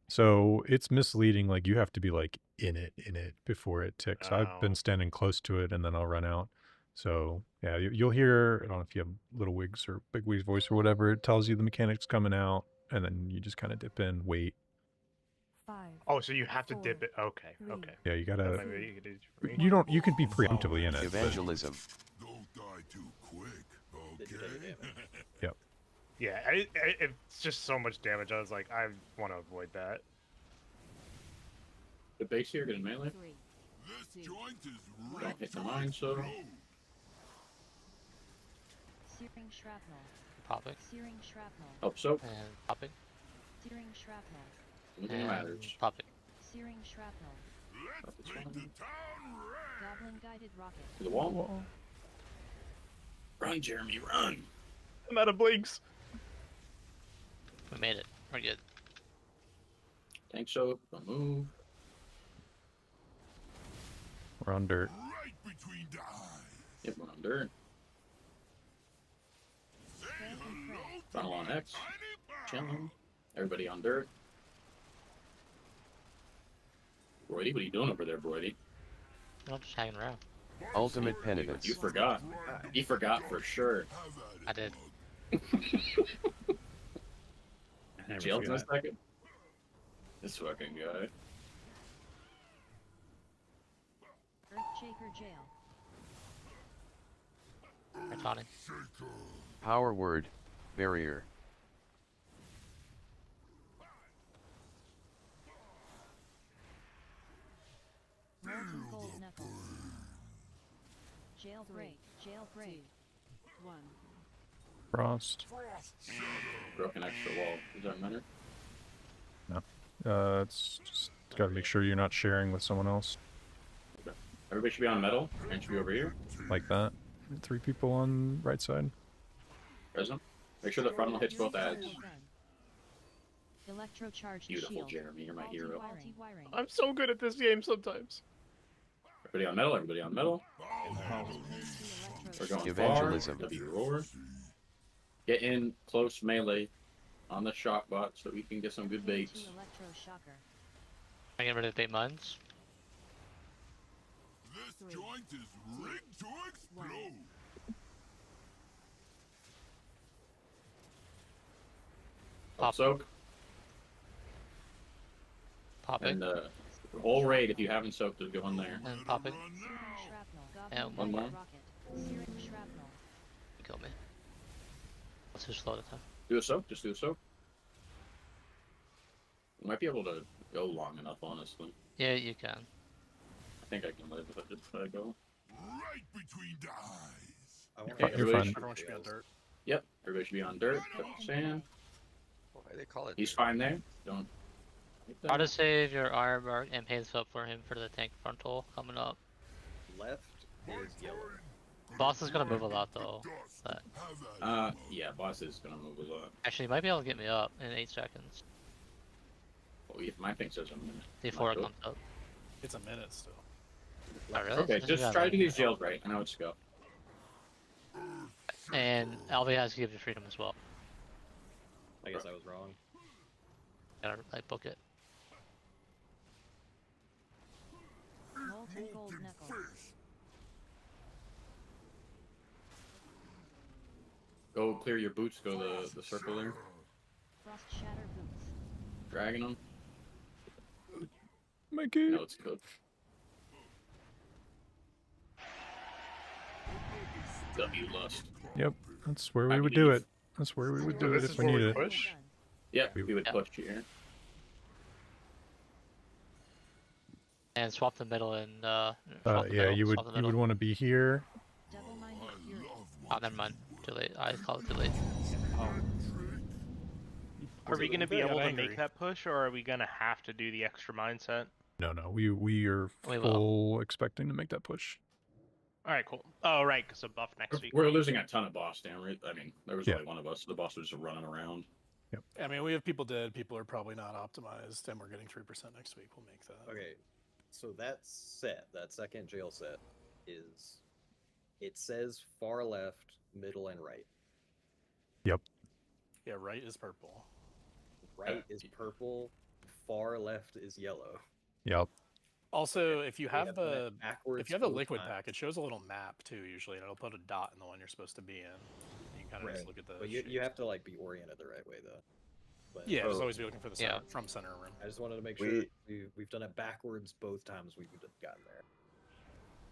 So it's misleading. Like you have to be like in it before it ticks. I've been standing close to it and then I'll run out. So yeah, you'll hear. I don't know if you have Little Wig's or Big Wig's voice or whatever. It tells you the mechanic's coming out, and then you just kind of dip in, wait. 5. Oh, so you have to dip it. Okay, okay. Yeah, you gotta. That might be easy for me. You don't. You can be preemptively in it. but- Evangelism. Don't die too quick, okay? Yep. Yeah, it's just so much damage. I was like, I want to avoid that. The base here getting melee. 3. This joint is Don't hit the mine, so. Searing shrapnel. Popping. Searing shrapnel. Help soak. And popping. Searing shrapnel. Anything And matters. popping. Searing shrapnel. That's fine. Goblin guided rocket. To the wall. Run, Jeremy, run. I'm out of blinks. We made it. We're good. Tank soak. Don't move. We're on dirt. Right between the eyes. Yep, we're on dirt. Funnel on X. Chilling. Everybody on dirt. Broidy, what are you doing over there, Broidy? I'm just hanging around. Ultimate penitence. You forgot. You forgot for sure. I did. Jailed in a second. This fucking guy. Earthshaker jail. We're taunting. Power word. Barrier. Molten gold knuckle. Jailbreak. Jailbreak. 1. Frost. Broken extra wall. Does that matter? No. It's just gotta make sure you're not sharing with someone else. Okay. Everybody should be on metal. And should be over here. Like that. 3 people on right side. Present. Make sure the frontal hits both ads. Electrocharged Beautiful, shield. Jeremy. You're my hero. Multi-wiring. I'm so good at this game sometimes. Everybody on metal. Everybody on metal. We're going Evangelism. far. W roar. Get in close melee on the shock bot so we can get some good baits. Electroshocker. I get rid of bait mines. This joint is rigged to explode. Pop soak. Popping. And the whole raid, if you haven't soaked it, go in there. And popping. And one more. Searing shrapnel. You kill me. Let's just slow the time. Do a soak. Just do a soak. We might be able to go long enough, honestly. Yeah, you can. I think I can live if I just go. Right between the eyes. Okay, You're fine. Everyone should be on dirt. Yep, everybody should be on dirt. Put the sand. Why do they call it? He's fine there. Don't. Try to save your armor and paint up for him for the tank frontal coming up. Left is yellow. Boss is gonna move a lot though. But yeah, boss is gonna move a lot. actually, he might be able to get me up in 8 seconds Oh, if my thing says a minute. before it Not comes up. It's a minute still. Oh, really? Okay, just try to do these jails right. I know it's go. And LV has to give you freedom as well. I guess I was wrong. Gotta like book it. Molten gold knuckle. Go clear your boots. Go the circle there. Frost shatter boots. Dragging them. Mikey. No, it's cooked. W lust. Yep. That's where we would do it. That's where we would do it if we needed it. Push. Yep, we would push here. And swap the middle and Yeah, you would want to be here. Oh, never mind. Too late. I called it too late. Are we going to be able to angry. make that push, or are we going to have to do the extra mindset? No, we are We will. full expecting to make that push. All right, cool. Oh, right, because of buff next week. We're losing a ton of boss damage. I mean, there was Yeah. only one of us. The boss was just running around. Yep. I mean, we have people dead. People are probably not optimized, and we're getting 3% next week. We'll make that. Okay, so that set, that second jail set, is it says far left, middle, and right. Yep. Yeah, right is purple. Right is purple. Far left is yellow. Yep. Also, if you have the backwards liquid both pack, it shows a little map too usually, and it'll put a dot in the one you're supposed to be in. You can kind of Right. just look at the. But you have to like be oriented the right way though. But, Yeah, just always be looking for the center, from center room. I just wanted to make sure we've done it backwards both times we've gotten there.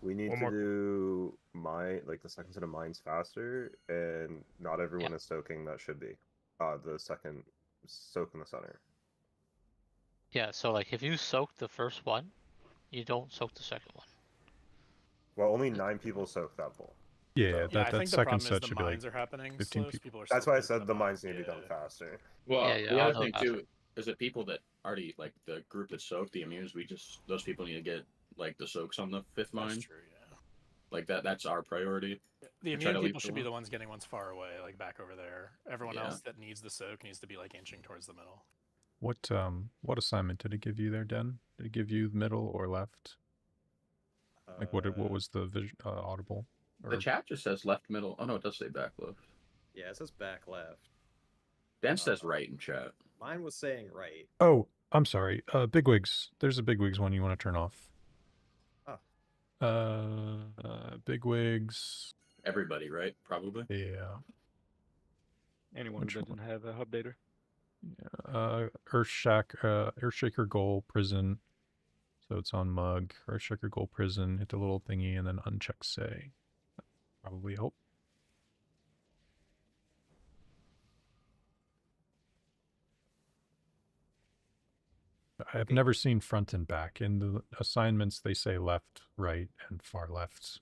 We need to do the second set of mines faster, and not everyone is soaking that should be. The second soak in the center. Yeah, so like if you soak the first one, you don't soak the second one. Well, only 9 people soak that bowl. Yeah, I that think the second problem is set the should be like mines are happening 15 slow, so people. are That's why I still said the mines need to be done faster. Well, Yeah, the I'll other thing help too is that people that already like the group that soaked the immunes, those people need to get like the soaks on the 5th mine. That's true, yeah. Like that's our priority. The We try to immune leave people should be alone. the ones getting ones far away, like back over there. Everyone Yeah. else that needs the soak needs to be like inching towards the middle. What assignment did it give you there, Den? Did it give you middle or left? Like what was the audible? The chat just says left, middle. Oh no, it does say back left. Yeah, it says back left. Dan says right in chat. Mine was saying right. Oh, I'm sorry. Bigwigs. There's a bigwigs one you want to turn off. Bigwigs. Everybody, right? Probably. Yeah. Anyone Which who doesn't have a updater. Earthshaker Goal Prison. So it's on Mug. Earthshaker Goal Prison. Hit the little thingy and then uncheck say. Probably help. I have never seen front and back. In the assignments, they say left, right, and far left.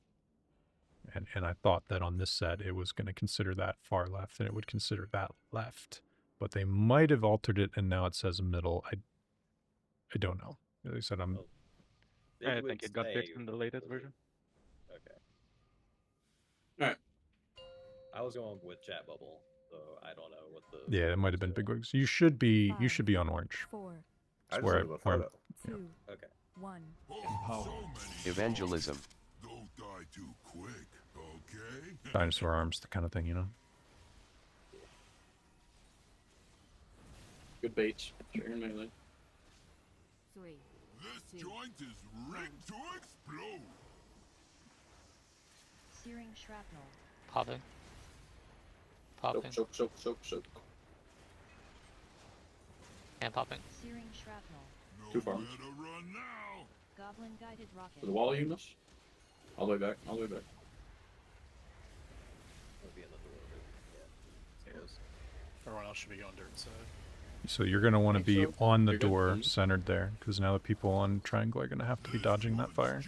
And I thought that on this set, it was going to consider that far left, and it would consider that left. But they might have altered it, and now it says middle. I don't know. They said I'm... I think it got fixed in the latest version. Okay. Alright. I was going with chat bubble, so I don't know what the. Yeah, it might have been bigwigs. You should be on orange. 4, I That's where just leave a photo. 2, Okay. 1. Evangelism. Don't die too quick, okay? Dinosaur arms, the kind of thing, you know? Good baits. Sure, melee. 3. This joint is rigged to explode. Searing shrapnel. Popping. Popping. Soak. And popping. Searing shrapnel. Too far. Goblin guided rocket. To the wall, Eunice. All the way back. It'll be in the door. Yeah. Everyone else should be going dirt side. So you're going to want to be on the You're good. door, centered there, because now the people on triangle are going to have to be dodging that fire.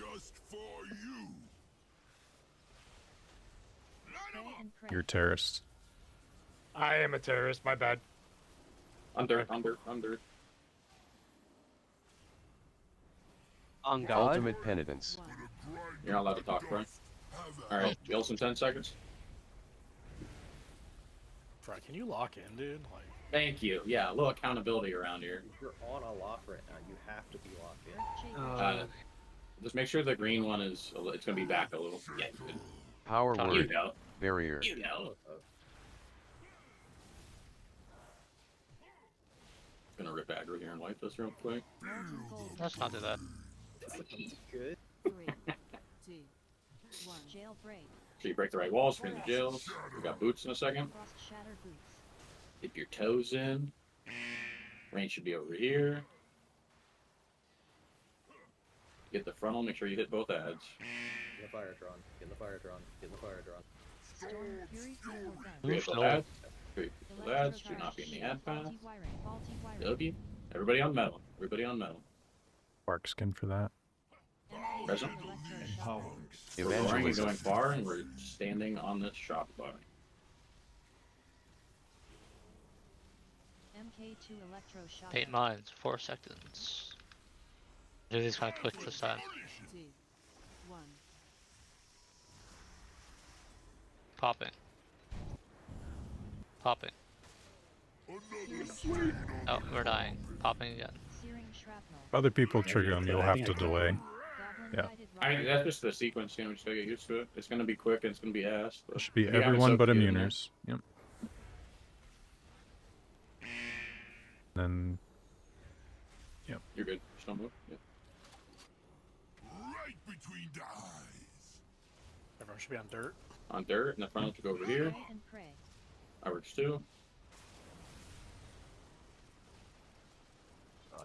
You're a terrorist. I am a terrorist. My bad. Under. On God. Ultimate penitence. You're not allowed to talk, Brian. Alright, jails in 10 seconds. Fry, can you lock in, dude? Like, Thank you. Yeah, a little accountability around here. If you're on a lock right now, you have to be locked in. Just make sure the green one is. It's gonna be back a little. Yeah. Good. Power You word. know. Barrier. You know. Gonna rip aggro here and wipe this real quick. Let's not do that. Good. 3, 2, 1. Jailbreak. So you break the right walls, screen the jails. We got boots in a second. Frost shattered boots. Dip your toes in. Range should be over here. Get the frontal, make sure you hit both ads. Get the fire drawn. Get the fire drawn. Get the fire drawn. Storm Fury triple gun. Three of both ads. Three of both ads. Do not be in the ad path. Faulty wiring. Faulty wiring. W. Everybody on metal. Everybody on metal. Bark skin for that. Present. We're roaring and Evangelism. going far, and we're standing on this shock bar. MK2 electroshock. 8 mines, 4 seconds. Do these kind of quick this time. 2, 1. Popping. Popping. Oh, we're dying. Popping again. Searing shrapnel. If other people trigger them, you'll have to delay. Yeah. I mean, that's just the sequence, you know, we just gotta get used to it. It's gonna be quick and it's gonna be ass. It should be if you haven't everyone soaked but it in there- immuners. Yep. Then, yep. You're good. Just don't move. Yep. Right between the eyes. Everyone should be on dirt. On dirt, and the front to go over here. And pray. I works too.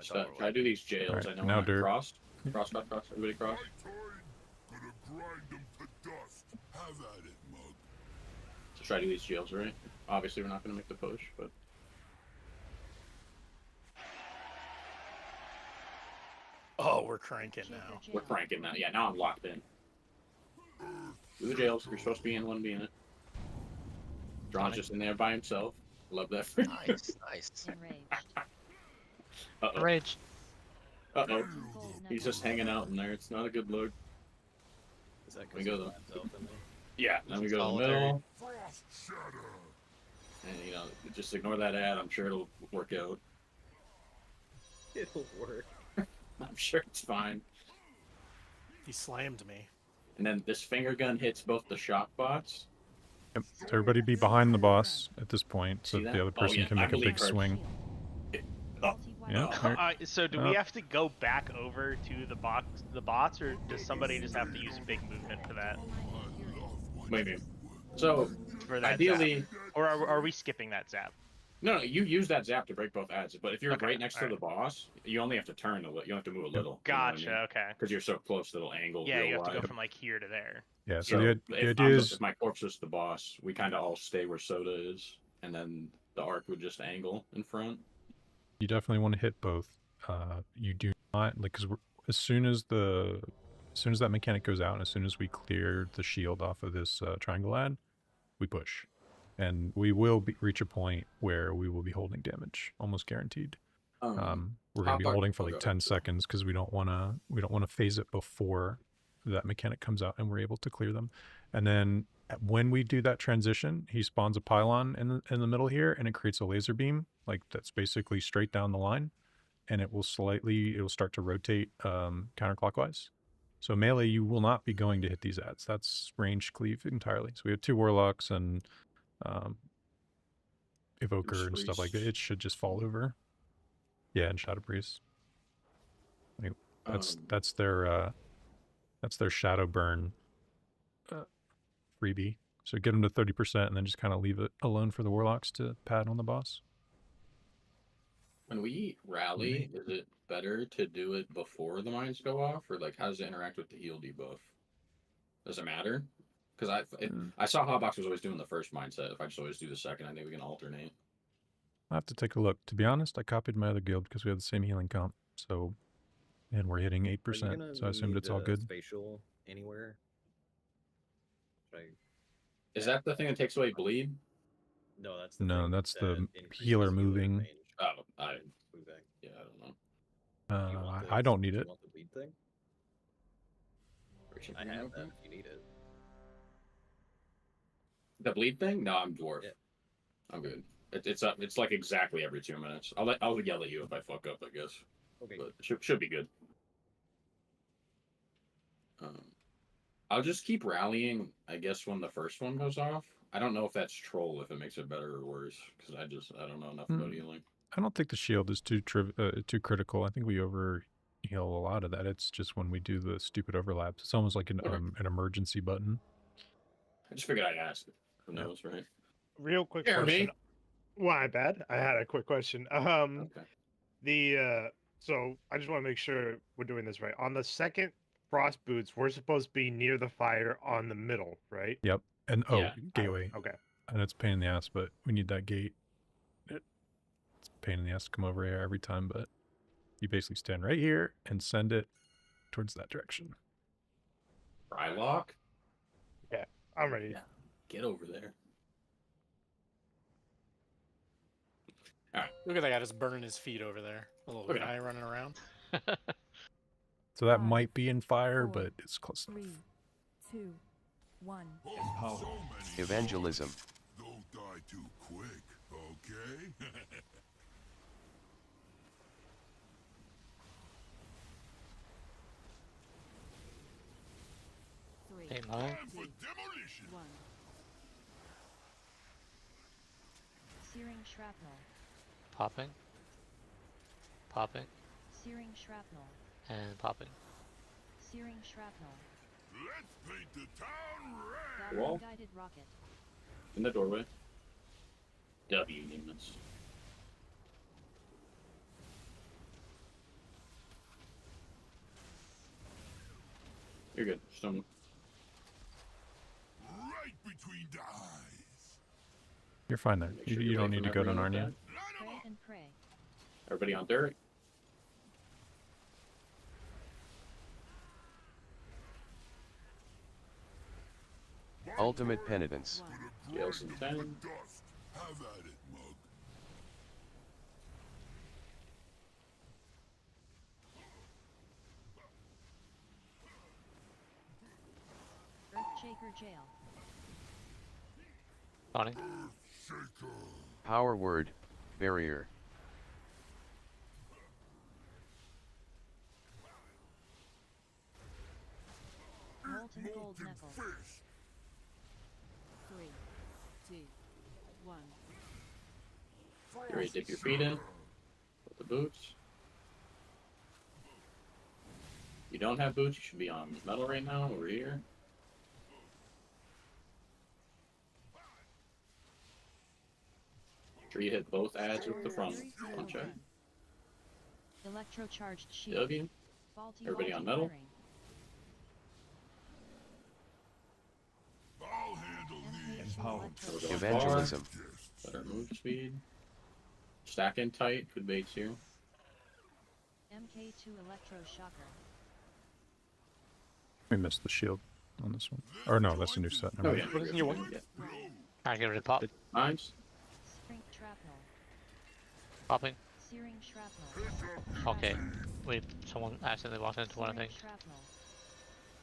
So, try to do these jails. Alright, I know now we're not dirt. crossed. Cross. Everybody cross. Gonna grind them to dust. Have at it, mug. So try to do these jails, right? Obviously, we're not gonna make the push, but. Oh, we're cranking now. We're cranking now. Yeah, now I'm locked in. Do the jails. You're supposed to be in one, be in it. Drawn's just in there by himself. Love that. Nice, nice. Uh-oh. Rage. Uh-oh. He's just hanging out in there. It's not a good look. Is that We go the the... himself in there? Yeah, then we go to the Solitary. middle. Frost shatter. And, you know, just ignore that ad. I'm sure it'll work out. It'll work. I'm sure it's fine. He slammed me. And then this finger gun hits both the shock bots. Yep. So everybody be behind the boss at this point, so See that that? the other Oh, person yeah, can I make a believe big her. swing. Oh. Yeah. So do we have to go back over to the bots, or does somebody just have to use big movement for that? Maybe. So, For that ideally... zap? Or are we skipping that zap? No, you use that zap to break both ads. But if you're Okay, right next to alright. the boss, you only have to turn a little. You don't have to move a little. Gotcha. Okay. Because you're so close, it'll angle Yeah, real you have to wide. go from like here to there. Yeah, So the idea is if my corpse is the boss, we kind of all stay where Soda is, and then the arc would just angle in front. you definitely want to hit both. You do not, like, because as soon as that mechanic goes out, and as soon as we clear the shield off of this triangle ad, we push. And we will reach a point where we will be holding damage, almost guaranteed. We're going to be holding for like 10 seconds because we don't want to phase it before that mechanic comes out and we're able to clear them. And then when we do that transition, he spawns a pylon in the middle here, and it creates a laser beam, like that's basically straight down the line, and it will start to rotate counterclockwise. So melee, you will not be going to hit these ads. That's range cleave entirely. So we have 2 warlocks and evoker and stuff like that. It should just fall over. Yeah, and shadow priest. Like, that's their shadow burn freebie. So get them to 30% and then just kind of leave it alone for the warlocks to pad on the boss. When we rally, is it better to do it before the mines go off, or like how does it interact with the heal debuff? Does it matter? Because I saw Hotbox was always doing the first mindset. If I just always do the second, I think we can alternate. I'll have to take a look. To be honest, I copied my other guild because we had the same healing comp. So, and we're hitting 8%. So I assumed it's all good. Spatial anywhere? Is that the thing that takes away bleed? No, that's the No, thing that's that the increases healer moving. range. Oh, Moving. yeah, I don't know. I don't need You it. want the bleed thing? I have that if you need it. The bleed thing? No, I'm dwarf. Yeah. I'm good. It's like exactly every 2 minutes. I'll yell at you if I fuck up, I guess. Okay. But it should be good. I'll just keep rallying, I guess, when the first one goes off. I don't know if that's troll, if it makes it better or worse, because I don't know enough about healing. I don't think the shield is too critical. I think we over heal a lot of that. It's just when we do the stupid overlaps. It's almost like an emergency button. I just figured I'd ask. Who knows, right? Real quick Jeremy? question. My bad. I had a quick question. So I just want to make sure we're doing this right. On the second frost boots, we're supposed to be near the fire on the middle, right? Yep. And gateway. Okay. And it's a pain in the ass, but we need that gate. It's a pain in the ass to come over here every time, but you basically stand right here and send it towards that direction. Frylock? Yeah, I'm ready. Yeah. Get over there. Alright. Look at that guy just burning his feet over there. A little Look at guy running around. So that might be in fire, but it's close enough. 3, 2, 1. So many Evangelism. Don't die too quick, okay? Hey, Time Mike. for demolition. 1. Searing shrapnel. Popping. Popping. Searing shrapnel. And popping. Searing shrapnel. Let's paint the town red. Wall. Guided rocket. In the doorway. W units. You're good. Stone. Right between the eyes. You're fine there. Make sure You you're don't away need to from go to everyone with Narnia. that. Pray and pray. Everybody on Derek. Ultimate penitence. Gales and 10. Dust. Have at it, mug. Earthshaker jail. Connie. Shaker. Power word. Barrier. Molten gold Molten knuckle. fist. 3, 2, 1. You ready to dip your feet in? Put the boots. You don't have boots, you should be on metal right now, over here. Make sure you hit both ads with the front punch out. Electrocharged shield. W. Faulty Everybody on voltage metal? wiring. I'll handle these. MK2 We're going Evangelism. far. Better move speed. Stack in tight, good baits here. MK2 electroshocker. We missed the shield on this one. Or no, that's a new set. Never mind. What is new one? Alright, get ready to pop. Nice. Strength shrapnel. Popping. Searing shrapnel. Okay. Wait, someone accidentally walked into one, I think. Shrapnel.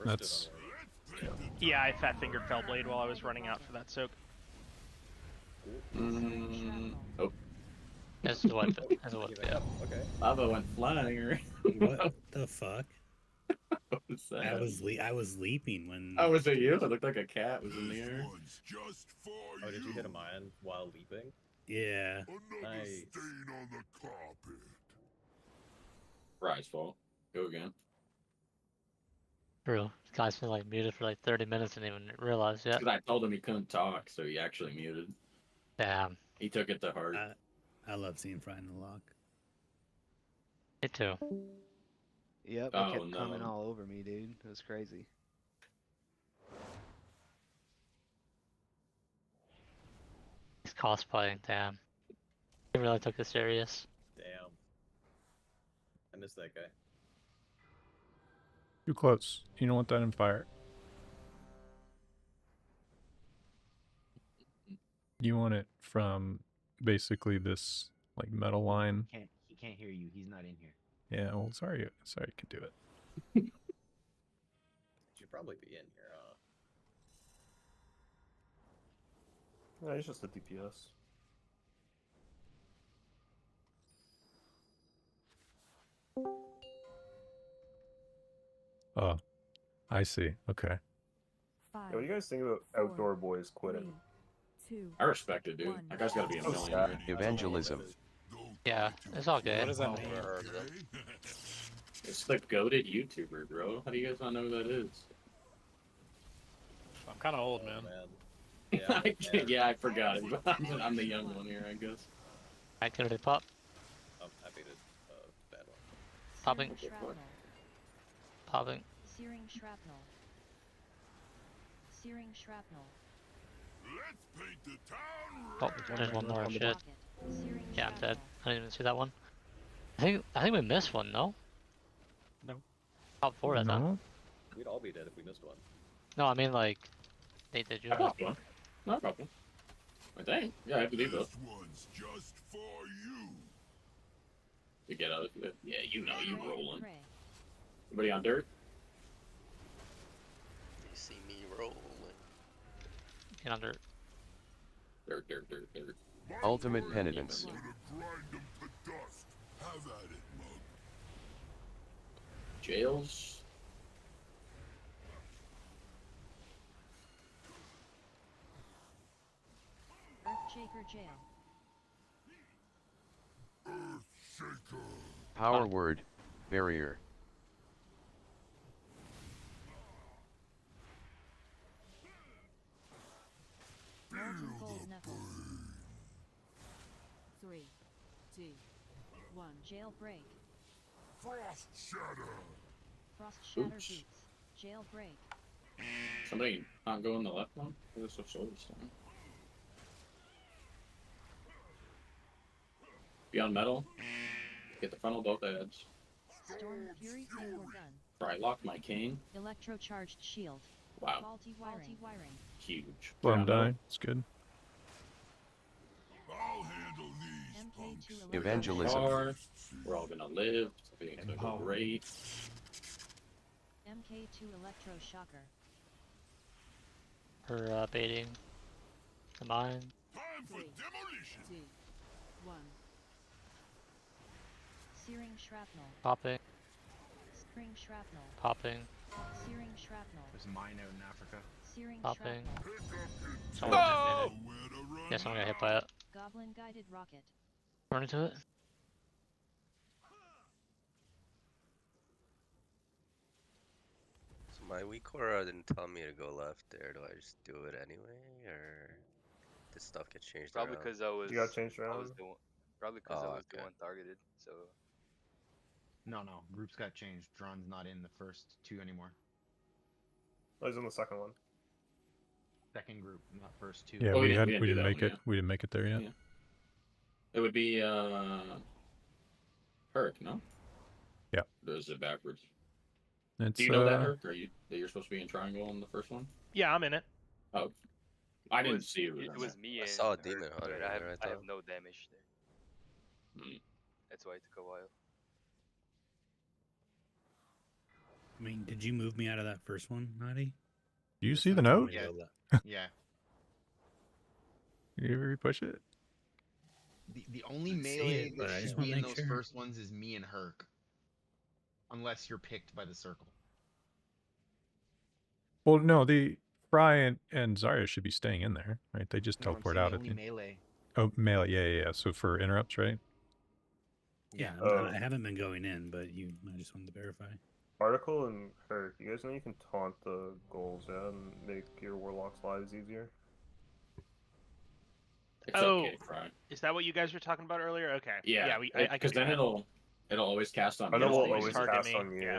That's Yeah, I fat fingered Fellblade while I was running out for that soak. Oh. That's what. That's what. Yeah. Okay. Lava went flying around. What the fuck? What was that? I was leaping when. Oh, was it you? It looked like a cat was in the air. One's just for Oh, did you hit a mine while leaping? Yeah. Another Nice. stain on the carpet. Rise fault. Go again. True. This guy's been like muted for like 30 minutes and didn't even realize yet. Because I told him he couldn't talk, so he actually muted. Damn. He took it to heart. I love seeing Fry in the lock. Me too. Yep, Oh, it kept coming no. all over me, dude. It was crazy. He's cosplaying, damn. He really took this serious. Damn. I missed that guy. too close. You don't want that in fire. You want it from basically this like metal line. He can't hear you. He's not in here. Yeah, well, sorry you could do it. Should probably be in here. Yeah, he's just a DPS. Oh, I see. Okay. Yeah, what do you guys think about Outdoor Boys quitting? I respect it, dude. That guy's gotta be a So millionaire. sad. Evangelism. Yeah, it's all good. What does that mean? It's the goated YouTuber, bro. How do you guys not know who that is? I'm kind of old, man. Yeah, I forgot it. I'm the young one here, I guess. Alright, get ready to pop. I'm happy to bad one. Popping. Searing shrapnel. Popping. Searing shrapnel. Searing shrapnel. Let's paint the town Oh, there's one more. Shit. Rocket. Searing Yeah, I'm dead. shrapnel. I didn't even see that one. I think we missed one. No. No. Top 4 at that. No. We'd all be dead if we missed one. No, I mean like, did you? I got one. No, I got one. I think. Yeah, I believe it. This one's just for you. You get out of it. Yeah, you know you rolling. Anybody on dirt? You see me rolling. Get under. Dirt. Ultimate penitence. Gonna grind them to dust. Have at it, mug. Jails. Earthshaker Jail. Earthshaker. Power word, barrier. Molten Cold Knuckles. 3, 2, 1. Jailbreak. Frost shatter. Frost Shatter Oops. Boots. Jailbreak. Somebody not go in the left one? This is so time. Be on metal. Get the frontal both heads. Storm Fury Single Gun. Fry lock my cane. Electrocharged Shield. Wow. Faulty wiring. Huge. Let him Be on metal. die. It's good. I'll handle these. MK2 Evangelism. Car. We're all gonna live. Everything's gonna go great. MK2 Electroshocker. For baiting the mine. Time for 3, demolition. 2, 1. Searing Shrapnel. Popping. Searing Shrapnel. Popping. Searing Shrapnel. There's mine out in Africa. Searing Popping. Shrapnel. Someone Oh! hit it. Yeah, someone got hit by it. Goblin Guided Rocket. Run into it. So my weak aura didn't tell me to go left there. Do I just do it anyway, or did stuff get changed Probably around? because I was. You got changed I around? was the one. Probably because I Oh, was the okay. one targeted. So. No, groups got changed. Dron's not in the first 2 anymore. I was in the second one. Second group, not first 2. Yeah, Oh, we we had didn't we do didn't that make one, it. We didn't make it there yet. Yeah. It would be Herc, no? Yeah. Or is it backwards? It's Do you know that Herc? Or that you're supposed to be in triangle in the first one? Yeah, I'm in it. Oh. I didn't was, see it. It was me I and saw a Herc, demon but hunter I have, there, I I have thought. no damage there. That's why it took a while. I mean, did you move me out of that first one, Nadi? Do you see the note? Yeah. Yeah. You ever push it? The only I see melee it, but I that just should wanna be in make those sure. first ones is me and Herc. Unless you're picked by the circle. Well, no, the Fry and Zarya should be staying in there, right? They just No, I'm teleport saying out at only the melee. Oh, melee, yeah. So for interrupts, right? Yeah, I haven't been going in, but I just wanted to verify. Article and Herc, you guys know you can taunt the goals, yeah, and make your warlocks' lives easier. It's Oh, okay, Fry. is that what you guys were talking about earlier? Okay. Yeah. I can Because do then that. it'll always cast on I you. know It'll we'll always always target cast me, on you. yeah.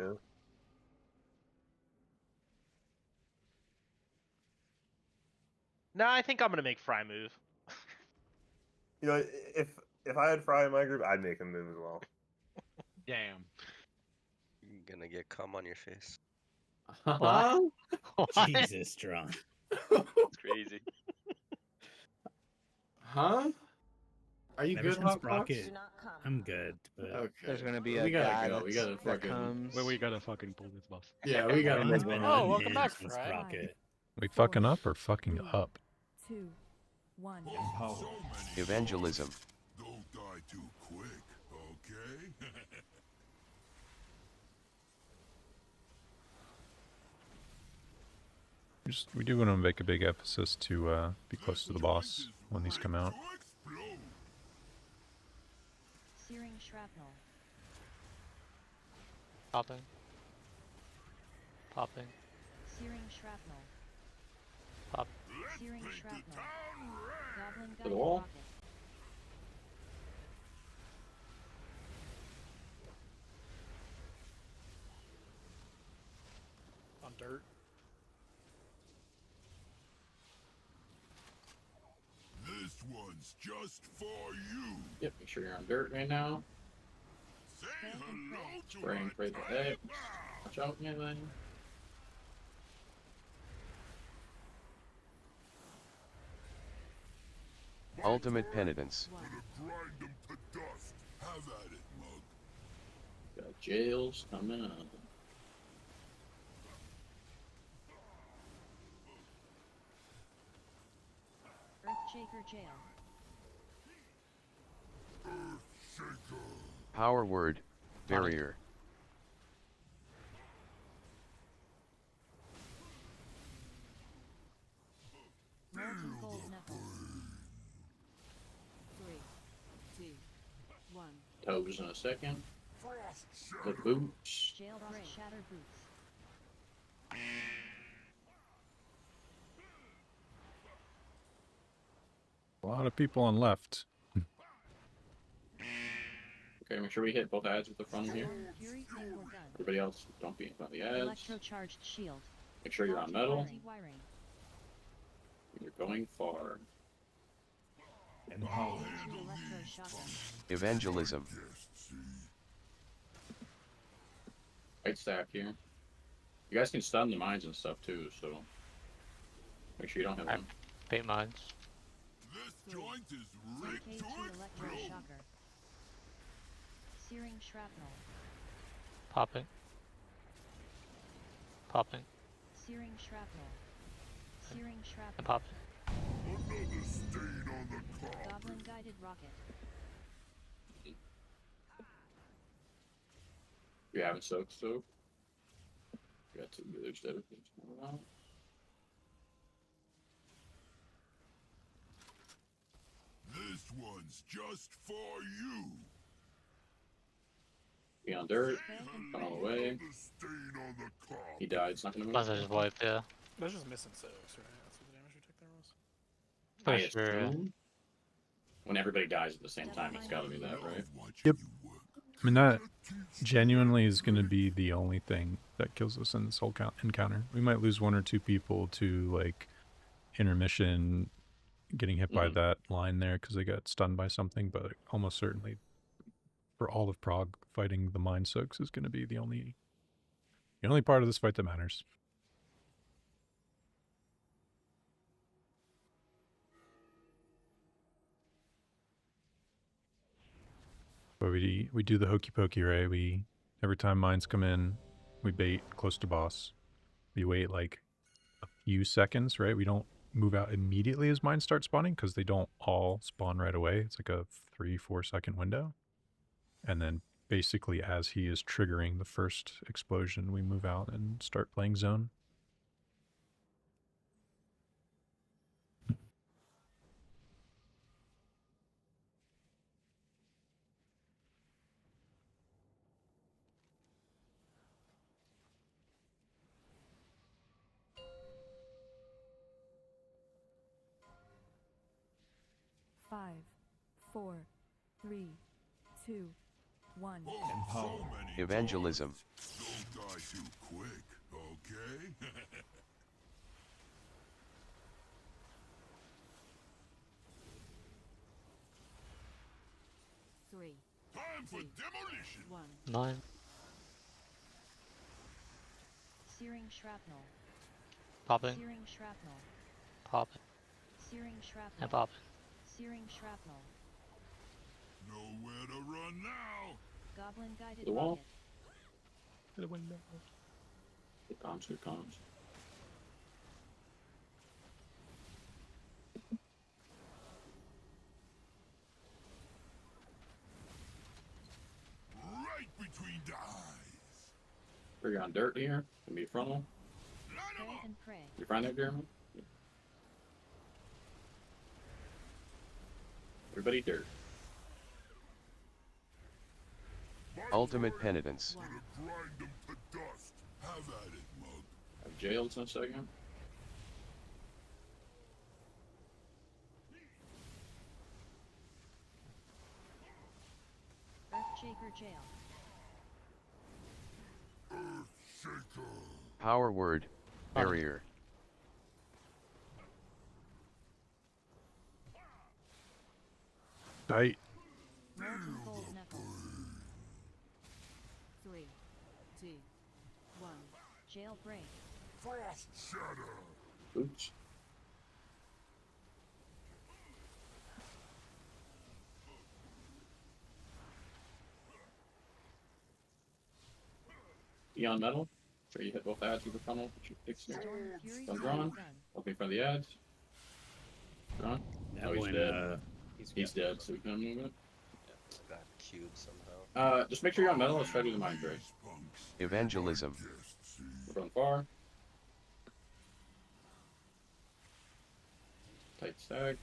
No, I think I'm gonna make Fry move. You know, if I had Fry in my group, I'd make him move as well. Damn. You're gonna get cum on your face. What? Jesus, Dron. It's crazy. Huh? Are you Ever good, since Hot Rocket, I'm good. But Okay. There's gonna be We a gotta guy go. We gotta that fucking. comes. Well, we gotta fucking pull this buff. Yeah, we gotta Dron has move been on. Oh, welcome unhinged back, since Fry. Rocket. We fucking up or fucking up? 2, 1. Evangelism. Don't die too quick, okay? We do want to make a big emphasis to be close to the boss when these come out. Searing Shrapnel. Popping. Popping. Searing Shrapnel. Pop. Searing Shrapnel. Goblin the Guided wall. Rocket. On dirt. This one's just for you. Yep, make sure you're on dirt right now. Say hello to Spraying my pray the tiny head. pal. Watch out, melee. Ultimate penitence. Grind them to dust. Have at it, mug. Got jails coming up. Earthshaker Jail. Power word. Barrier. Molten Gold Knuckles. 3, 2, 1. Toes in a second. The boots. Jail Break. Shatter Boots. A lot of people on left. Okay, make sure we hit both ads with the front here. Fury Single Gun. Everybody else, don't be in front of the ads. Electrocharged Shield. Make sure you're on metal. Wiring. You're going far. Evangelism. Right stack here. You guys can stun the mines and stuff too, so make sure you don't have them. Bait mines. This joint is rigged to Electroshocker. Searing Shrapnel. Popping. Popping. Searing Shrapnel. Searing And Shrapnel. popping. Another stain on the carpet. Goblin Guided Rocket. You haven't soaked soap. Got to there's that. This one's just for you. Be on dirt. Run all the way. Stain on the carpet. He died. It's not gonna move. Unless I just wiped, yeah. That's just missing soaks, right? That's what the damage you took there was. I For sure. assume when everybody dies at the same time, it's gotta be that, right? Yep. I mean, that genuinely is going to be the only thing that kills us in this whole encounter. We might lose one or two people to, like, intermission, getting hit by that line there because they got stunned by something, but almost certainly for all of Prague, fighting the Mind Soaks is going to be the only part of this fight that matters. But we do the hokey pokey, right? We every time mines come in, we bait close to boss. We wait like a few seconds, right? We don't move out immediately as mines start spawning because they don't all spawn right away. It's like a 3-4 second window. And then basically as he is triggering the first explosion, we move out and start playing zone. Five, 4, 3, 2, 1. Evangelism. Don't die too quick, okay? 3, Time for demolition. 1. 9. Searing Shrapnel. Popping. Searing Shrapnel. Popping. Searing Shrapnel. And popping. Searing Shrapnel. Nowhere to run now. Goblin Guided The wall. Rocket. To the window. Good comms, good comms. Right between the eyes. We're on dirt here. Gonna be frontal. Prey and Prey. You find that, Jeremy? Everybody dirt. Ultimate penitence. Gonna grind them to dust. Have at it, mug. Have jails in a second. Earthshaker Jail. Earthshaker. Power word. Barrier. Tight. Molten Gold Knuckles. 3, 2, 1. Jailbreak. Frost shatter. Oops. Beyond metal. Sure you hit both ads with the funnel. Storm Fury Gun drawn. Looking for the ads. Drawn. That Oh, he's one, dead. He's dead, so we can move it. Got cubed somehow. Just make sure you're on metal. Let's try to do the mind break. Evangelism. We're going far. Tight stag.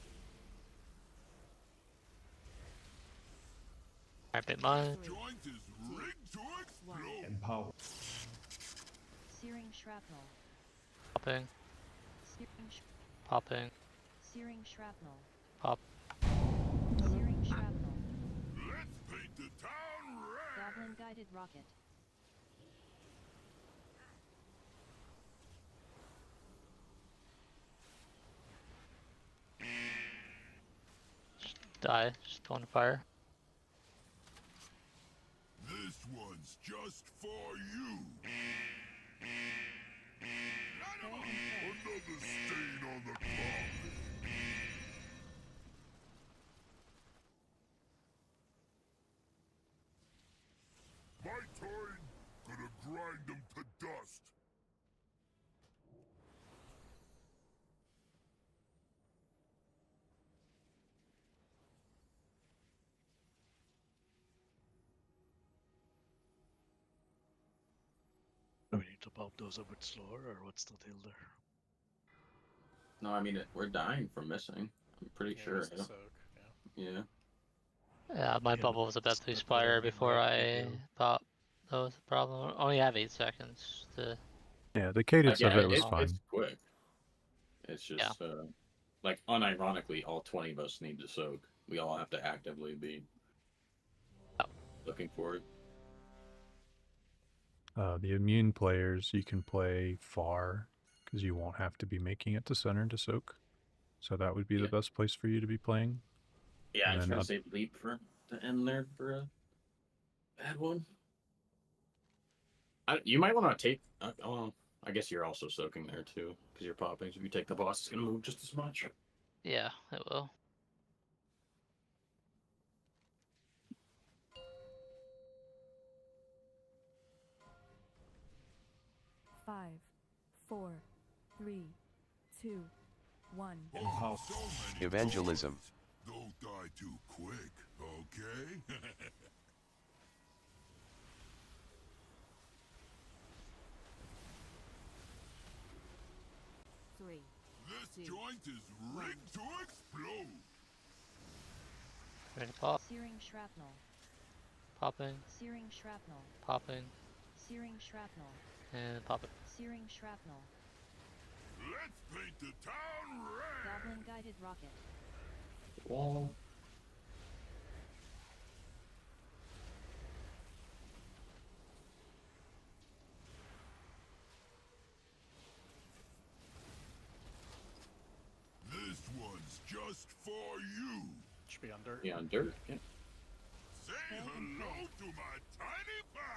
Rapid mine. Joint is rigged to explode. Empower. Searing shrapnel. Popping. Searing Popping. Searing shrapnel. Pop. Searing shrapnel. Let's paint the town red. Goblin guided rocket. Die. Just going to fire. This one's just for you. Another stain on the carpet. My turn. Gonna grind them to dust. Do we need to pop those a bit slower, or what's the deal there? No, I mean, we're dying from missing. I'm pretty sure. missed the Yeah. soak, Yeah. Yeah, my bubble was about to expire before I thought that was a problem. Only have 8 seconds to. Yeah, the cadence yeah, of it was fine. It's quick. It's just, like, unironically, all 20 of us need to soak. We all have to actively be looking for it. The immune players, you can play far because you won't have to be making it to center to soak. So that would be the best place for you to be playing. Yeah, And I was then trying to save leap for the end there for a bad one. You might want to take. I guess you're also soaking there too because you're popping. So if you take the boss, it's gonna move just as much. Yeah, it will. Five, 4, 3, 2, 1. Evangelism. Don't die too quick, okay? Three. This joint is rigged to explode. Ready to pop. Searing shrapnel. Popping. Searing shrapnel. Popping. Searing shrapnel. And pop it. Searing shrapnel. Let's paint the town red. Goblin guided rocket. Wall. This one's just for you. Should be on dirt. Yeah, on dirt. Yeah. Say hello to my tiny pal.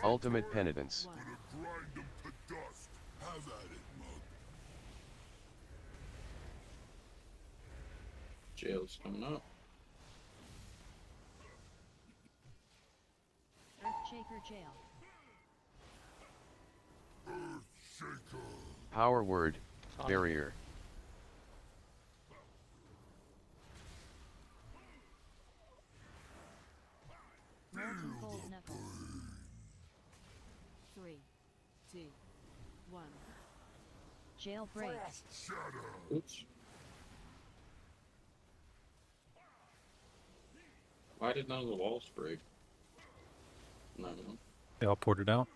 Ultimate penitence. Gonna grind them to dust. Have at it, mug. Jail's coming up. Earthshaker jail. Earthshaker. Power word. Barrier. Molten gold knuckles. 3, 2, 1. Jailbreak. Oops. Why did none of the walls break? No. They all ported out.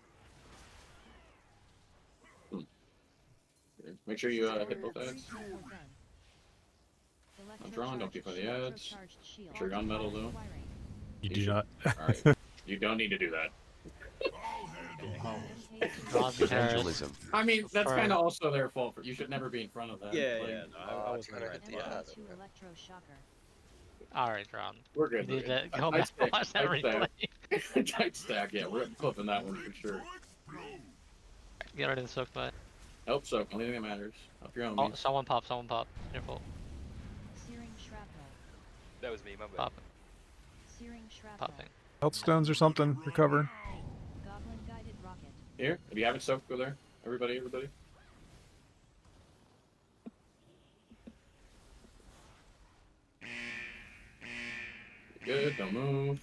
Make sure you hit both ads. I'm drawing, don't be for the ads. Make sure you're on metal though. You do not. Alright. You don't need to do that. Evangelism. I mean, that's kind of also their fault. You should never be in front of that. Yeah, like, yeah. No, I was gonna hit the ad. Electroshocker. Alright, Ron. We're good. You need we're to good. go back and watch that I'd replay. tight stack, yeah, we're clipping that one for sure. Get rid of the soak butt. Nope, soak, only thing that matters. Up your own. Oh, someone pop, someone pop. Careful. Searing shrapnel. That was me, my bad. Pop. Searing shrapnel. Popping. Health stones or something. Recover. Goblin guided rocket. Here, if you haven't soaked, go there. Everybody. Good, don't move.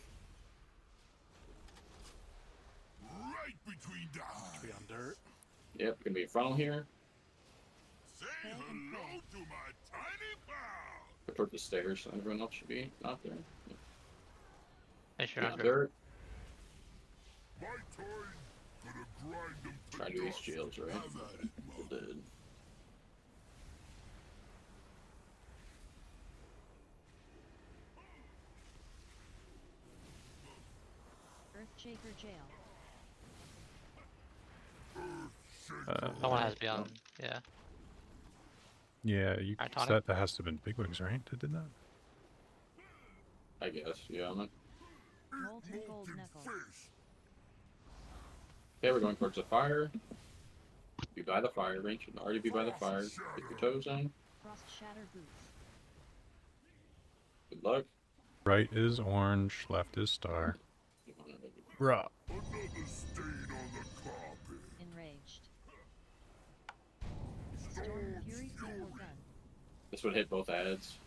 Right between the eyes. Be on dirt. Yep, gonna be in frontal here. Say hello to my tiny pal. Go toward the stairs, so everyone else should be not there. Yeah. Hey, sure. Be on dirt. My turn. Gonna grind them to Try to do these dust. jails, right? Have at it, People did. Earthshaker jail. Someone has to be on. Yeah. Yeah, you Iconic. that has to have been Bigwigs, right? That did that. I guess, yeah. Molten gold knuckle. Okay, we're going towards the fire. Be by the fire, range should already be by the fire. Get your toes in. Frost shatter boots. Good luck. Right is orange, left is star. Bruh. Another stain on the carpet. Enraged. Storm Fury Temple gun. This would hit both ads.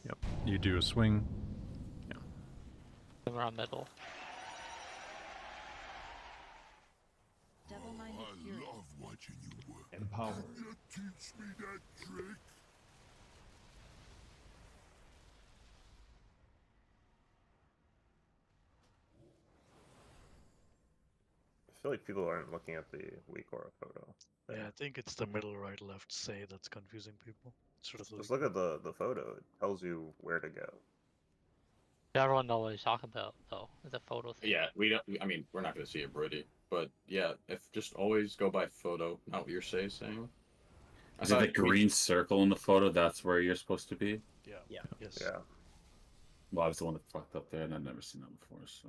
Yep. You do a swing. We're on middle. Double-minded I fury. love watching you work. Empower. Can you teach me that trick? I feel like people aren't looking at the weak aura photo. Yeah, I think it's the middle, right, left say that's confusing people. Sort of Just look at the photo. It tells you where to go. Everyone knows what he's talking about, though. It's a photo thing. Yeah, we don't. I mean, we're not gonna see it, Brody. But yeah, if just always go by photo, not what you're saying. Is it the green circle in the photo? That's where you're supposed to be. Yeah. Yeah. Yes. Yeah. Well, I was the one that fucked up there, and I've never seen that before. So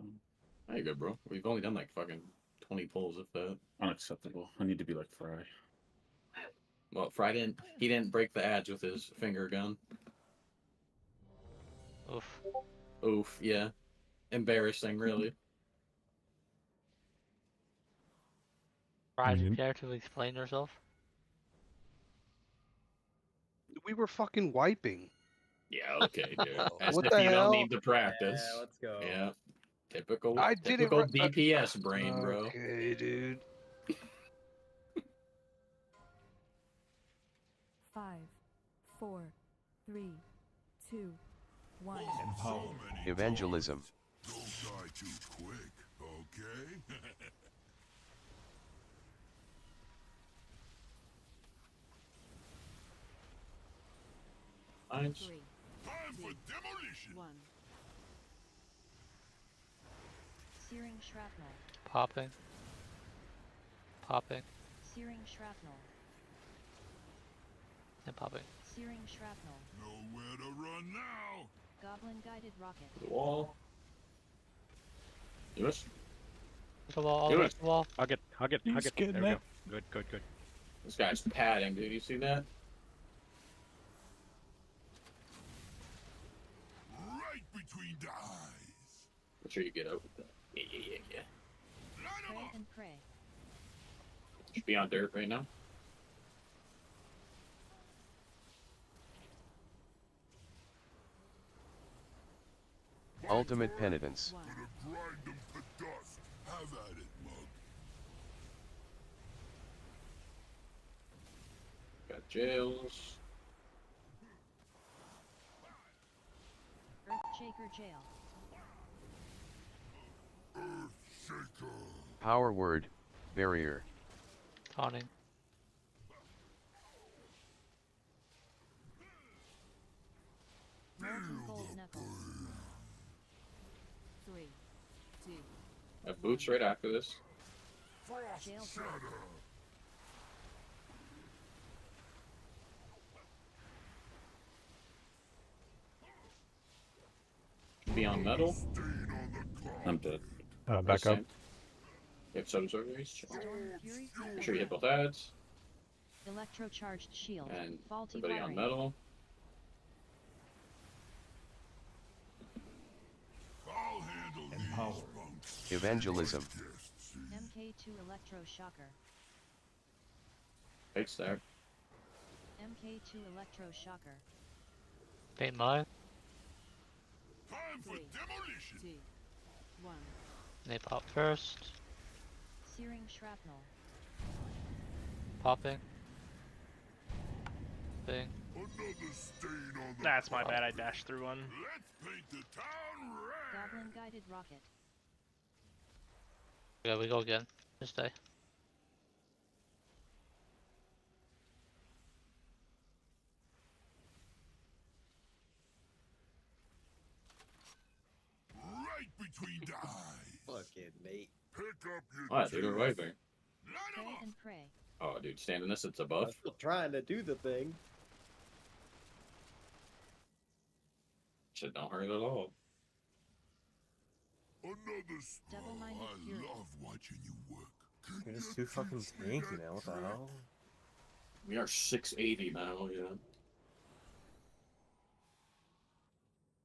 There you go, bro. We've only done like fucking 20 pulls, if that. unacceptable. I need to be like Fry. Well, Fry didn't. He didn't break the ads with his finger gun. Oof. Oof. Yeah. Embarrassing, really. Right, you care to explain yourself? We were fucking wiping. Yeah. Okay, dude. As What if the you hell? don't need to practice. Yeah, let's go. Yeah. Typical. I did it typical right- DPS brain, bro. Okay, dude. 5, 4, 3, 2, 1. Empower. Evangelism. Don't die too quick, okay? Nice. 3, Time for demolition. 1. Searing shrapnel. Popping. Popping. Searing shrapnel. And popping. Searing shrapnel. Nowhere to run now. Goblin guided rocket. The wall. You missed. The wall, Do it. the wall. Hug it. He's getting There we it. go. Good. This guy's padding, dude. You see that? Right between the eyes. Make sure you get out with that. Yeah. Line 'em Pray up. and pray. Should be on dirt right now. Ultimate penitence. 1. Gonna grind them to dust. Have at it, mug. Got jails. Earthshaker jail. Earthshaker. Power word. Barrier. Taunting. Molten gold knuckle. 3, 2, I have boots right after this. Frost Jail shatter. Be on metal. I'm dead. Back up. Yep, so does Ortiz. Storm Fury. Make sure you hit both ads. Electrocharged shield. And Faulty everybody wiring. on metal. Empower. Evangelism. MK2 electroshocker. Fake stack. MK2 electroshocker. Paint mine. Time for 3, demolition. 2, 1. They pop first. Searing shrapnel. Popping. Thing. Another stain on the That's my bad. I dashed through one. Let's paint the town red. Goblin guided rocket. Yeah, we go again. Just stay. Right between the eyes. Fucking mate. Pick up your What, dude? Right there. Pray and pray. Oh, dude, standing this, it's a I'm buff. still trying to do the thing. Shit, don't hurt at all. Another spell. Double-minded I fury. love watching you work. You're just too fucking tanky, man. What the hell? We are 680 now, yeah.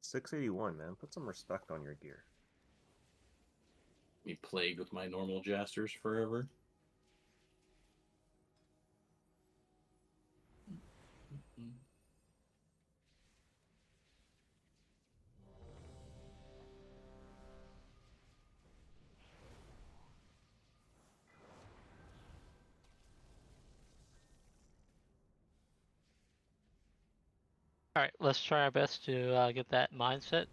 681, man. Put some respect on your gear. Me plagued with my normal jasters forever. Alright, let's try our best to get that mindset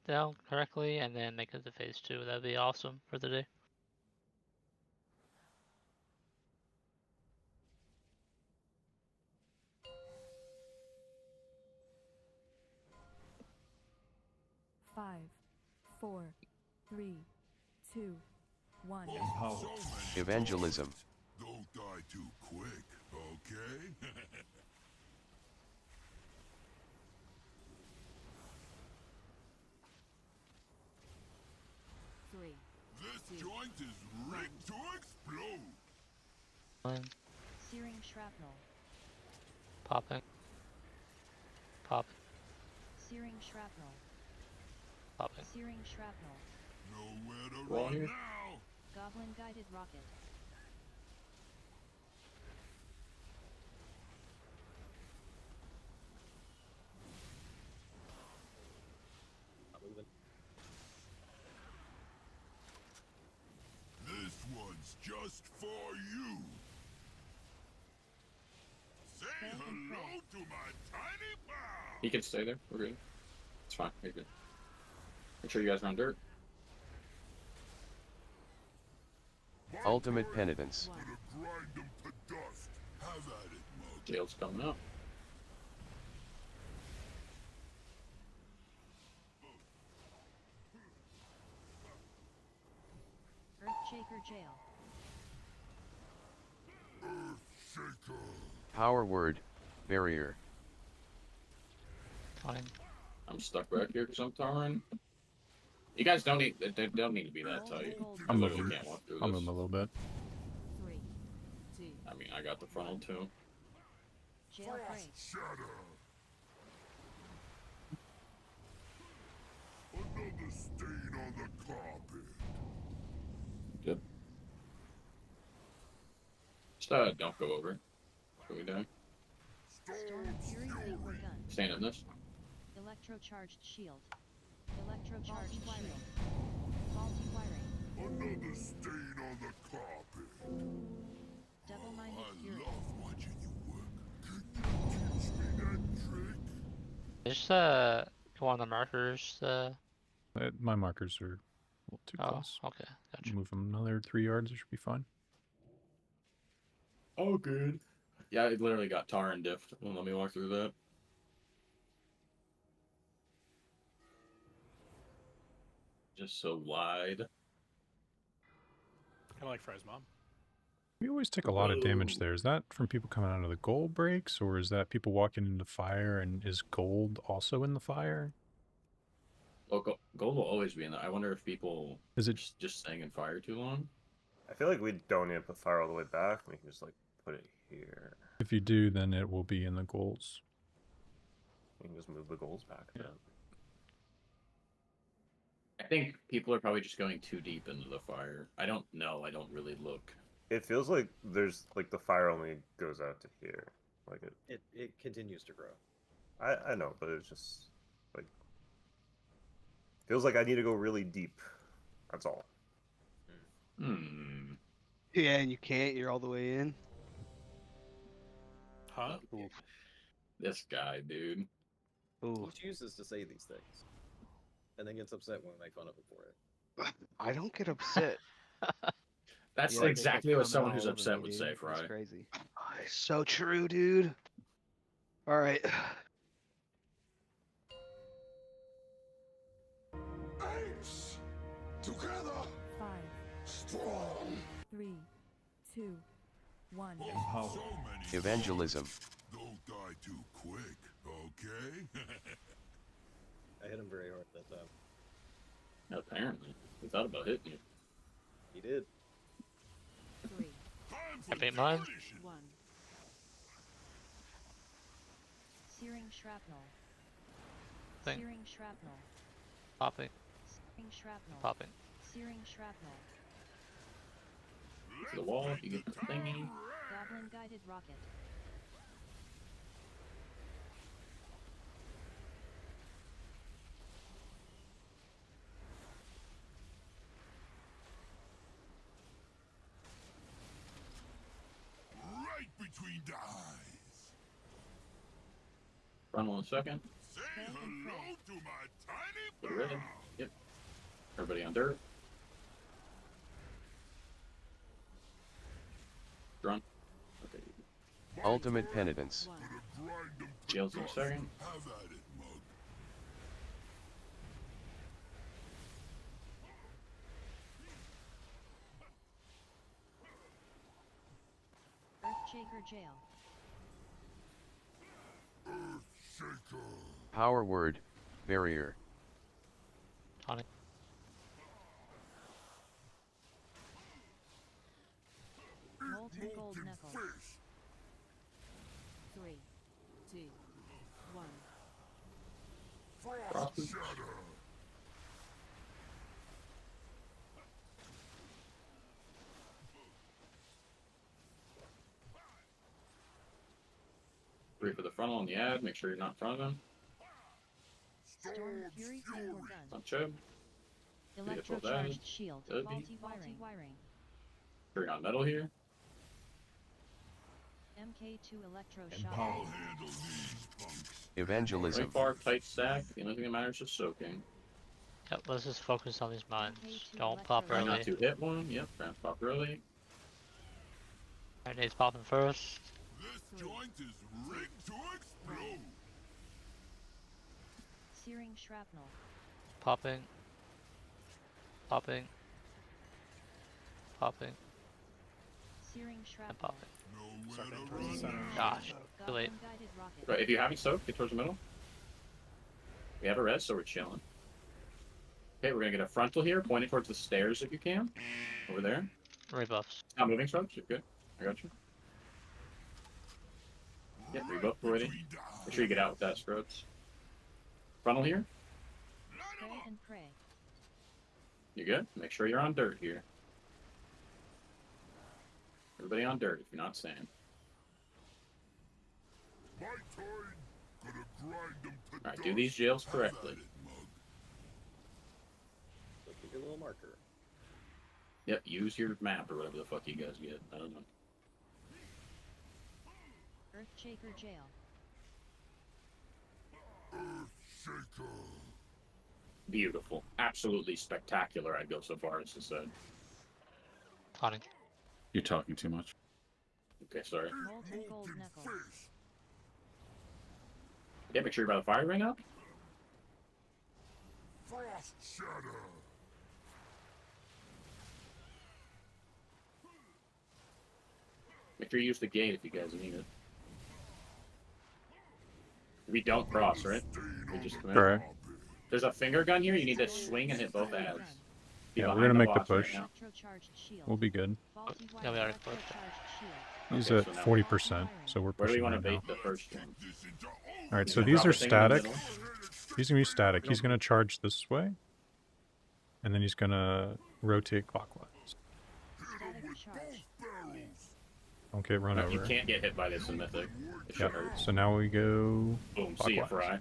down correctly and then make it to phase 2. That'd be awesome for the day. Five, 4, 3, 2, 1. Empower. Evangelism. Don't die too quick, okay? 3. This joint is rigged to explode. One. Searing shrapnel. Popping. Pop. Searing shrapnel. Popping. Searing shrapnel. Nowhere to Wrong run here. now. Goblin guided rocket. Not moving. This one's just for you. Say hello to my tiny pal. He can stay there. We're good. It's fine. You're good. Make sure you guys are on dirt. Ultimate penitence. Gonna grind them to dust. Have at it, mug. Jail's coming up. Earthshaker jail. Earthshaker. Power word. Barrier. Fine. I'm stuck back here because I'm towering. You guys don't need. They don't need to be that tight. I I'm literally moving. can't walk through I'll this. move 'em a little bit. 3, 2, I mean, I got the frontal too. Jail break. Shatter. Another stain on the carpet. Good. Just don't go over. What are we doing? Storm Fury Vapor gun. Stand in this. Electrocharged shield. Electrocharged shield. Faulty wiring. Another stain on the carpet. Double-minded I fury. love watching you work. Can you teach me that trick? Just go on the markers. My markers are a little too Oh, close. okay, gotcha. Move them another 3 yards. It should be fine. Oh, good. Yeah, I literally got tar and diffed. Won't let me walk through that. Just so wide. Kind of like Fry's mom. We always take a lot of damage there. Is that from people coming out of the gold breaks, or is that people walking into fire and is gold also in the fire? Well, gold will always be in there. I wonder if people Is it just staying in fire too long. I feel like we don't need to put fire all the way back. We can just like put it here. if you do, then it will be in the goals. We can just move the goals back. Yeah. I think people are probably just going too deep into the fire. I don't know. I don't really look. It feels like there's like the fire only goes out to here. Like It continues to grow. I know, but it's just like feels like I need to go really deep. That's all. Hmm. Yeah, and you can't. You're all the way in. Huh? This guy, dude. Ooh. He chooses to say these things, and then gets upset when we make fun of him for it. I don't get upset. That's Yeah, they exactly kept what coming someone all who's over upset me, would dude. say, It's Fry. crazy. Oh, it's so true, dude. All right. Apes! Together! 5, Strong! 3, 2, 1. So many Evangelism. Don't die too quick, okay? I hit him very hard that time. Apparently. He thought about hitting you. He did. 3, I beat mine. 1. Searing shrapnel. Thing. Searing shrapnel. Popping. Searing shrapnel. Popping. Searing shrapnel. To the wall, you get the thingy. Goblin guided rocket. Right between the eyes. Run 1 second. Say hello to my tiny Get ready. Yep. Everybody on dirt. Run. Okay. Ultimate penitence. Jails in a second. Have at it, mug. Earthshaker jail. Earthshaker. Power word. Barrier. Tonic. Molten gold knuckles. 3, 2, 1. Frost shatter. Three for the frontal on the ad. Make sure you're not in front of them. Storm Fury single gun. On Chubb. Electrocharged shield. Good. Faulty wiring. Sure you're not metal here. MK2 electro I'll shock. handle these punks. Evangelism. Very far, tight stack. The only thing that matters is soaking. Yep, let's just focus on these mines. Don't pop Try early. not to hit one. Yep, try not to pop early. Alright, Nate's popping first. This joint is rigged to explode. Searing shrapnel. Popping. Popping. Popping. Searing And shrapnel. popping. Nowhere to towards the run. center. Gosh, too late. Goblin guided rocket. Right, if you haven't soaked, get towards the middle. We have a res, so we're chilling. Okay, we're gonna get a frontal here, pointing towards the stairs if you can. Over there. Rebuffs. Not moving, Scrubs. You're good. I got you. Yep, rebuff already. Make sure you get out with that, Scrubs. Frontal here. Pray and pray. You good? Make sure you're on dirt here. Everybody on dirt if you're not staying. My turn. Gonna grind them to Alright, do these jails correctly. So keep your little marker. Yep, use your map or whatever the fuck you guys get. I don't know. Earthshaker jail. Earthshaker. Beautiful. Absolutely spectacular, I'd go so far as to say. Tonic. You're talking too much. Okay, sorry. Molten gold knuckles. Yeah, make sure you're by the fire ring up. Frost shatter. Make sure you use the gate if you guys need it. We don't cross, right? We just come in. Correct. There's a finger gun here. You need to swing and hit both ads. Be Yeah, we're behind gonna the make the boss right push. now. We'll be good. Yeah, we are close. He's Okay, at so now 40%, so we're Where do we pushing want to right bait now. the first one? All right, He's so gonna these drop are a thing in the static. middle. He's gonna be static. He's gonna charge this way, and then he's gonna rotate clockwise. Okay, run You over. can't get hit by this in Mythic. It should Yeah. hurt. So now we go Boom. See ya, clockwise.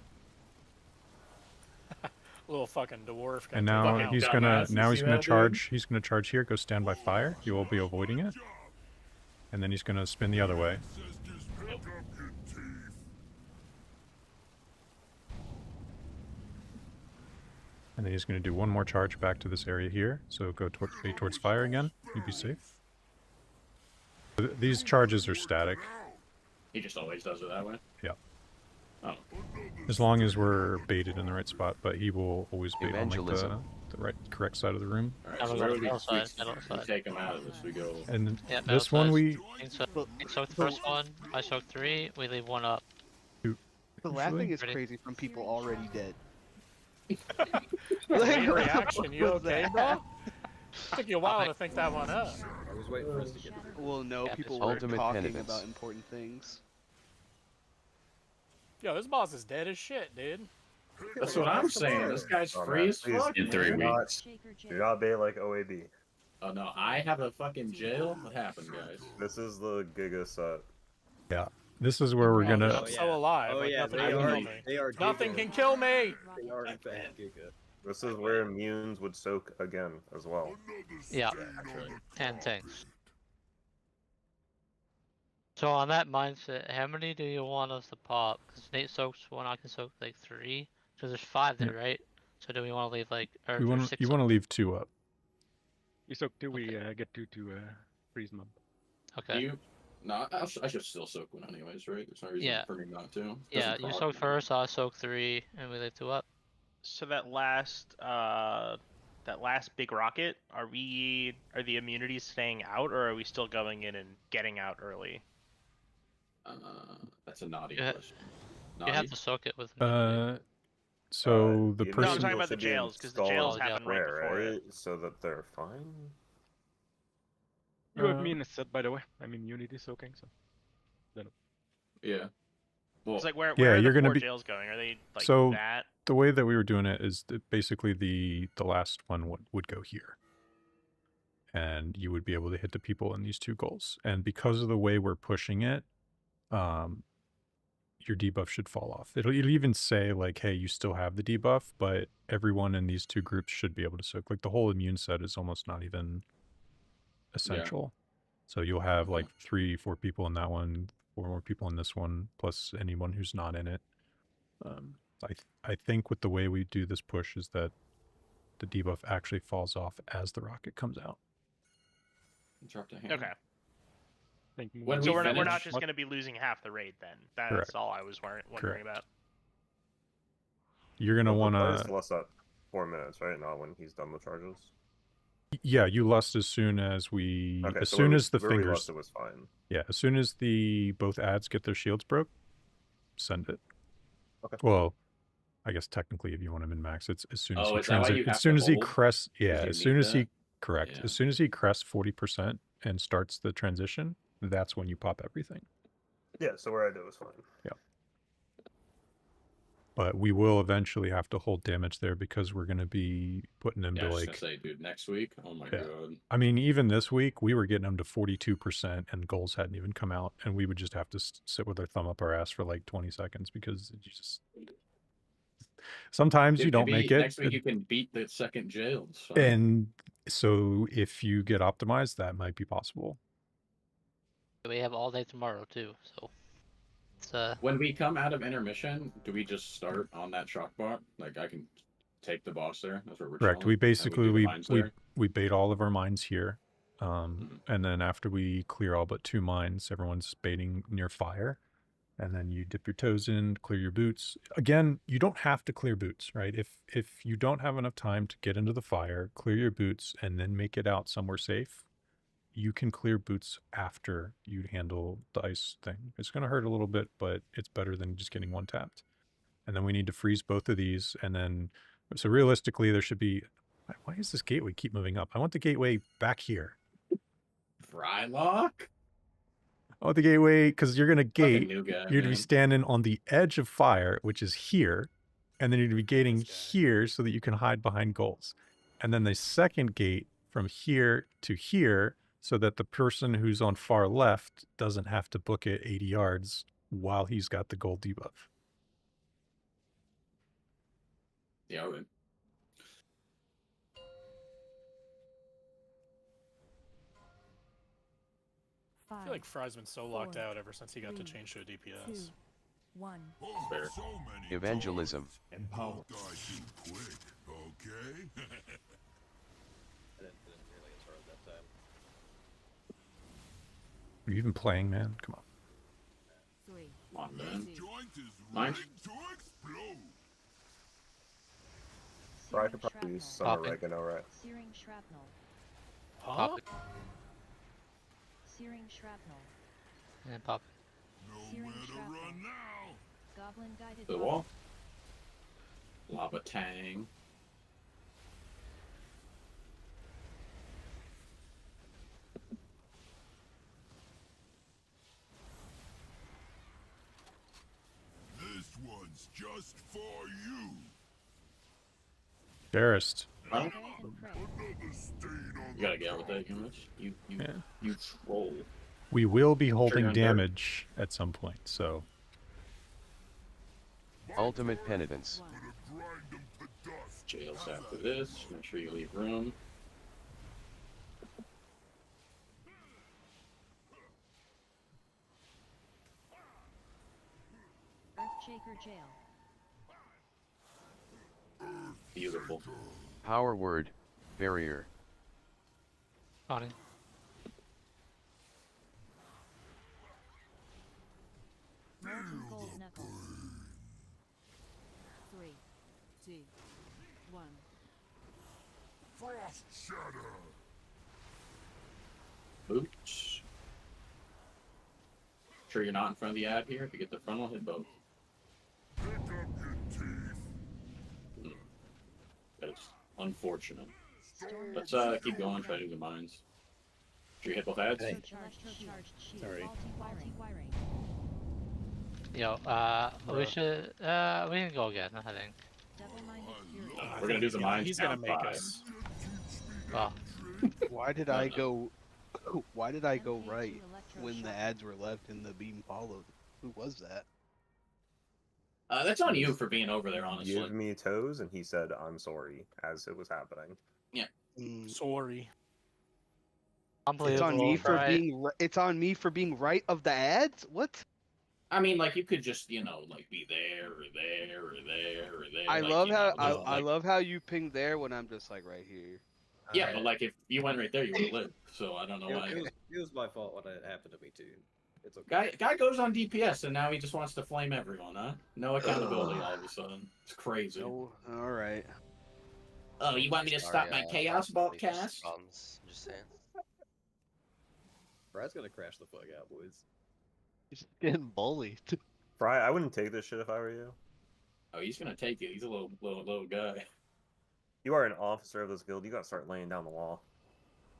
Fry. Little fucking dwarf. And got now taken he's out. gonna dumbass, you see that, dude? charge. He's gonna charge here. Go stand by fire. You will be avoiding it. And then he's gonna spin the other way. And then he's gonna do one more charge back to this area here. So go towards fire again. You'd be safe. These charges are static. He just always does it that way. Yeah. Oh. As long as we're baited in the right spot, but he will always bait on like Evangelism. the correct side of the room. Alright, I'm so gonna where go would we middle side, middle we side. take him out of this? We go. And Yeah, this one we He soaked the first one. I soaked 3. We leave 1 up. The laughing is Ready? crazy from people already dead. Great reaction. You What's okay, that? bro? Took you a while to think that one up. I was waiting for us to get. Well, no, Yeah, people this were ultimate talking penitence. about important things. Yo, this boss is dead as shit, dude. That's what I'm saying. This guy's Oh, free man, as please, fuck. In 3 man. weeks. Do not bait like OAB. Oh no, I have a fucking jail. What happened, guys? This is the Giga set. Yeah. This is where we're Oh, gonna. I'm so alive. Oh like, yeah, nothing they can are. kill me. They are. Nothing Giga. can kill me. They are in fact Giga. This is where immunes would soak again as well. Yeah. Actually. And tanks. So on that mindset, how many do you want us to pop? Because Nate soaks 1, I can soak like 3. So there's 5 there, right? So do we want to leave like, or You there's want 6 you up? want to leave 2 up. You soak 2, we get 2 to freeze mob. Okay. You? No, I should still soak one anyways, right? There's no reason Yeah. for me not to. Yeah, Doesn't you cost soak me. first, I soak 3, and we leave 2 up. So that last big rocket, are the immunities staying out, or are we still going in and getting out early? That's a naughty Yeah. question. You Naughty? have to soak it with. So the the person. No, I'm talking about immunes the should be jails, because the installed jails yeah. happen right Where, before it. right? So that they're fine. You have me in a set, by the way. I'm immunity soaking, so. Yeah. Well, It's like where Yeah, are you're the gonna 4 be- jails going? Are they like So- that? The way that we were doing it is that basically the last one would go here, and you would be able to hit the people in these 2 goals. And because of the way we're pushing it, your debuff should fall off. It'll even say like, hey, you still have the debuff, but everyone in these 2 groups should be able to soak. Like the whole immune set is almost not even essential. So you'll have like 3-4 people in that one, 4 more people in this one, plus anyone who's not in it. I think with the way we do this push is that the debuff actually falls off as the rocket comes out. dropped a hand. Okay. Thank you. When So we we're not finish- just going to be losing half the raid then. That's Correct. all I was wondering Correct. about. You're gonna The want players to. lust at 4 minutes, right? Not when he's done the charges. Yeah, you lust as soon as we. Okay, as so soon where as the where we fingers. lusted was fine. Yeah, as soon as the both ads get their shields broke, send it. Okay. Well, I guess technically, if you want him in max, it's as soon as Oh, he is that why you as have soon to as he hold? crests. Yeah, you as soon need as he that? correct. Yeah. As soon as he crests 40% and starts the transition, that's when you pop everything. Yeah, so where I did was fine. But we will eventually have to hold damage there because we're going to be putting him Yeah, I to was like. just gonna say, dude, next week. Oh my Yeah. god. I mean, even this week we were getting him to 42%, and goals hadn't even come out, and we would just have to sit with our thumb up our ass for like 20 seconds because you just. Sometimes you Dude, don't maybe make it, Next week you can beat the second jail. So. and so if you get optimized, that might be possible. We have all day tomorrow too, so it's When we come out of intermission, do we just start on that shock bot? Like I can take the boss there. That's where we're. Correct. chilling, We and do basically the we mines we, there? we bait all of our mines here, Mm-hmm. and then after we clear all but 2 mines, everyone's baiting near fire, and then you dip your toes in, clear your boots. Again, you don't have to clear boots, right? If you don't have enough time to get into the fire, clear your boots, and then make it out somewhere safe, you can clear boots after you handle the ice thing. It's going to hurt a little bit, but it's better than just getting one tapped. And then we need to freeze both of these, and then So realistically, there should be. Why is this gateway keep moving up? I want the gateway back here. Frylock? I want the gateway because you're gonna gate. new guy, You're gonna be man. standing on the edge of fire, which is here, and then you're gonna be gating here so that you can hide behind goals. And then the second gate from here to here, so that the person who's on far left doesn't have to book it 80 yards while he's got the gold debuff. Yeah, okay. I feel like Fry's been so locked out ever since he got to change to a DPS. 1. Fair. Evangelism. Empower. Die too quick, okay? I didn't nearly as hard that time. Are you even playing, man? Come on. 3. Come on, man. Joint is Nice. ready to explode. Fry could probably use some Popping. oregano, right? Searing shrapnel. Huh? Searing shrapnel. And pop. Searing Nowhere to shrapnel. run now. Goblin guided The wall. Lava Tang. This one's just for you. Barrist. Well, Another stain on you gotta get out with that image. You troll. We will be holding under. damage at some point, so Ultimate penitence. grind them to dust. Jails after this. Make sure you leave room. Earthshaker jail. Beautiful. Power word. Barrier. On it. Molten gold knuckles. 3, 2, 1. Frost shatter. Boots. Sure you're not in front of the ad here. If you get the frontal, hit both. Pick up your teeth. That's unfortunate. Storm Let's knuckles. keep going. Try to do the mines. Sure you hit both ads. Electrocharged shield. Sorry. Faulty wiring. Yo, we should, we can go again, I think. Double-minded fury. We're gonna do the mines. He's gonna down make 5. us. Oh, Why did I go? Why did I go right when the ads were left and the beam followed? Who was that? That's on you for being over there, honestly. Give me toes, and he said, "I'm sorry," as it was happening. Yeah. Sorry. It's on me for being. It's on me for being right of the ads. What? I mean, like you could just, like be there or there or there or there. I like, love you how know, just, I love how you ping there when I'm just like right here. Yeah, but like if you went right there, you would have lived. So I don't know why. It was my fault when it happened to me too. It's okay. Guy goes on DPS and now he just wants to flame everyone, huh? No accountability all of a sudden. It's crazy. Oh, all right. Oh, you want me to stop my chaos bot cast? Just saying. Brad's gonna crash the fuck out, boys. He's getting bullied. Fry, I wouldn't take this shit if I were you. Oh, he's gonna take it. He's a little guy. You are an officer of this guild. You gotta start laying down the law.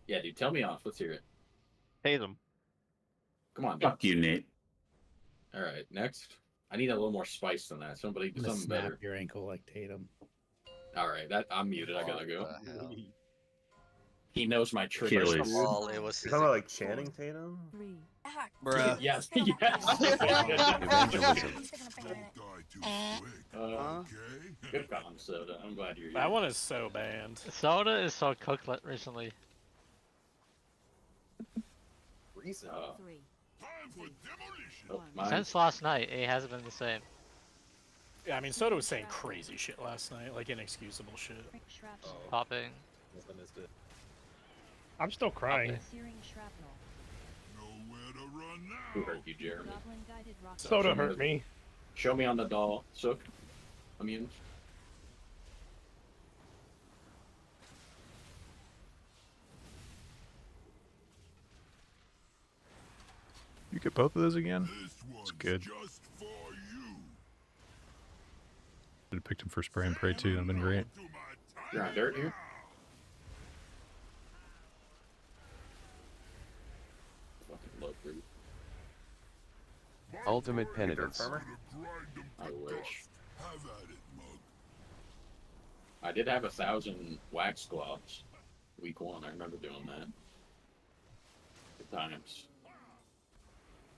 Yeah, dude, tell me off. Let's hear it. Hate him. Come on, dude. Fuck you, Nate. All right, next. I need a little more spice than that. Somebody do I'm gonna something snap better. your ankle like Tatum. All right, I'm muted. I gotta go. What the hell? He knows my triggers. Achilles. All it was You're talking about like Channing Tatum? 3. Bruh. Yes, Evangelism. Good call, Soda. I'm glad you're here. That one is so banned. Soda is so cooked recently. Recent. 3. Oh, mine. Since last night, it hasn't been the same. Yeah, I mean, Soda was saying crazy shit last night, like inexcusable shit. Oh, Popping. must have missed it. I'm still crying. Searing shrapnel. Nowhere to run now. Who hurt you, Jeremy? Goblin guided rock. Soda hurt me. Show me on the doll, Sook. Immune. you get both of those again. This It's one's good. just for you. Did picked him for spray and pray too. That'd been great. You're on dirt here. Fucking love fruit. Ultimate penitence. I wish. I did have 1,000 wax gloves. Week 1, I remember doing that. Good times.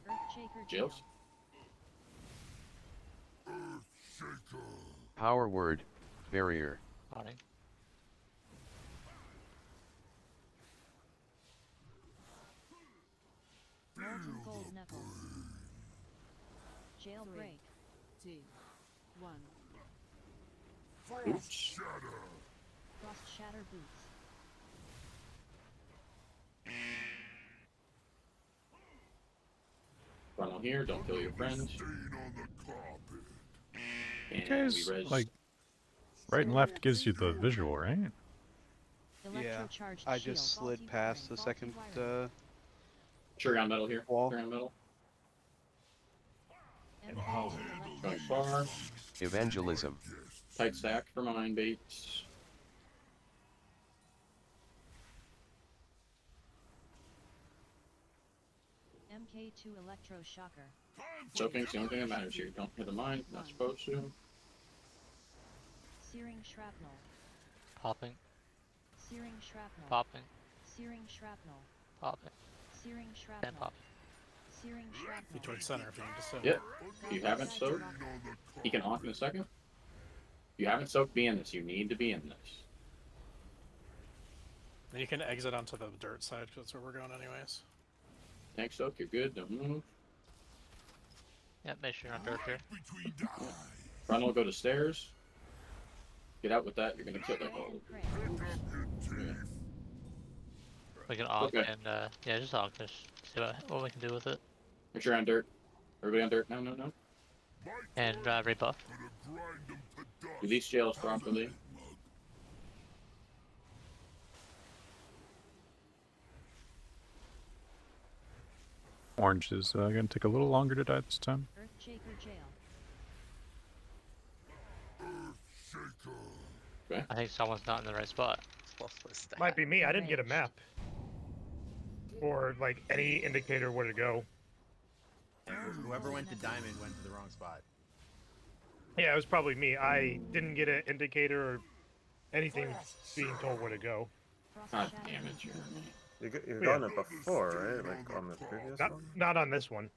Earthshaker Jills? Power word, barrier. Morning. Molten gold knuckles. Jailbreak. 2, 1. Frost shatter. Frost shatter boots. Run on here, don't kill your friends. You And guys, we res. like, right and left gives you the visual, right? Yeah, Electrocharged I shield. just slid Faulty past wiring, the second faulty wiring. Sure, on metal here. wall. Sure, on metal. MK2 Going far. Evangelism. Tight stack for mine baits. MK2 electroshocker. Soaking's the only thing that matters here. Don't hit the mine, not supposed to. Searing shrapnel. Popping. Searing shrapnel. Popping. Searing shrapnel. Popping. Searing Then shrapnel. popping. Searing shrapnel. Between center if you need to soak. Yep. If you haven't soaked, he can off in a second. If you haven't soaked, be in this. You need to be in this. And you can exit onto the dirt side because that's where we're going anyways. Tank soak, you're good. Don't move. Yep, make sure you're on dirt here. Front will go to stairs. Get out with that. You're gonna kill that hole. We can aug Okay. and yeah, just aug this. See what we can do with it. Make sure you're on dirt. Everybody on dirt. No, no, no. And rebuff. Release jails properly. Orange is going to take a little longer to die this time. Earthshaker jail. Okay. I think someone's not in the right spot. What was that? Might be me. I didn't get a map. Or, like, any indicator where to go. Whoever went to diamond went to the wrong spot. Yeah, it was probably me. I didn't get an indicator or anything being told where to go. God damn it, Jeremy. You've gotten it before, right? Like on the previous one? Not on this one.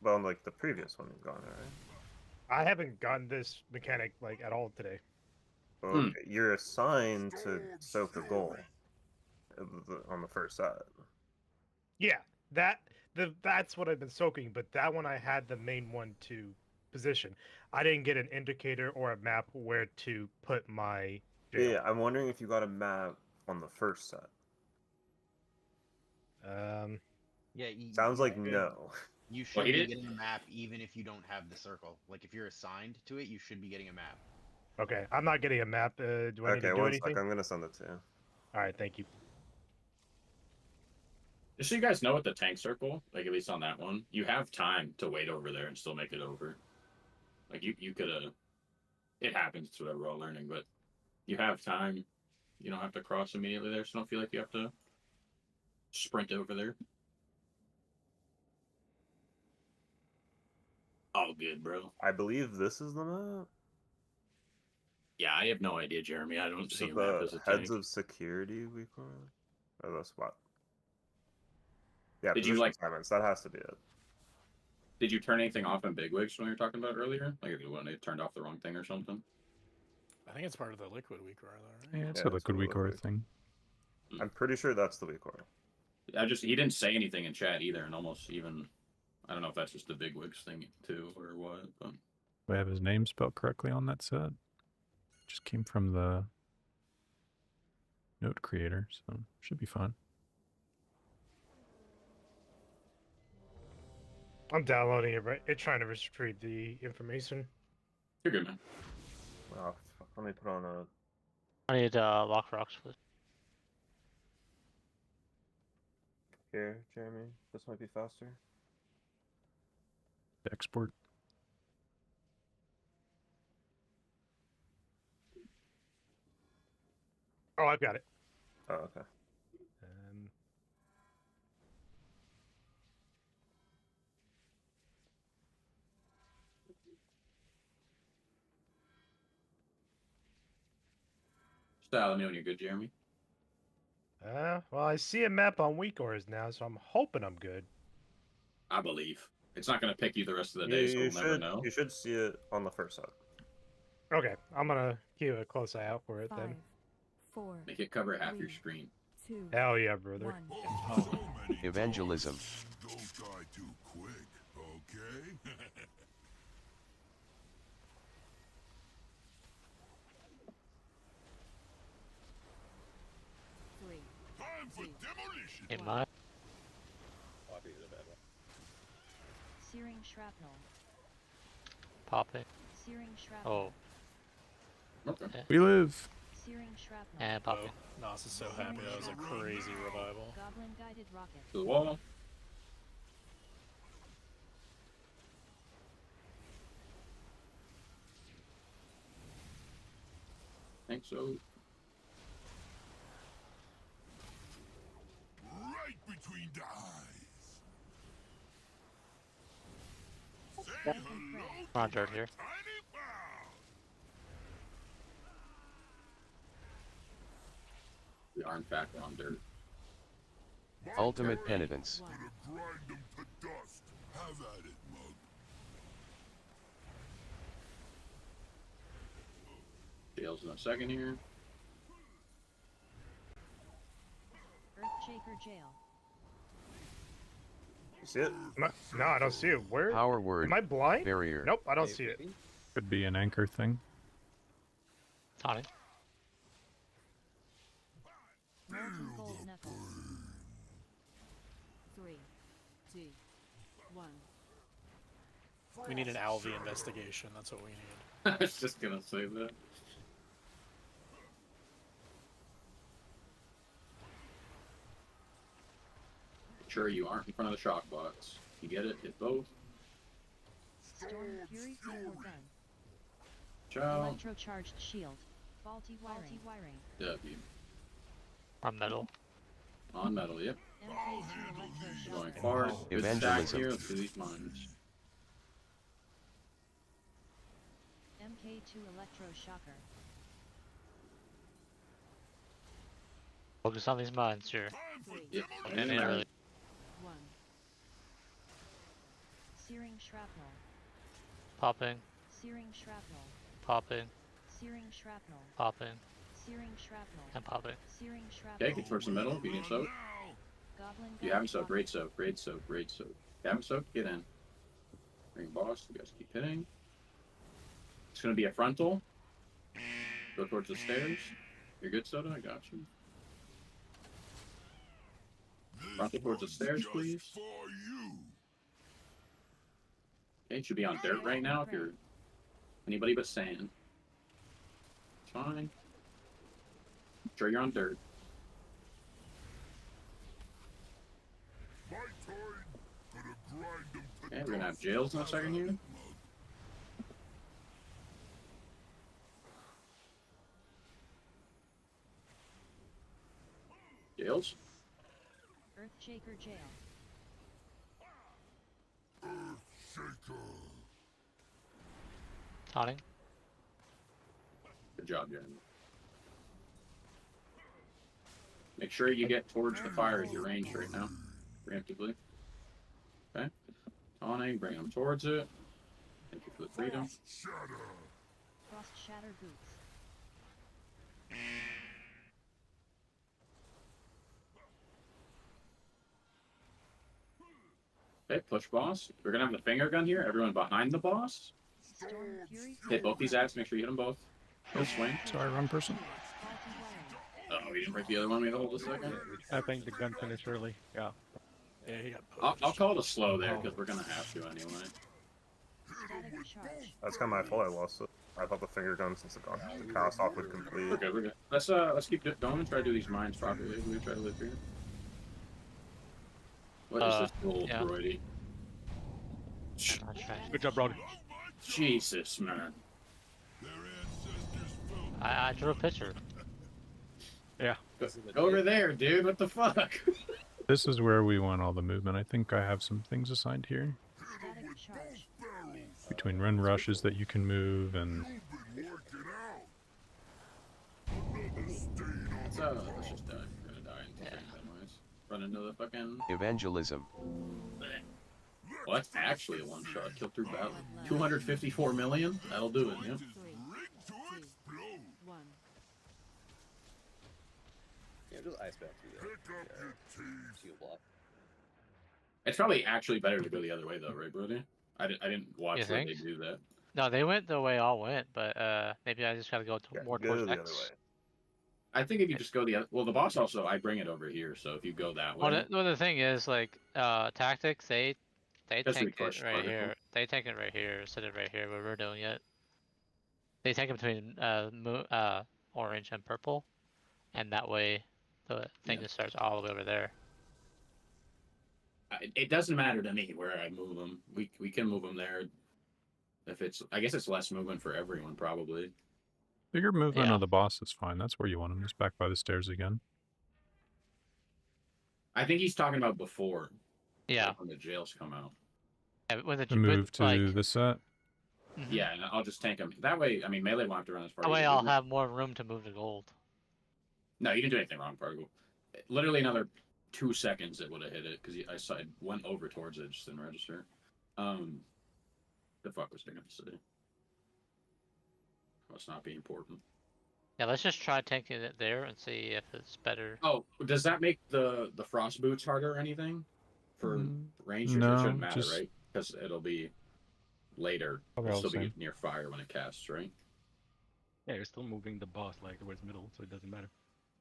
Well, on like the previous one, you've gotten it, right? I haven't gotten this mechanic, like, at all today. Well, you're assigned to soak the goal on the first set. Yeah, that's what I've been soaking, but that one I had the main one to position. I didn't get an indicator or a map where to put my jail. Yeah, I'm wondering if you got a map on the first set. Yeah. Sounds like no. You should he be did? getting a map even if you don't have the circle. Like if you're assigned to it, you should be getting a map. Okay, I'm not getting a map. Do I need Okay, to do one anything? sec. I'm gonna send it to you. All right, thank you. Just so you guys know, with the tank circle, like at least on that one, you have time to wait over there and still make it over. Like you could have. It happens. It's what we're all learning, but you have time. You don't have to cross immediately there, so don't feel like you have to sprint over there. All good, bro. I believe this is the map. Yeah, I have no idea, Jeremy. I don't Is see it a map the as a heads tank. of security we call it? Or the spot? Yeah, Did you, position like- assignments. That has to be it. Did you turn anything off in Bigwigs when we were talking about earlier? Like when they turned off the wrong thing or something? I think it's part of the liquid week though, right? Yeah, it's Yeah, a liquid what it week or looks thing. I'm pretty sure that's the week order. He didn't say anything in chat either, and almost even, I don't know if that's just the Bigwigs thing too or what. But Do I have his name spelled correctly on that set? Just came from the note creator, so should be fine. I'm downloading it, right? It's trying to retrieve the information. you're good, man. Oh, fuck. Let me put on a. I need lock rocks with. Here, Jeremy. This might be faster. Export. Oh, I've got it. Oh, okay. Style me when you're good, Jeremy. Well, I see a map on weak ores now, so I'm hoping I'm good. I believe. It's not going to pick you the rest of the day, so we'll never know. You should see it on the first set. Okay, I'm gonna keep a close eye out for it then. 4, Make it cover half your screen. 2, Hell yeah, brother. 1. Evangelism. Don't die too quick, okay? 3, Time for demolition. In my Poppy is a bad one. Searing shrapnel. popping. Searing shrapnel. Oh. Okay. We live. Searing shrapnel. And popping. Oh, Nos is so happy. That was a crazy revival. Goblin guided rocket. To the wall. Think so. Right between the eyes. Say hello Come on, George here. tiny pal. We are in fact on dirt. Ultimate penitence. Gonna grind them to dust. Have at it, mug. Jails in a second here. Earthshaker jail. You see it? No, I don't see it. Where? Power word. Am I blind? Barrier. Nope, I don't see it. Could be an anchor thing. Tawny. Molten gold knuckle. 3, 2, 1. We need an Alvi investigation. That's what we need. I was just gonna say that. Sure, you aren't in front of the shock box. You get it? Hit both. Storm Fury Equal gun. Ciao. Electrocharged shield. Faulty wiring. W. On metal. On metal, yep. MK2 Going electroshock. far. Good stack Evangelism. here. Let's do these mines. MK2 electroshocker. Focus on these mines, sure. 3, Yep. And it really 1. Searing shrapnel. popping, Searing shrapnel. popping, Searing shrapnel. popping, Searing shrapnel. and popping. Searing shrapnel. Okay, get towards the middle. If you need soak. Goblin You haven't guided soaked. rocket. Great soak. Great soak. Great soak. You haven't soaked. Get in. Ring boss. You guys keep hitting. It's gonna be a frontal. Go towards the stairs. You're good, Soda. I got you. Frontal towards the stairs, please. For you. Okay, it should be on dirt right now if you're anybody but sand. It's fine. Sure, you're on dirt. My turn. Gonna grind them to Okay, we're gonna have jails in a second here. Jails. Earthshaker jail. Shaker. Taunting. Good job, Jeremy. Make sure you get towards the fire as your range right now, preemptively. Okay. Taunting, bring them towards it. Thank you for the freedom. Shatter. Frost shatter boots. Okay, push boss. We're gonna have the finger gun here. Everyone behind the boss. Storm Fury. Hit both these ads. Make sure you hit them both. Go swing. Sorry, wrong person. Faulty wiring. Oh, we didn't break the other one. We hold a second. I think the gun finished early. Yeah. Yeah, he got I'll call it a slow there because we're gonna have to anyway. Static charge. That's kind of my fault. I lost it. I thought the finger gun, since the cast off would complete. We're good. We're good. Let's keep going and try to do these mines properly. We try to live here. What is this gold, yeah. Brody? Not trying. Good job, Brody. Jesus, man. Their ancestors felt I drew a picture. Yeah. Go over there, dude. What the fuck? This is where we want all the movement. I think I have some things assigned here. Static charge. Between run rushes that you can move and... Let's just die. We're gonna die in 2 seconds anyways. Run into the fucking... Evangelism. Well, that's actually a one-shot. Kill through battle. 254 million? That'll do it, yep. 3, 2, 1. Yeah, just ice back through the shield block. It's probably actually better to go the other way, though, right, Brody? I didn't watch You where think? they do that. No, they went the way all went, but maybe I just gotta go more Go towards the other X. way. I think if you just go the other... Well, the boss also, I bring it over here, so if you go that way... Well, the thing is, like, tactics, they That's tank it push right particle. here. They tank it right here, instead of right here where we're doing it. They tank it between orange and purple, and that way the thing just starts all the way over there. It doesn't matter to me where I move them. We can move them there. If it's... I guess it's less movement for everyone, probably. Bigger movement Yeah. of the boss is fine. That's where you want him. Just back by the stairs again. I think he's talking about before. Yeah. Like when the jails come out. Yeah, when the Move to the set. Yeah, and I'll just tank him. That way, I mean, melee won't have to run as far. That way either, I'll does it? have more room to move the gold. No, you didn't do anything wrong, Particle. Literally another 2 seconds it would have hit it because I saw it went over towards it, just didn't register. The fuck was taking the city? Must not be important. Yeah, let's just try tanking it there and see if it's better. Oh, does that make the frost boots harder or anything for range? Or no, it shouldn't matter, just- right? Because it'll be later. Probably It'll all the still be same. near fire when it casts, right? Yeah, you're still moving the boss like towards middle, so it doesn't matter.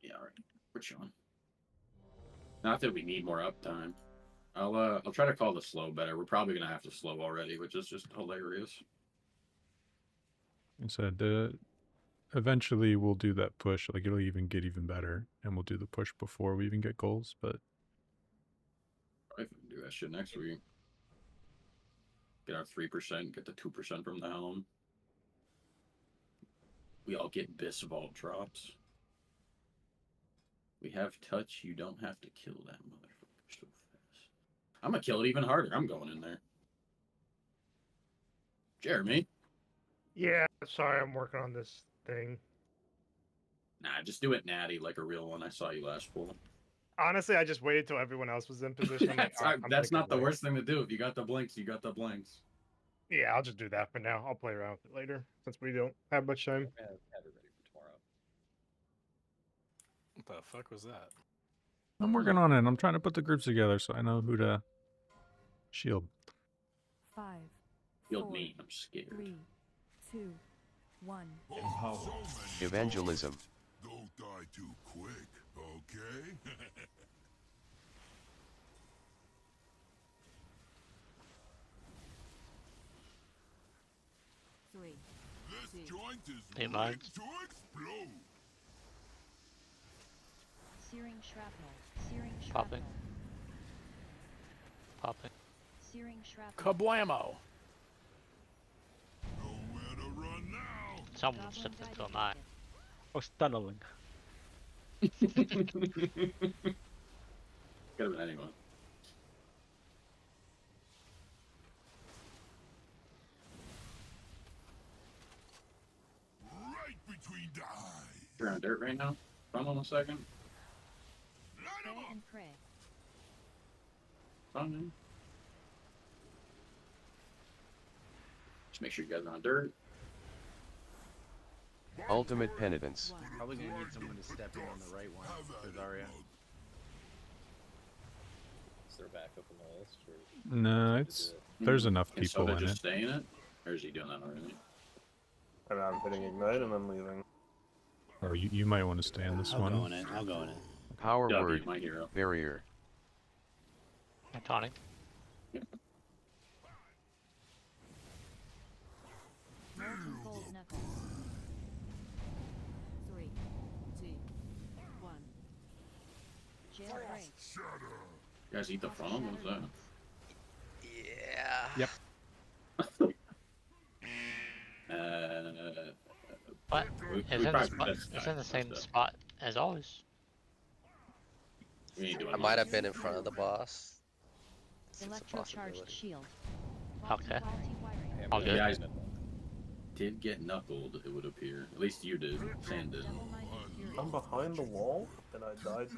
Yeah, alright. We're chilling. Not that we need more uptime. I'll try to call the slow better. We're probably gonna have to slow already, which is just hilarious. I said, eventually we'll do that push. Like, it'll even get even better. And we'll do the push before we even get goals. But I can do that shit next week. Get our 3%, get the 2% from the helm. We all get Bisvault drops. We have touch, you don't have to kill that motherfucker so fast. I'm gonna kill it even harder. I'm going in there. Jeremy? Yeah, sorry, I'm working on this thing. Nah, just do it natty like a real one. I saw you last pool. Honestly, I just waited till everyone else was in position. I'm like, That's, "Alright, I'm that's gonna not go the there." worst thing to do. If you got the blinks, you got the blinks. Yeah, I'll just do that for now. I'll play around with it later since we don't have much time. Have it ready for tomorrow. What the fuck was that? I'm working on it. I'm trying to put the groups together so I know who to shield. 5, Shield 4, me. I'm scared. 3, 2, 1. Evangelism. Don't die too quick, okay? Three, This joint is Hey, ready mine. to explode. Searing shrapnel. Searing Popping. shrapnel. Popping. Searing shrapnel. Kablamo! Nowhere to run now. Someone Goblin stepped into a guided mine. Oh, tunneling. Could have been anyone. Right between the eyes. You're on dirt right now? Hold on a second. Prey and prey. Fine. Just make sure you guys are on dirt. Ultimate penitence. Probably gonna need someone to step in on the right one for Zarya. Is there backup in the list? Or... No, it's there's enough Can people Soda in just it. stay in it? Or is he doing that already? And I'm hitting ignite and I'm leaving. Or you might want to stay in this I'll one. go in it. I'll go in it. Power W, word. my hero. Barrier. Tonic. Molten gold knuckles. 3, 2, 1. Jailbreak. You guys eat the funnel? What was that? Yeah. Yep. But we it's in the, probably spot, missed it's that in the same stuff. spot as always. We ain't doing I might have much. been in front of the boss. It's a Electrocharged possibility. shield. Okay. Faulty wiring. Yeah, All but good. you Guys, guys did get knuckled, it would appear. At least you did. Sand did. Double-minded fury. I'm behind the wall, and I died to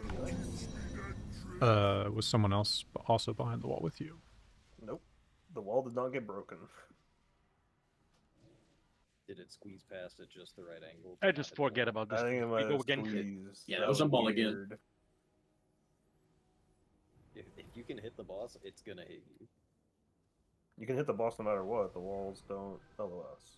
the ice. Was someone else also behind the wall with you? Nope. The wall did not get broken. did it squeeze past at just the right angle? I just forget about this. I think it We might go have again. squeezed. Yeah, that was a mulligan. weird. If you can hit the boss, it's gonna hit you. You can hit the boss no matter what. The walls don't. LOS.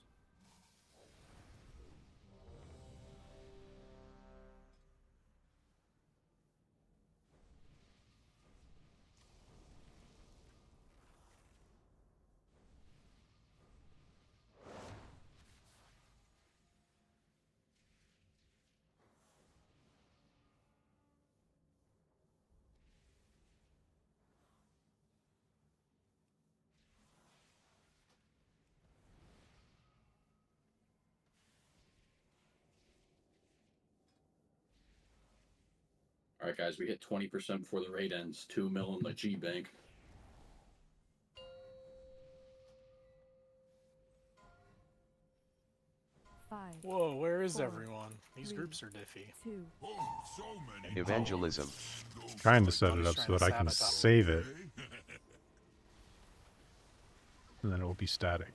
Alright, guys, we hit 20% before the raid ends. 2 mil in the G Bank. Five, Whoa, where is 4, everyone? These 3, groups are diffy. 2, Evangelism. Trying to set it up so that I can save it, and then it will be static.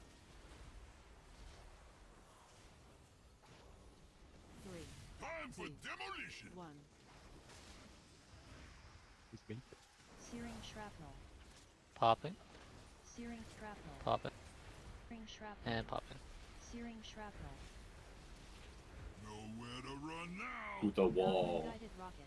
3, Time for 2, demolition. 1. Searing shrapnel. Popping. Searing shrapnel. Popping. Searing shrapnel. And popping. Searing shrapnel. Nowhere to run now. To the wall. Guided rocket.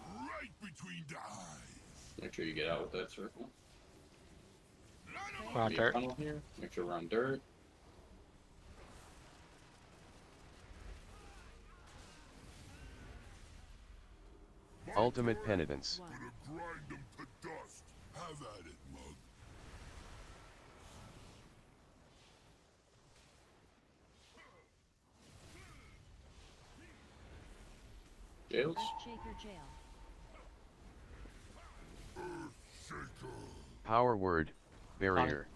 Right between the eyes. Make sure you get out with that circle. We're on Be a dirt. funnel here. Make sure we're on dirt. Ultimate penitence. Gonna grind them to dust. Have at it, mug. Jails. Earthshaker jail. Shaker. Power word. Barrier.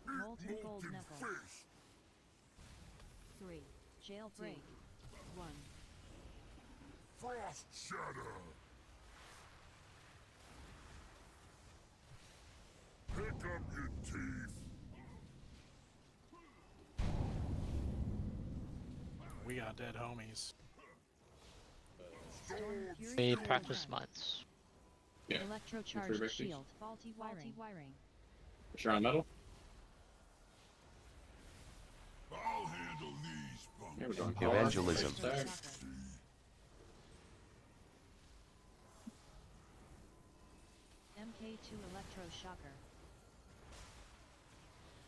Molten gold knuckle. Fish. 3. Jailbreak. 1. Frost shatter. Pick up your teeth. We got dead homies. Storm fury. We fire practice gun. mines. Yeah. Electrocharged Victory. shield. Faulty wiring. Sure on metal. I'll handle these Yeah, we're punks. doing Evangelism. There. MK2 electroshocker.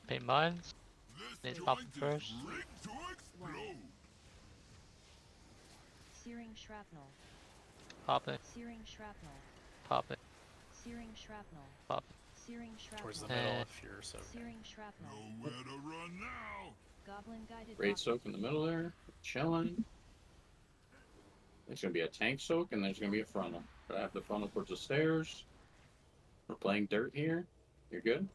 Paint mines. Need to pop them first. Rigged to explode. Searing shrapnel. Popping. Searing shrapnel. Popping. Searing shrapnel. Popping. Searing Towards the shrapnel. middle Eh. if you're so. Searing shrapnel. Nowhere to run now. Goblin guided Raid rocket. soak in the middle there. Chilling. There's gonna be a tank soak and there's gonna be a frontal. Gotta have the frontal towards the stairs. We're playing dirt here. You're good.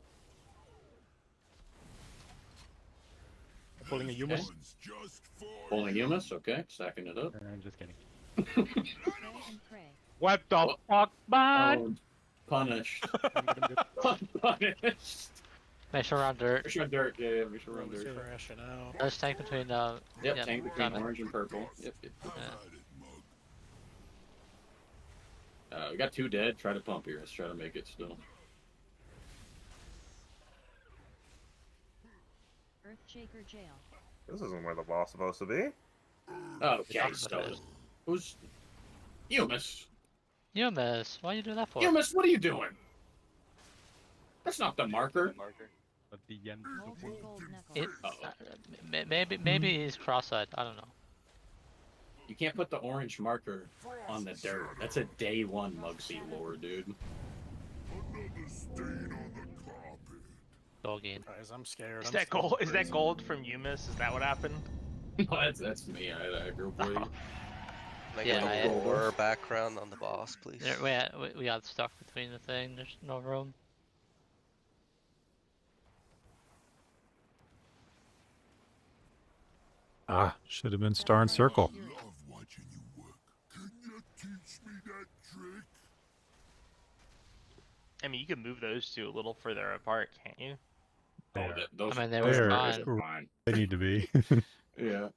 Pulling a humus. One's just for Pulling humus, okay. Stacking it up. I'm just kidding. Prey and prey. What the fuck, man? Oh, punished. Punished. Make sure we're on dirt. Make sure on dirt. Yeah, make sure we're on Roads dirt. crashing out. There's tank between Yep, yeah, tank between diamond. orange and purple. Yep, yep. Have Yeah. at it, mug. We got 2 dead. Try to pump here. Let's try to make it still. Earthshaker jail. This isn't where the boss is supposed to be. Okay, so who's Humus? Humus, why you do that for? Humus, what are you doing? That's not the marker. At the end. Molten gold knuckle. It, maybe he's cross-eyed. I don't know. You can't put the orange marker on the dirt. That's a day one Mugsy lore, dude. Gold game. Guys, I'm scared. Is I'm that still gold? Is that crazy. gold from Umis? Is that what happened? No, that's me. I grew up Can I Yeah, get I- a lore background on the boss, please? We got stuck between the thing. There's no room. Ah, should have been star and circle. Love watching you work. Can you teach me that trick? I mean, you can move those two a little further apart, can't you? Oh, those, I mean, they those were markers fine. are fine. They need to be. Yeah.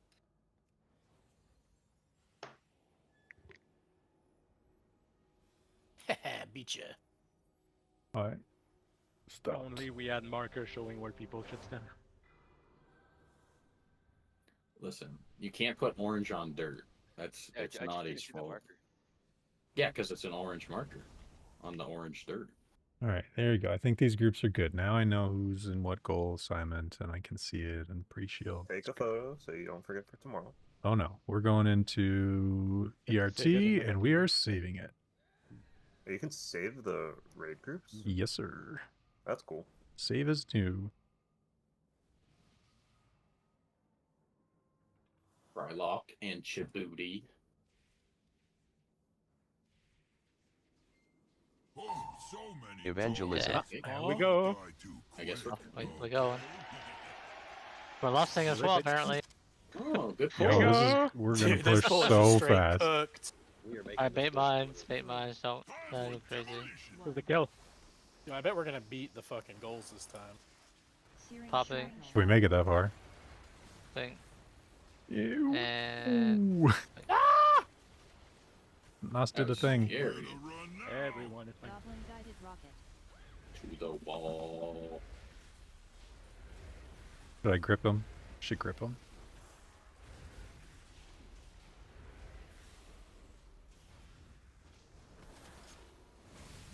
Beat ya. Alright. Stop. Only we had markers showing where people should stand. Listen, you can't put orange on dirt. That's Yeah, it's I just not didn't his see the fault. marker. Yeah, because it's an orange marker on the orange dirt. Alright, there you go. I think these groups are good. Now I know who's in what goal assignment and I can see it and pre-shield. Take a photo so you don't forget for tomorrow. Oh no, we're going into ERT and we are saving it. You can save the raid groups? Yes, sir. That's cool. Save as new. Frylock and Djibouti. Oh, so many Evangelism. Yeah. There we go. I guess We're going. We're losing as well, apparently. Oh, good Yo, call. we're gonna Dude, this push bull is so straight fast. cooked. We are making Alright, this bait mines, don't go crazy. Where's the kill? Yo, I bet we're gonna beat the fucking goals this time. Popping. If we make it that far. Thing. Ew. And Nas did a thing. Scary. Everyone is like, Goblin guided rocket. To the wall. Should I grip him? Should grip him.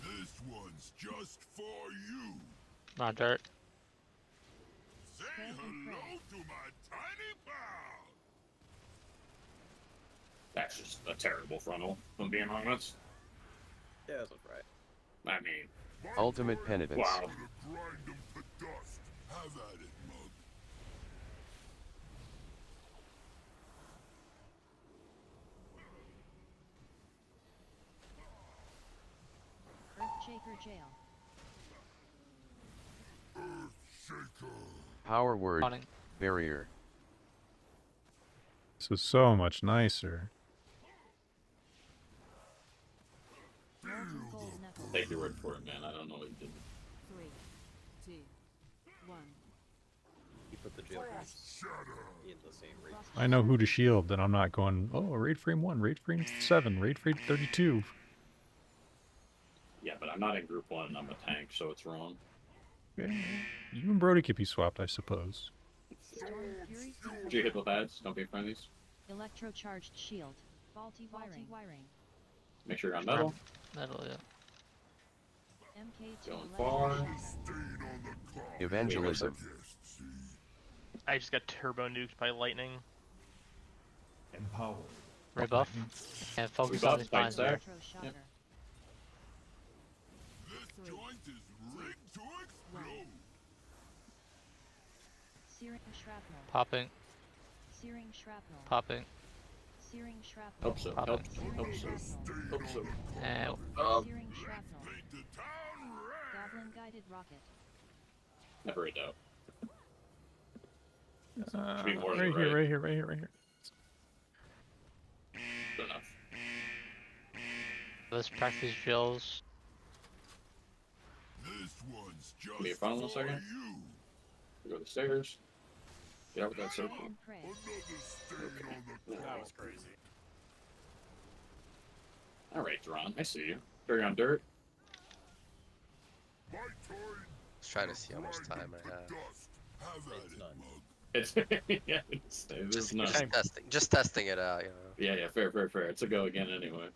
This one's just for you. not dirt. Say hello to my tiny pal. That's just a terrible frontal, if I'm being honest. Yeah, that's right. I mean, Ultimate penitence. wow. Grind them to dust. Have at it, mug. Earthshaker jail. Earthshaker. Power word. Running. Barrier. This is so much nicer. Molten gold knuckle. Take your word for it, man. I don't know what you did. 3, 2, 1. You put the jail groups in the same raid. I know who to shield, then I'm not going, oh, raid frame 1, raid frame 7, raid frame 32. Yeah, but I'm not in group 1 and I'm a tank, so it's wrong. Okay. You and Brody could be swapped, I suppose. Storm Fury. Do you hit the pads? Don't be friendlies. Electrocharged shield. Faulty wiring. Make sure you're on metal. Metal, yeah. MK2 Going far. Evangelism. I just got turbo nuked by lightning. Empower. Rebuff. And focus Rebuff, on these fight mines stack. there. Electroshocker. This joint is rigged to explode. Searing shrapnel. Popping. Searing shrapnel. Popping. Searing shrapnel. Hope so. Pop Hope it. so. Hope so. Hope so. And Searing shrapnel. Goblin guided rocket. Never a doubt. Uh, be more right than here, right. right here, right here, right here. Good enough. let's practice drills. This one's just Give me a funnel in a for second. you. We go to the stairs. Get out with that circle. And prey. Another stain on the That was crazy. Alright, Duran, I see you. Carry on dirt. My turn. I was trying to see how much time I have. Dust. Have at It's it, none. mug. It's yeah, it's not. Just testing it out, you know. Yeah, fair. It's a go again anyway.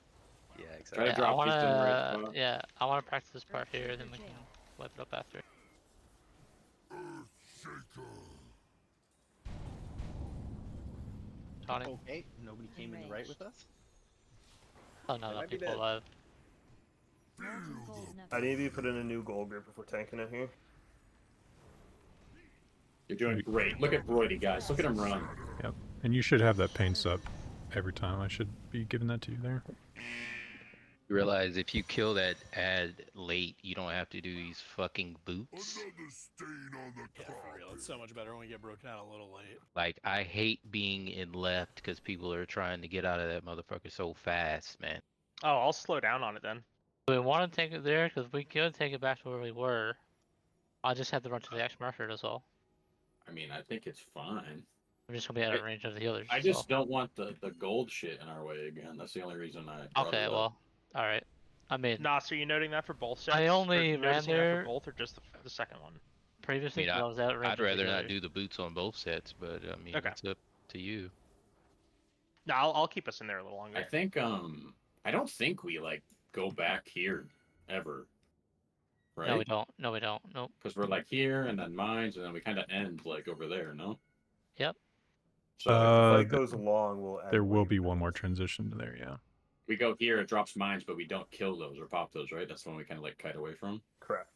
Yeah, Try to exactly. Yeah, I drop these to the right wanna, spot. yeah, I wanna practice this part here, then we can wipe it up after. Earthshaker. Tony. Okay, nobody came in the right with us. Oh no, They no might be people dead. alive. Molten gold I knuckles. need you to put in a new goal group if we're tanking it here. You're doing great. Look at Brody, guys. Look at him run. Yep. And you should have that pain sub every time. I should be giving that to you there. You realize if you kill that ad late, you don't have to do these fucking boots. Yeah, for real. It's so much better when we get broken out a little late. Like, I hate being in left because people are trying to get out of that motherfucker so fast, man. Oh, I'll slow down on it then. Do we want to take it there? Because we could take it back to where we were. I just have to run to the X marker, that's all. I mean, I think it's fine. I'm just gonna be out of range of the healers. I that's just all. don't want the gold shit in our way again. That's the only reason I brought Okay, it up. well, all right. I mean, Nos, are you noting that for both sets? I only or ran noticing that there for both, or just the second one? previously, I mean, because I was out of range I'd of the rather not healers. do the boots on both sets, but I mean, Okay. it's up to you. No, I'll keep us in there a little longer. I think I don't think we like go back here ever. Right? No, we don't. No, we don't. Nope. Because we're like here and then mines and then we kind of end like over there, no? Yep. So If the fight th- goes long, we'll end there will wave be one more transition to there, yeah. we go here, it drops mines, but we don't kill those or pop those, right? That's the one we kind of like kite away from. Correct.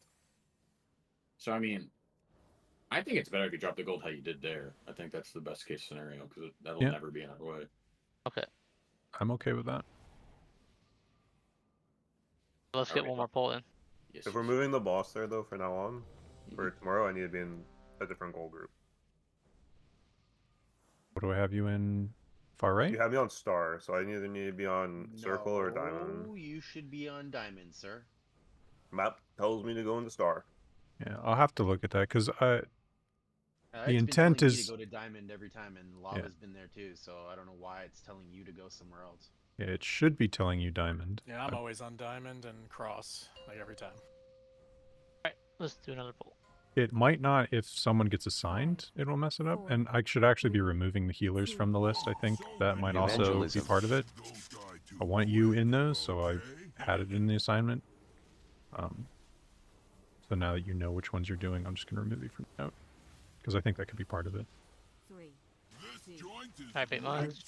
So I mean, I think it's better if you drop the gold how you did there. I think that's the best case scenario because that'll Yeah. never be in our way. Okay. I'm okay with that. Let's Are get we one more pull in. Yes, If we're moving the boss there, though, from now on, for tomorrow, I need to be in a different goal group. What do I have you in? Far right? You have me on star, so I either need to be on circle or diamond. No, you should be on diamond, sir. Map tells me to go into star. Yeah, I'll have to look at that because the It's been intent telling me is to go to diamond every time, and lava's been there too. So I don't know why it's telling you to go somewhere else. yeah, it should be telling you diamond. Yeah, I'm always on diamond and cross, like every time. Alright, let's do another pull. It might not if someone gets assigned, it will mess it up. And I should actually be removing the healers from the list. I think that might also be Evangelism. part of it. I want you in those, so I had it in the assignment. So now that you know which ones you're doing, I'm just going to remove you from the note. Because I think that could be part of it. 3, 2, Alright, bait mines.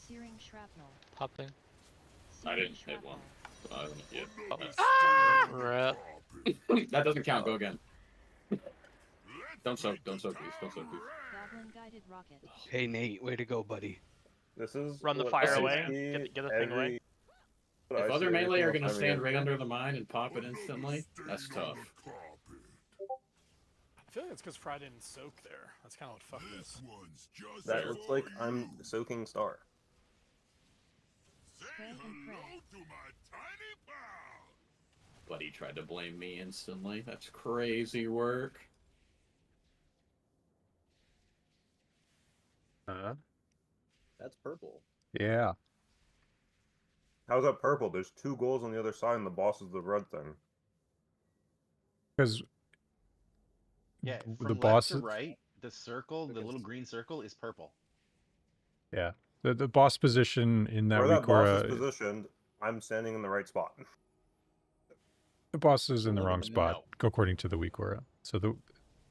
Searing shrapnel. Popping. I Searing didn't hit shrapnel. one. So I don't yet. Oh. Rip. That doesn't count. Go again. Don't soak, please. Don't soak, please. Goblin guided rocket. Hey Nate, way to go, buddy. This is Run the what fire I away. see Get the thing away. what If I other see melee are everything gonna else stand I'm right in. under the mine and pop it instantly, that's tough. I feel like it's because Fry didn't soak there. That's kind of what fucked us. That looks like I'm soaking star. Spray and pray. But he tried to blame me instantly. That's crazy work. That's purple. Yeah. How's that purple? There's 2 goals on the other side, and the boss is the red thing. Because Yeah, the from boss left to right, the circle, the little green circle, is purple. Yeah. The boss position in that Where that boss is Weekora, positioned, I'm standing in the right spot. the boss is in the wrong spot, according to the Weekora. So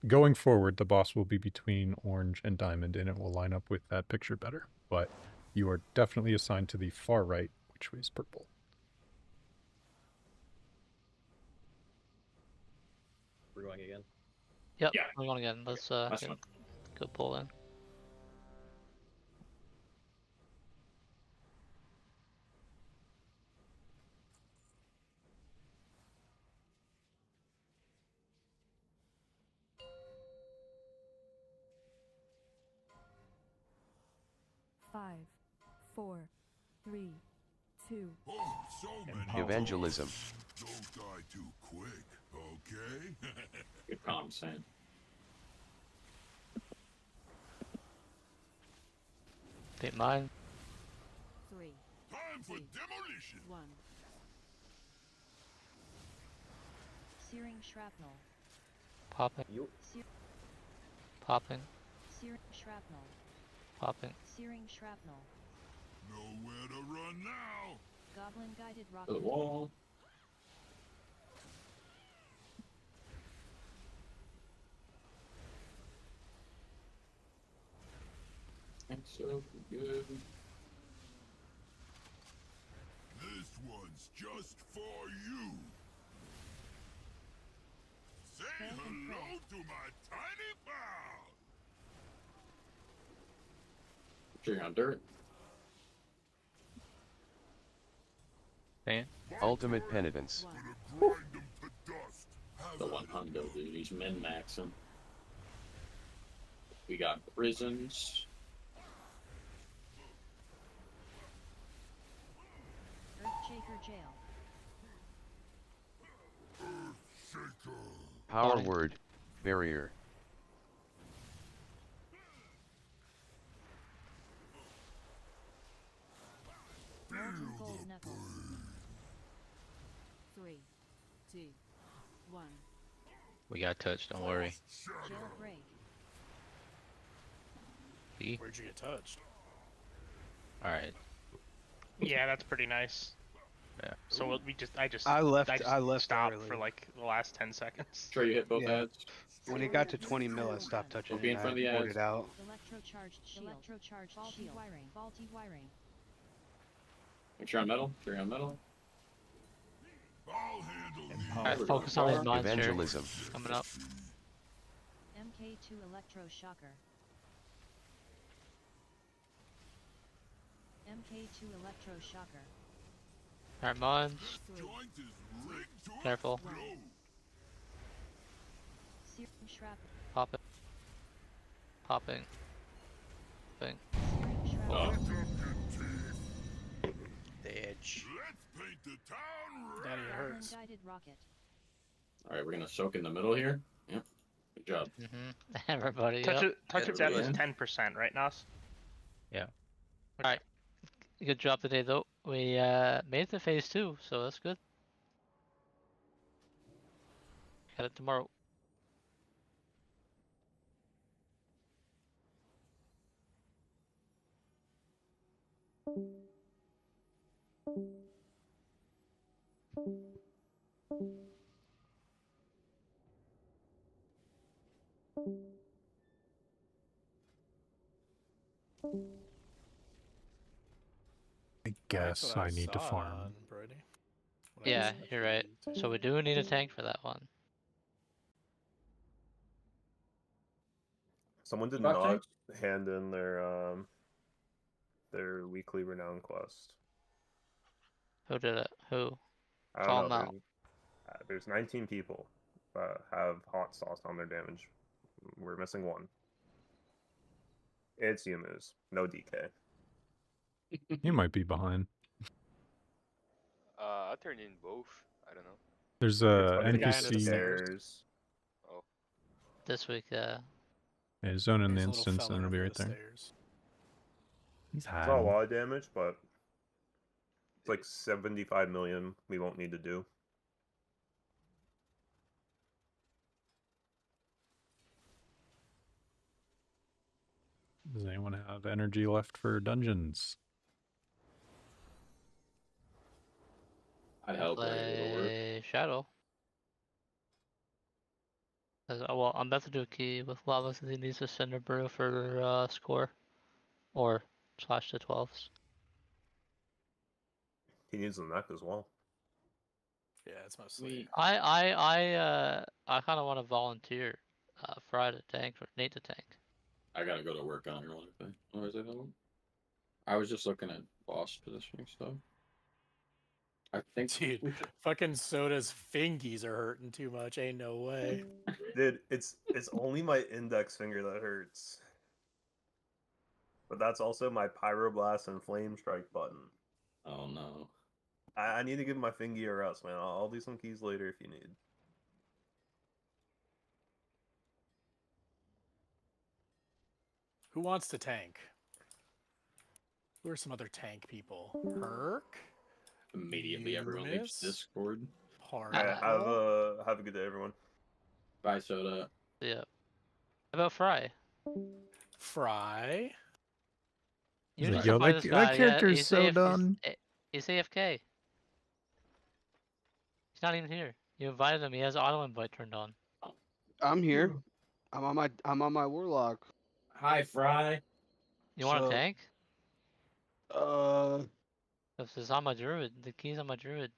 going forward, the boss will be between orange and diamond, and it will line up with that picture better. But you are definitely assigned to the far right, which is purple. We're going again. Yep, Yeah. we're going again. Let's That's get fine. good pull in. Five, 4, 3, 2. Evangelism. Don't die too quick, okay? Good comms, Sam. Bait mine. 3, Time for demolition. 1. Searing shrapnel. Popping. Sear Popping. searing shrapnel. Popping. Searing shrapnel. Nowhere to run now. Goblin guided To the rocket. wall. So good. This one's just for you. Say hello to my tiny pal. Sure you're on dirt. Dang. Ultimate penitence. The 100, dude. He's min-maxing. We got prisons. Earthshaker Jail. Power word. Barrier. Molten Gold Knuckles. 3, 2, 1. We got touched, don't worry. Jailbreak. See? Where'd you get touched? Alright. Yeah, that's pretty nice. Yeah. So I just I left stopped early. for like the last 10 seconds. Sure you hit both Yeah. ads. When it got to 20 mil, I stopped touching Don't be it. in front of the I ads. boarded out. Electrocharged shield. Electrocharged Faulty shield. wiring. Faulty wiring. Make sure on metal. Sure you're on metal. Alright, focus on these mines here. Evangelism. Coming up. MK2 Electroshocker. MK2 Electroshocker. Alright, mines. Careful. Searing shrapnel. Pop it. Popping. Thing. Searing Oh. shrapnel. The edge. Daddy hurts. Guided rocket. Alright, we're gonna soak in the middle here. Yep. Good job. Everybody, Touch yep. it. Touch its F is Yeah. 10%, right, Nas? Yeah. Alright. Good job today, though. We made it to phase 2, so that's good. Got it tomorrow. I guess I need to farm. Brody. Yeah, you're right. So we do need a tank for that one. Someone did Rock not tanks? hand in their weekly renown quest. Who did it? Who? I Call don't them know. out. There's 19 people have hot sauce on their damage. We're missing one. It's Yumu's. No DK. You might be behind. I turned in both. I don't know. There's It's a one of the guy under the NPC. stairs. Oh. This week, Yeah, zone in the There's a little instance, fella and it'll be over right the there. stairs. He's It's not a hiding. lot of damage, but it's like 75 million we won't need to do. Does anyone have energy left for dungeons? I'd help Ray with the work. Play Shadow. Well, I'm about to do a key with Lava because he needs a Cinder Brew for score. Or slash the 12s. He needs the neck as well. Yeah, it's mostly. I kind of want to volunteer Friday to tank or Nate to tank. I gotta go to work on your one thing. Or is it home? I was just looking at boss positioning stuff. I think Dude, fucking Soda's fingies are hurting too much. Ain't no way. Dude, it's only my index finger that hurts. But that's also my Pyroblast and Flame Strike button. Oh no. I need to give my fingy a rest, man. I'll do some keys later if you need. Who wants to tank? Who are some other tank people? Herc? Immediately everyone leaves Discord. Yeah, have a good day, everyone. Bye, Soda. Yeah. How about Fry? Fry? You He's need like, to yo, find that, this that guy. character Yeah, is so done. He's AFK. He's not even here. You invited him. He has auto invite turned on. I'm here. I'm on my warlock. Hi, Fry. You want a tank? Yo, If it's on my druid, the key's on my druid.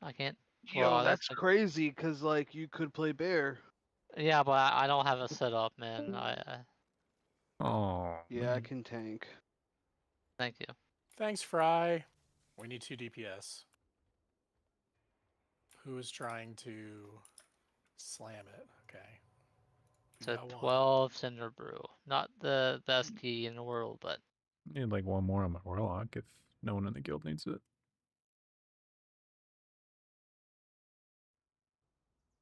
I can't. Well, that's like, crazy, cause like you could play bear. yeah, but I don't have a setup, man. Oh. Yeah, I can tank. Thank you. Thanks, Fry. We need 2 DPS. Who is trying to slam it? Okay. It's a 12 Cinder Brew. Not the best key in the world, but Need like one more on my warlock if no one in the guild needs it.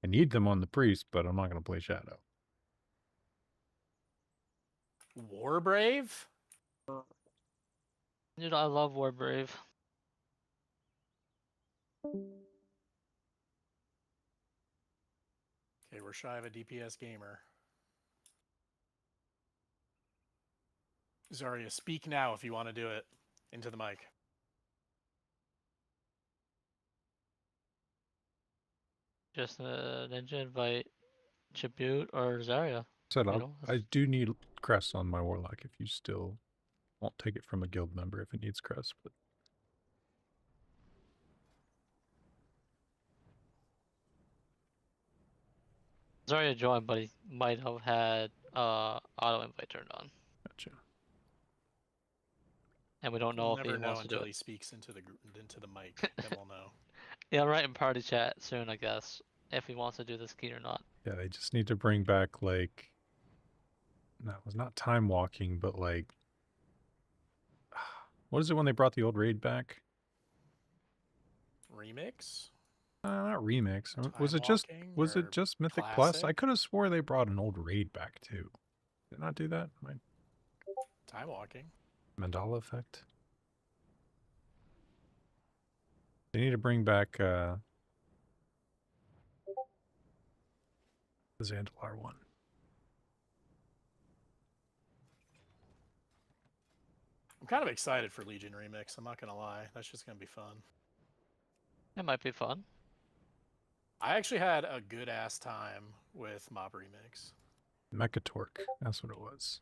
I need them on the priest, but I'm not going to play shadow. Warbrave? dude, I love Warbrave. Okay, we're shy of a DPS gamer. Zarya, speak now if you want to do it. Into the mic. Just Ninja invite Tribute or Zarya. Said You know, I do need crest on my warlock if you still won't take it from a guild member if it needs crest, but Zarya joined, but he might have had auto invite turned on. gotcha. And we don't know We'll if never he know wants to do until it. he speaks into the mic. Then we'll know. Yeah, I'll write in party chat soon, I guess, if he wants to do this key or not. Yeah, they just need to bring back like, no, it was not time walking, but like, what is it when they brought the old raid back? Remix? Not remix. Time Was it just Mythic Plus? I classic? could have swore they brought an old raid back too. Did not do that? Time walking. Mandala effect. They need to bring back the Zandalar one. I'm kind of excited for Legion Remix, I'm not gonna lie. That's just gonna be fun. It might be fun. I actually had a good ass time with Mob Remix. Mechatorque. That's what it was.